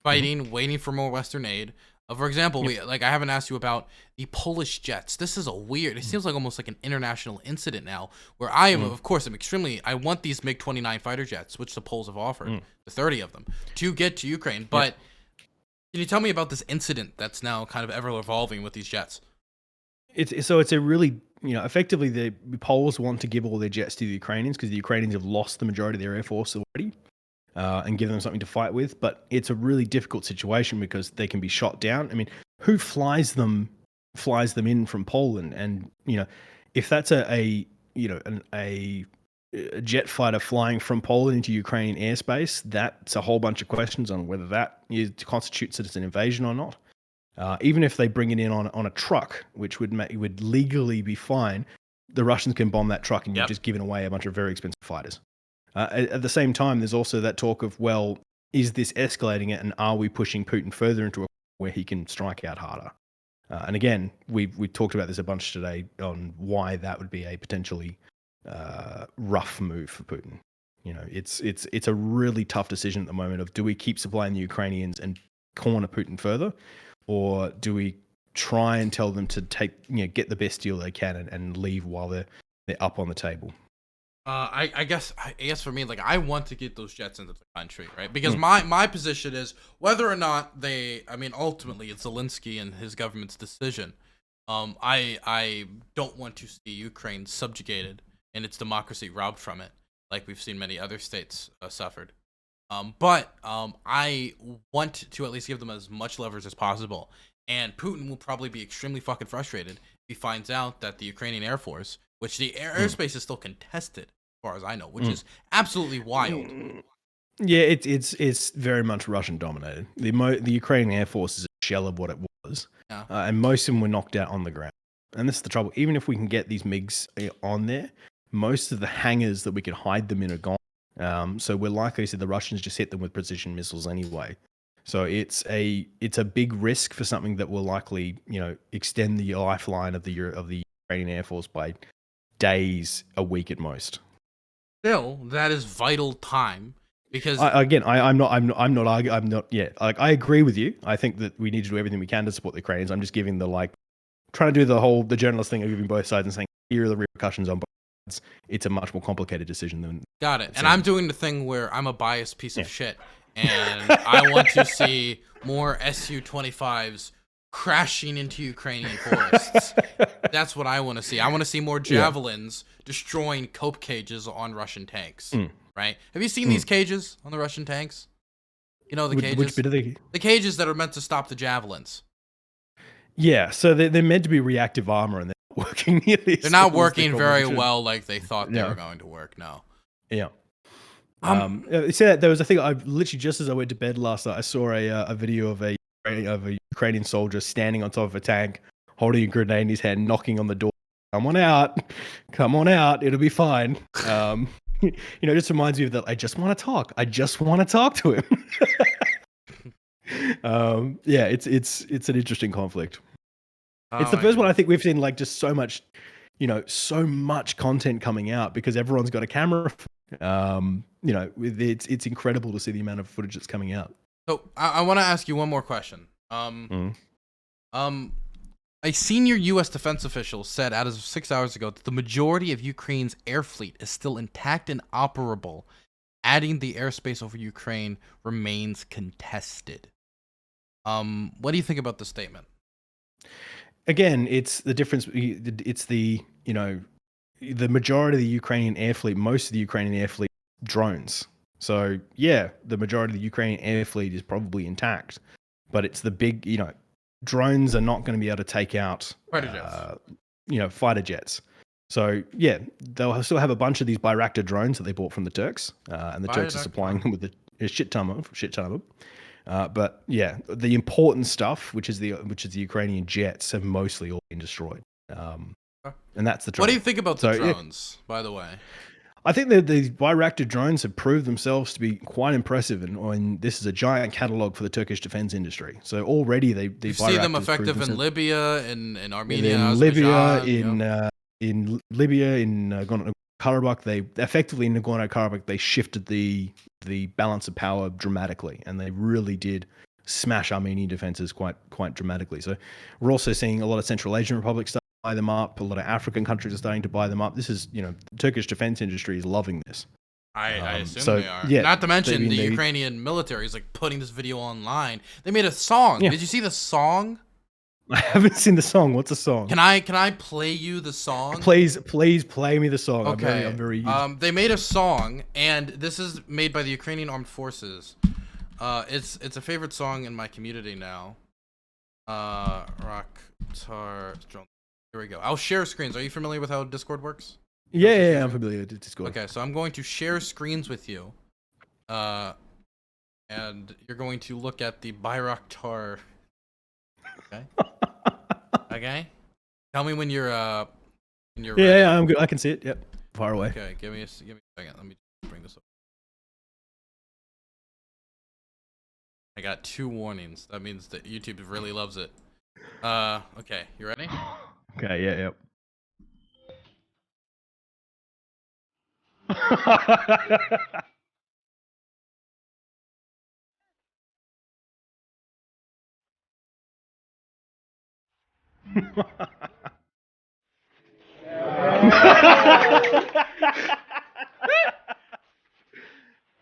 Speaker 1: fighting, waiting for more Western aid. For example, I haven't asked you about the Polish jets. This is it seems like almost like an international incident now, where I am, of course, I want these MiG-29 fighter jets, which the Poles have offered, the 30 of them, to get to Ukraine. But can you tell me about this incident that's now kind of ever evolving with these jets?
Speaker 2: It's a really, effectively the Poles want to give all their jets to the Ukrainians because the Ukrainians have lost the majority of their air force already, and give them something to fight with. But it's a really difficult situation because they can be shot down. I mean, who flies them in from Poland? And if that's a jet fighter flying from Poland into Ukrainian airspace, that's a whole bunch of questions on whether that constitutes it as an invasion or not. Even if they bring it in on a truck, which would legally be fine, the Russians can bomb that truck and you've just given away a bunch of very expensive fighters. At the same time, there's also that talk of, well, is this escalating it, and are we pushing Putin further into a where he can strike out harder? And again, we talked about this a bunch today on why that would be a potentially rough move for Putin. It's a really tough decision at the moment of, do we keep supplying the Ukrainians and corner Putin further, or do we try and tell them to get the best deal they can and leave while they're up on the table?
Speaker 1: I guess for me, like, I want to get those jets into the country, right? Because my position is, whether or not ultimately it's Zelensky and his government's decision. I don't want to see Ukraine subjugated and its democracy robbed from it, like we've seen many other states suffered. But I want to at least give them as much leverage as possible. And Putin will probably be extremely fucking frustrated if he finds out that the Ukrainian Air Force, which the airspace is still contested, as far as I know, which is absolutely wild.
Speaker 2: Yeah, it's very much Russian dominated. The Ukrainian Air Force is a shell of what it was, and most of them were knocked out on the ground. And this is the trouble. Even if we can get these MiGs on there, most of the hangars that we could hide them in are gone. So we're likely to see the Russians just hit them with precision missiles anyway. So it's a big risk for something that will likely extend the lifeline of the Ukrainian Air Force by days, a week at most.
Speaker 1: Still, that is vital time, because
Speaker 2: I agree with you. I think that we need to do everything we can to support the Ukrainians. I'm just giving trying to do the journalist thing of giving both sides and saying, here are the repercussions on both sides. It's a much more complicated decision than.
Speaker 1: Got it. And I'm doing the thing where I'm a biased piece of shit, and I want to see more Su-25s crashing into Ukrainian forests. That's what I want to see. I want to see more javelins destroying cope cages on Russian tanks. Right? Have you seen these cages on the Russian tanks? The cages.
Speaker 2: Which bit are they?
Speaker 1: The cages that are meant to stop the javelins.
Speaker 2: Yeah, so they're meant to be reactive armor, and they're not working nearly.
Speaker 1: They're not working very well, like they thought they were going to work. No.
Speaker 2: Yeah. There was a thing. I literally, just as I went to bed last night, I saw a video of a Ukrainian soldier standing on top of a tank, holding a grenade in his hand, knocking on the door. Come on out, it'll be fine. It just reminds me of that. I just want to talk to him. It's an interesting conflict. It's the first one I think we've seen, like, just so much content coming out because everyone's got a camera. It's incredible to see the amount of footage that's coming out.
Speaker 1: So I want to ask you one more question. A senior U.S. defense official said as of 6 hours ago that the majority of Ukraine's air fleet is still intact and operable, adding the airspace over Ukraine remains contested. What do you think about the statement?
Speaker 2: Again, it's the difference. It's the majority of the Ukrainian air fleet, most of the Ukrainian air fleet, drones. So yeah, the majority of the Ukrainian air fleet is probably intact, but it's the big, drones are not going to be able to take out fighter jets. So yeah, they'll still have a bunch of these Bayraktar drones that they bought from the Turks, and the Turks are supplying them with a shit ton of them. But yeah, the important stuff, which is the Ukrainian jets, have mostly all been destroyed. And that's the trouble.
Speaker 1: What do you think about the drones, by the way?
Speaker 2: I think that the Bayraktar drones have proved themselves to be quite impressive, and this is a giant catalog for the Turkish defense industry. So already you
Speaker 1: see them effective in Libya, in Armenia,
Speaker 2: in Libya, in Libya, in Nagorno-Karabakh. They effectively in Nagorno-Karabakh they shifted the balance of power dramatically, and they really did smash Armenian defenses quite dramatically. So we're also seeing a lot of Central Asian republics start to buy them up. A lot of African countries are starting to buy them up. This is, the Turkish defense industry is loving this.
Speaker 1: I assume they are. Yeah, not to mention the Ukrainian military is like putting this video online. They made a song. Yeah. Did you see the song?
Speaker 2: I haven't seen the song. What's the song?
Speaker 1: Can I play you the song?
Speaker 2: Please play me the song.
Speaker 1: Okay.
Speaker 2: I'm very
Speaker 1: they made a song, and this is made by the Ukrainian Armed Forces. It's a favorite song in my community now. Rocktar. Here we go. I'll share screens. Are you familiar with how Discord works?
Speaker 2: Yeah, I'm familiar with Discord.
Speaker 1: Okay, so I'm going to share screens with you. And you're going to look at the Bayraktar. Okay. Okay. Tell me when you're ready.
Speaker 2: Yeah, I'm good. I can see it. Yep. Far away.
Speaker 1: Okay, give me a second. Let me bring this up. I got 2 warnings. That means that YouTube really loves it. Okay, you ready?
Speaker 2: Okay, yeah, yep.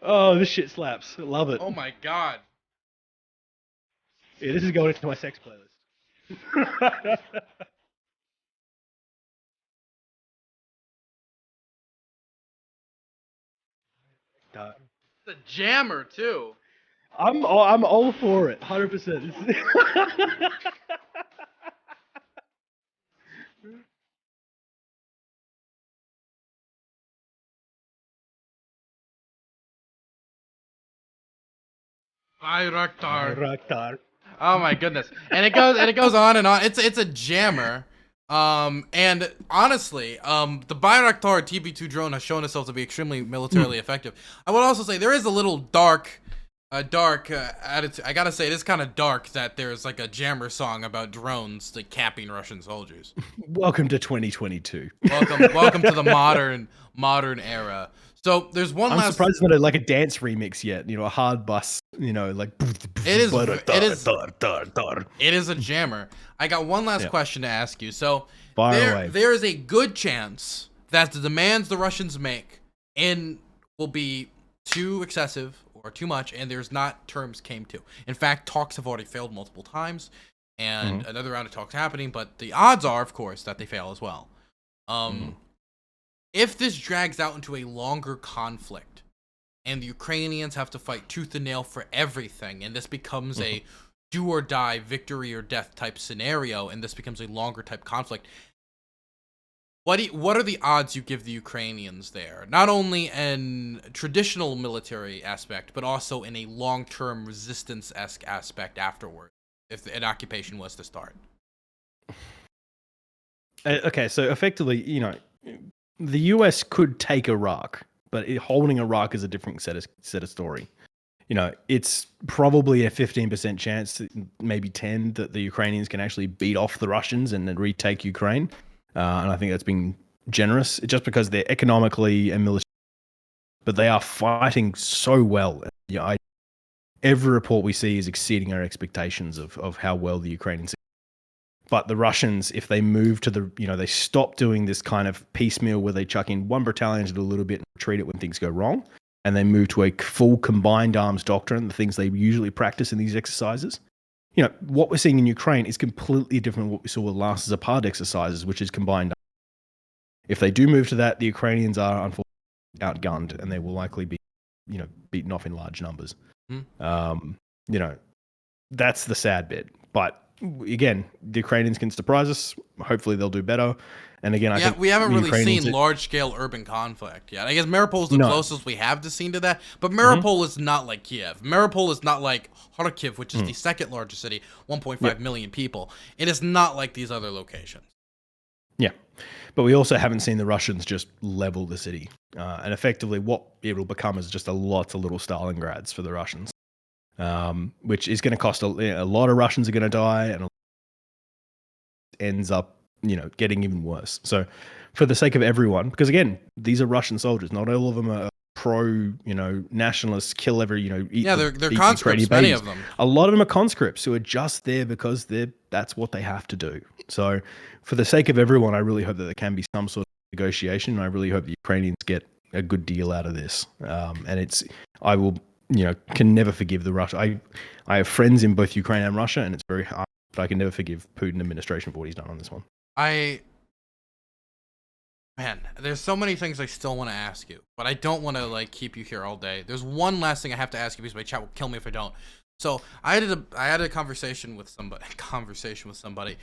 Speaker 2: Oh, this shit slaps. I love it.
Speaker 1: Oh my god.
Speaker 2: Yeah, this is going into my sex playlist.
Speaker 1: It's a jammer too.
Speaker 2: I'm all for it, 100%.
Speaker 1: Bayraktar. Oh my goodness. And it goes on and on. It's a jammer. And honestly, the Bayraktar TB2 drone has shown itself to be extremely militarily effective. I would also say there is a little dark attitude. I gotta say, it is kind of dark that there's like a jammer song about drones like capping Russian soldiers.
Speaker 2: Welcome to 2022.
Speaker 1: Welcome to the modern era. So there's one
Speaker 2: I'm
Speaker 1: last.
Speaker 2: I'm surprised there's not like a dance remix yet. A hard bus. Like.
Speaker 1: It is a jammer. I got one last question to ask you. So there is a good chance that the demands the Russians make will be too excessive or too much, and there's not terms came to. In fact, talks have already failed multiple times, and another round of talks happening. But the odds are, of course, that they fail as well. If this drags out into a longer conflict, and the Ukrainians have to fight tooth and nail for everything, and this becomes a do or die, victory or death type scenario, and this becomes a longer type conflict, what are the odds you give the Ukrainians there? Not only in traditional military aspect, but also in a long-term resistance-esque aspect afterward, if an occupation was to start.
Speaker 2: Okay, so effectively, the US could take Iraq, but holding Iraq is a different set of story. It's probably a 15% chance, maybe 10, that the Ukrainians can actually beat off the Russians and then retake Ukraine. And I think that's been generous, just because they're economically and militarily, but they are fighting so well. Every report we see is exceeding our expectations of how well the Ukrainians. But the Russians, if they move to they stop doing this kind of piecemeal where they chuck in one battalion to do a little bit and retreat it when things go wrong, and they move to a full combined arms doctrine, the things they usually practice in these exercises. What we're seeing in Ukraine is completely different from what we saw with last Zapad exercises, which is combined. If they do move to that, the Ukrainians are unfortunately outgunned, and they will likely be, beaten off in large numbers. That's the sad bit. But again, the Ukrainians can surprise us. Hopefully they'll do better. And again, I think
Speaker 1: we haven't really
Speaker 2: Ukrainians
Speaker 1: seen large-scale urban conflict yet. I guess Mariupol is the
Speaker 2: No.
Speaker 1: closest we have to seen to that, but Mariupol is not like Kiev. Mariupol is not like Kharkiv, which is the second largest city, 1.5 million people. It is not like these other locations.
Speaker 2: Yeah, but we also haven't seen the Russians just level the city. And effectively what it will become is just a lot of little Stalingrads for the Russians, which is going to cost a lot of Russians are going to die, and ends up, getting even worse. So for the sake of everyone, because again, these are Russian soldiers, not all of them are pro, nationalists, kill every, eat
Speaker 1: they're conscripts, many of them.
Speaker 2: A lot of them are conscripts who are just there because that's what they have to do. So for the sake of everyone, I really hope that there can be some sort of negotiation. I really hope the Ukrainians get a good deal out of this. And I will, can never forgive the Russia. I have friends in both Ukraine and Russia, and it's very hard, but I can never forgive Putin administration for what he's done on this one.
Speaker 1: Man, there's so many things I still want to ask you, but I don't want to keep you here all day. There's one last thing I have to ask you because my chat will kill me if I don't. So I had a conversation with somebody,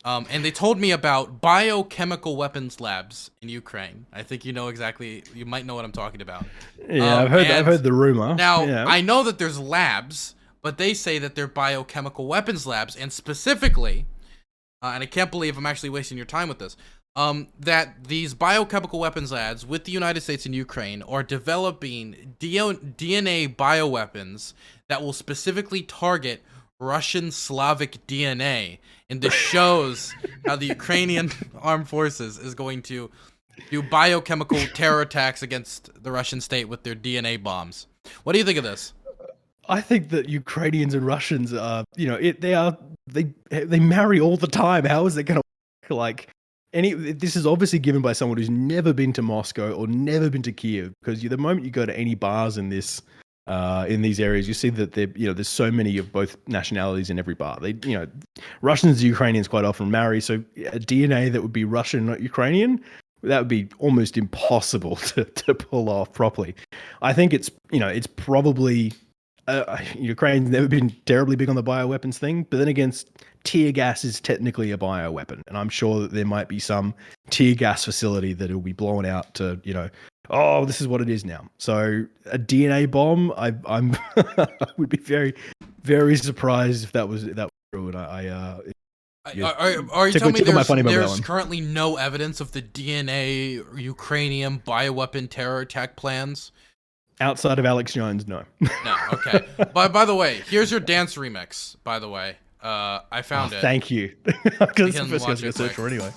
Speaker 1: and they told me about biochemical weapons labs in Ukraine. I think you might know what I'm talking about.
Speaker 2: Yeah, I've heard the rumor.
Speaker 1: Now,
Speaker 2: yeah.
Speaker 1: I know that there's labs, but they say that they're biochemical weapons labs, and specifically, and I can't believe I'm actually wasting your time with this, that these biochemical weapons labs with the United States and Ukraine are developing DNA bioweapons that will specifically target Russian Slavic DNA. And this shows how the Ukrainian armed forces is going to do biochemical terror attacks against the Russian state with their DNA bombs. What do you think of this?
Speaker 2: I think that Ukrainians and Russians are, they marry all the time. How is it going to work? This is obviously given by someone who's never been to Moscow or never been to Kiev, because the moment you go to any bars in these areas, you see that there's so many of both nationalities in every bar. Russians and Ukrainians quite often marry, so a DNA that would be Russian, not Ukrainian, that would be almost impossible to pull off properly. I think it's probably Ukraine's never been terribly big on the bioweapons thing, but then again, tear gas is technically a bioweapon, and I'm sure that there might be some tear gas facility that will be blown out to, this is what it is now. So a DNA bomb, I would be very, very surprised if that was true. And
Speaker 1: are you telling me there's currently no evidence of the DNA Ukrainian bioweapon terror attack plans?
Speaker 2: Outside of Alex Jones, no.
Speaker 1: No, okay. By the way, here's your dance remix, by the way. I found it.
Speaker 2: Thank you. Because it's the first thing I was going to search for anyway.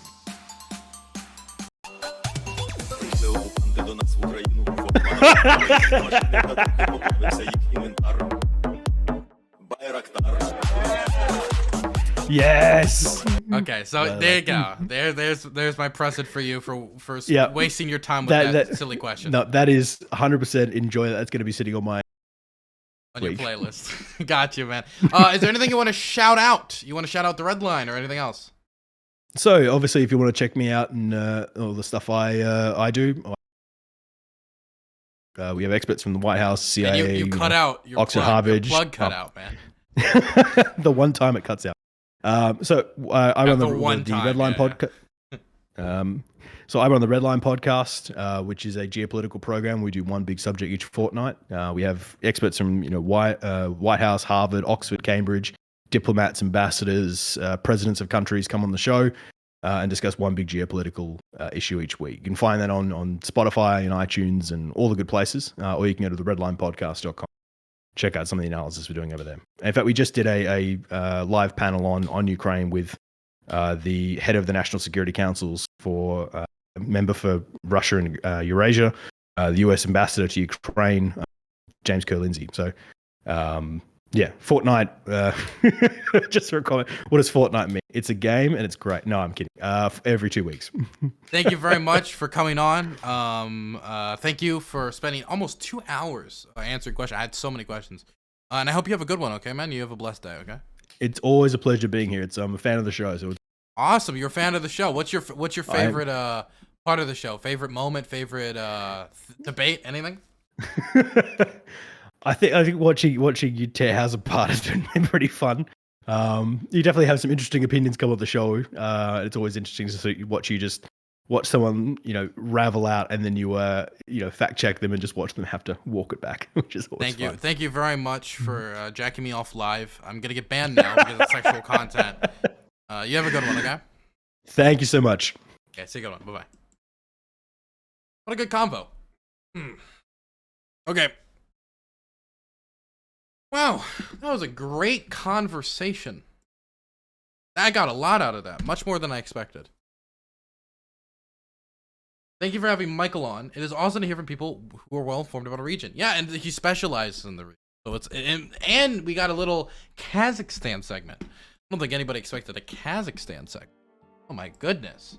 Speaker 2: Yes.
Speaker 1: Okay, so there you go. There's my present for you for wasting your time with that silly question.
Speaker 2: No, that is 100% enjoy. That's going to be sitting on my
Speaker 1: your playlist. Got you, man. Is there anything you want to shout out? You want to shout out the Red Line or anything else?
Speaker 2: So obviously, if you want to check me out and all the stuff I do, we have experts from the White House, CIA,
Speaker 1: and you cut out your
Speaker 2: Oxford,
Speaker 1: plug,
Speaker 2: Harvard.
Speaker 1: Your plug cut out, man.
Speaker 2: The one time it cuts out. So I run the RedLine podcast. So I run the RedLine podcast, which is a geopolitical program. We do one big subject each fortnight. We have experts from White House, Harvard, Oxford, Cambridge, diplomats, ambassadors, presidents of countries come on the show and discuss one big geopolitical issue each week. You can find that on Spotify and iTunes and all the good places, or you can go to TheRedLinePodcast.com. Check out some of the analysis we're doing over there. In fact, we just did a live panel on Ukraine with the head of the National Security Councils for a member for Russia and Eurasia, the US ambassador to Ukraine, James Kerr-Lindsay. So, Fortnite, just for a comment, what does Fortnite mean? It's a game and it's great. No, I'm kidding. Every 2 weeks.
Speaker 1: Thank you very much for coming on. Thank you for spending almost 2 hours answering questions. I had so many questions. And I hope you have a good one, okay, man? You have a blessed day, okay?
Speaker 2: It's always a pleasure being here. I'm a fan of the show. So
Speaker 1: awesome. You're a fan of the show. What's your favorite part of the show? Favorite moment? Favorite debate? Anything?
Speaker 2: I think watching you tear House apart has been pretty fun. You definitely have some interesting opinions come on the show. It's always interesting to watch you just watch someone, ravel out, and then you fact check them and just watch them have to walk it back, which is always fun.
Speaker 1: Thank you very much for jacking me off live. I'm gonna get banned now because of sexual content. You have a good one, okay?
Speaker 2: Thank you so much.
Speaker 1: Okay, see you good one. Bye bye. What a good convo. Okay. Wow, that was a great conversation. I got a lot out of that, much more than I expected. Thank you for having Michael on. It is awesome to hear from people who are well informed about a region. Yeah, and he specializes in the region. So it's and we got a little Kazakhstan segment. I don't think anybody expected a Kazakhstan segment. Oh my goodness.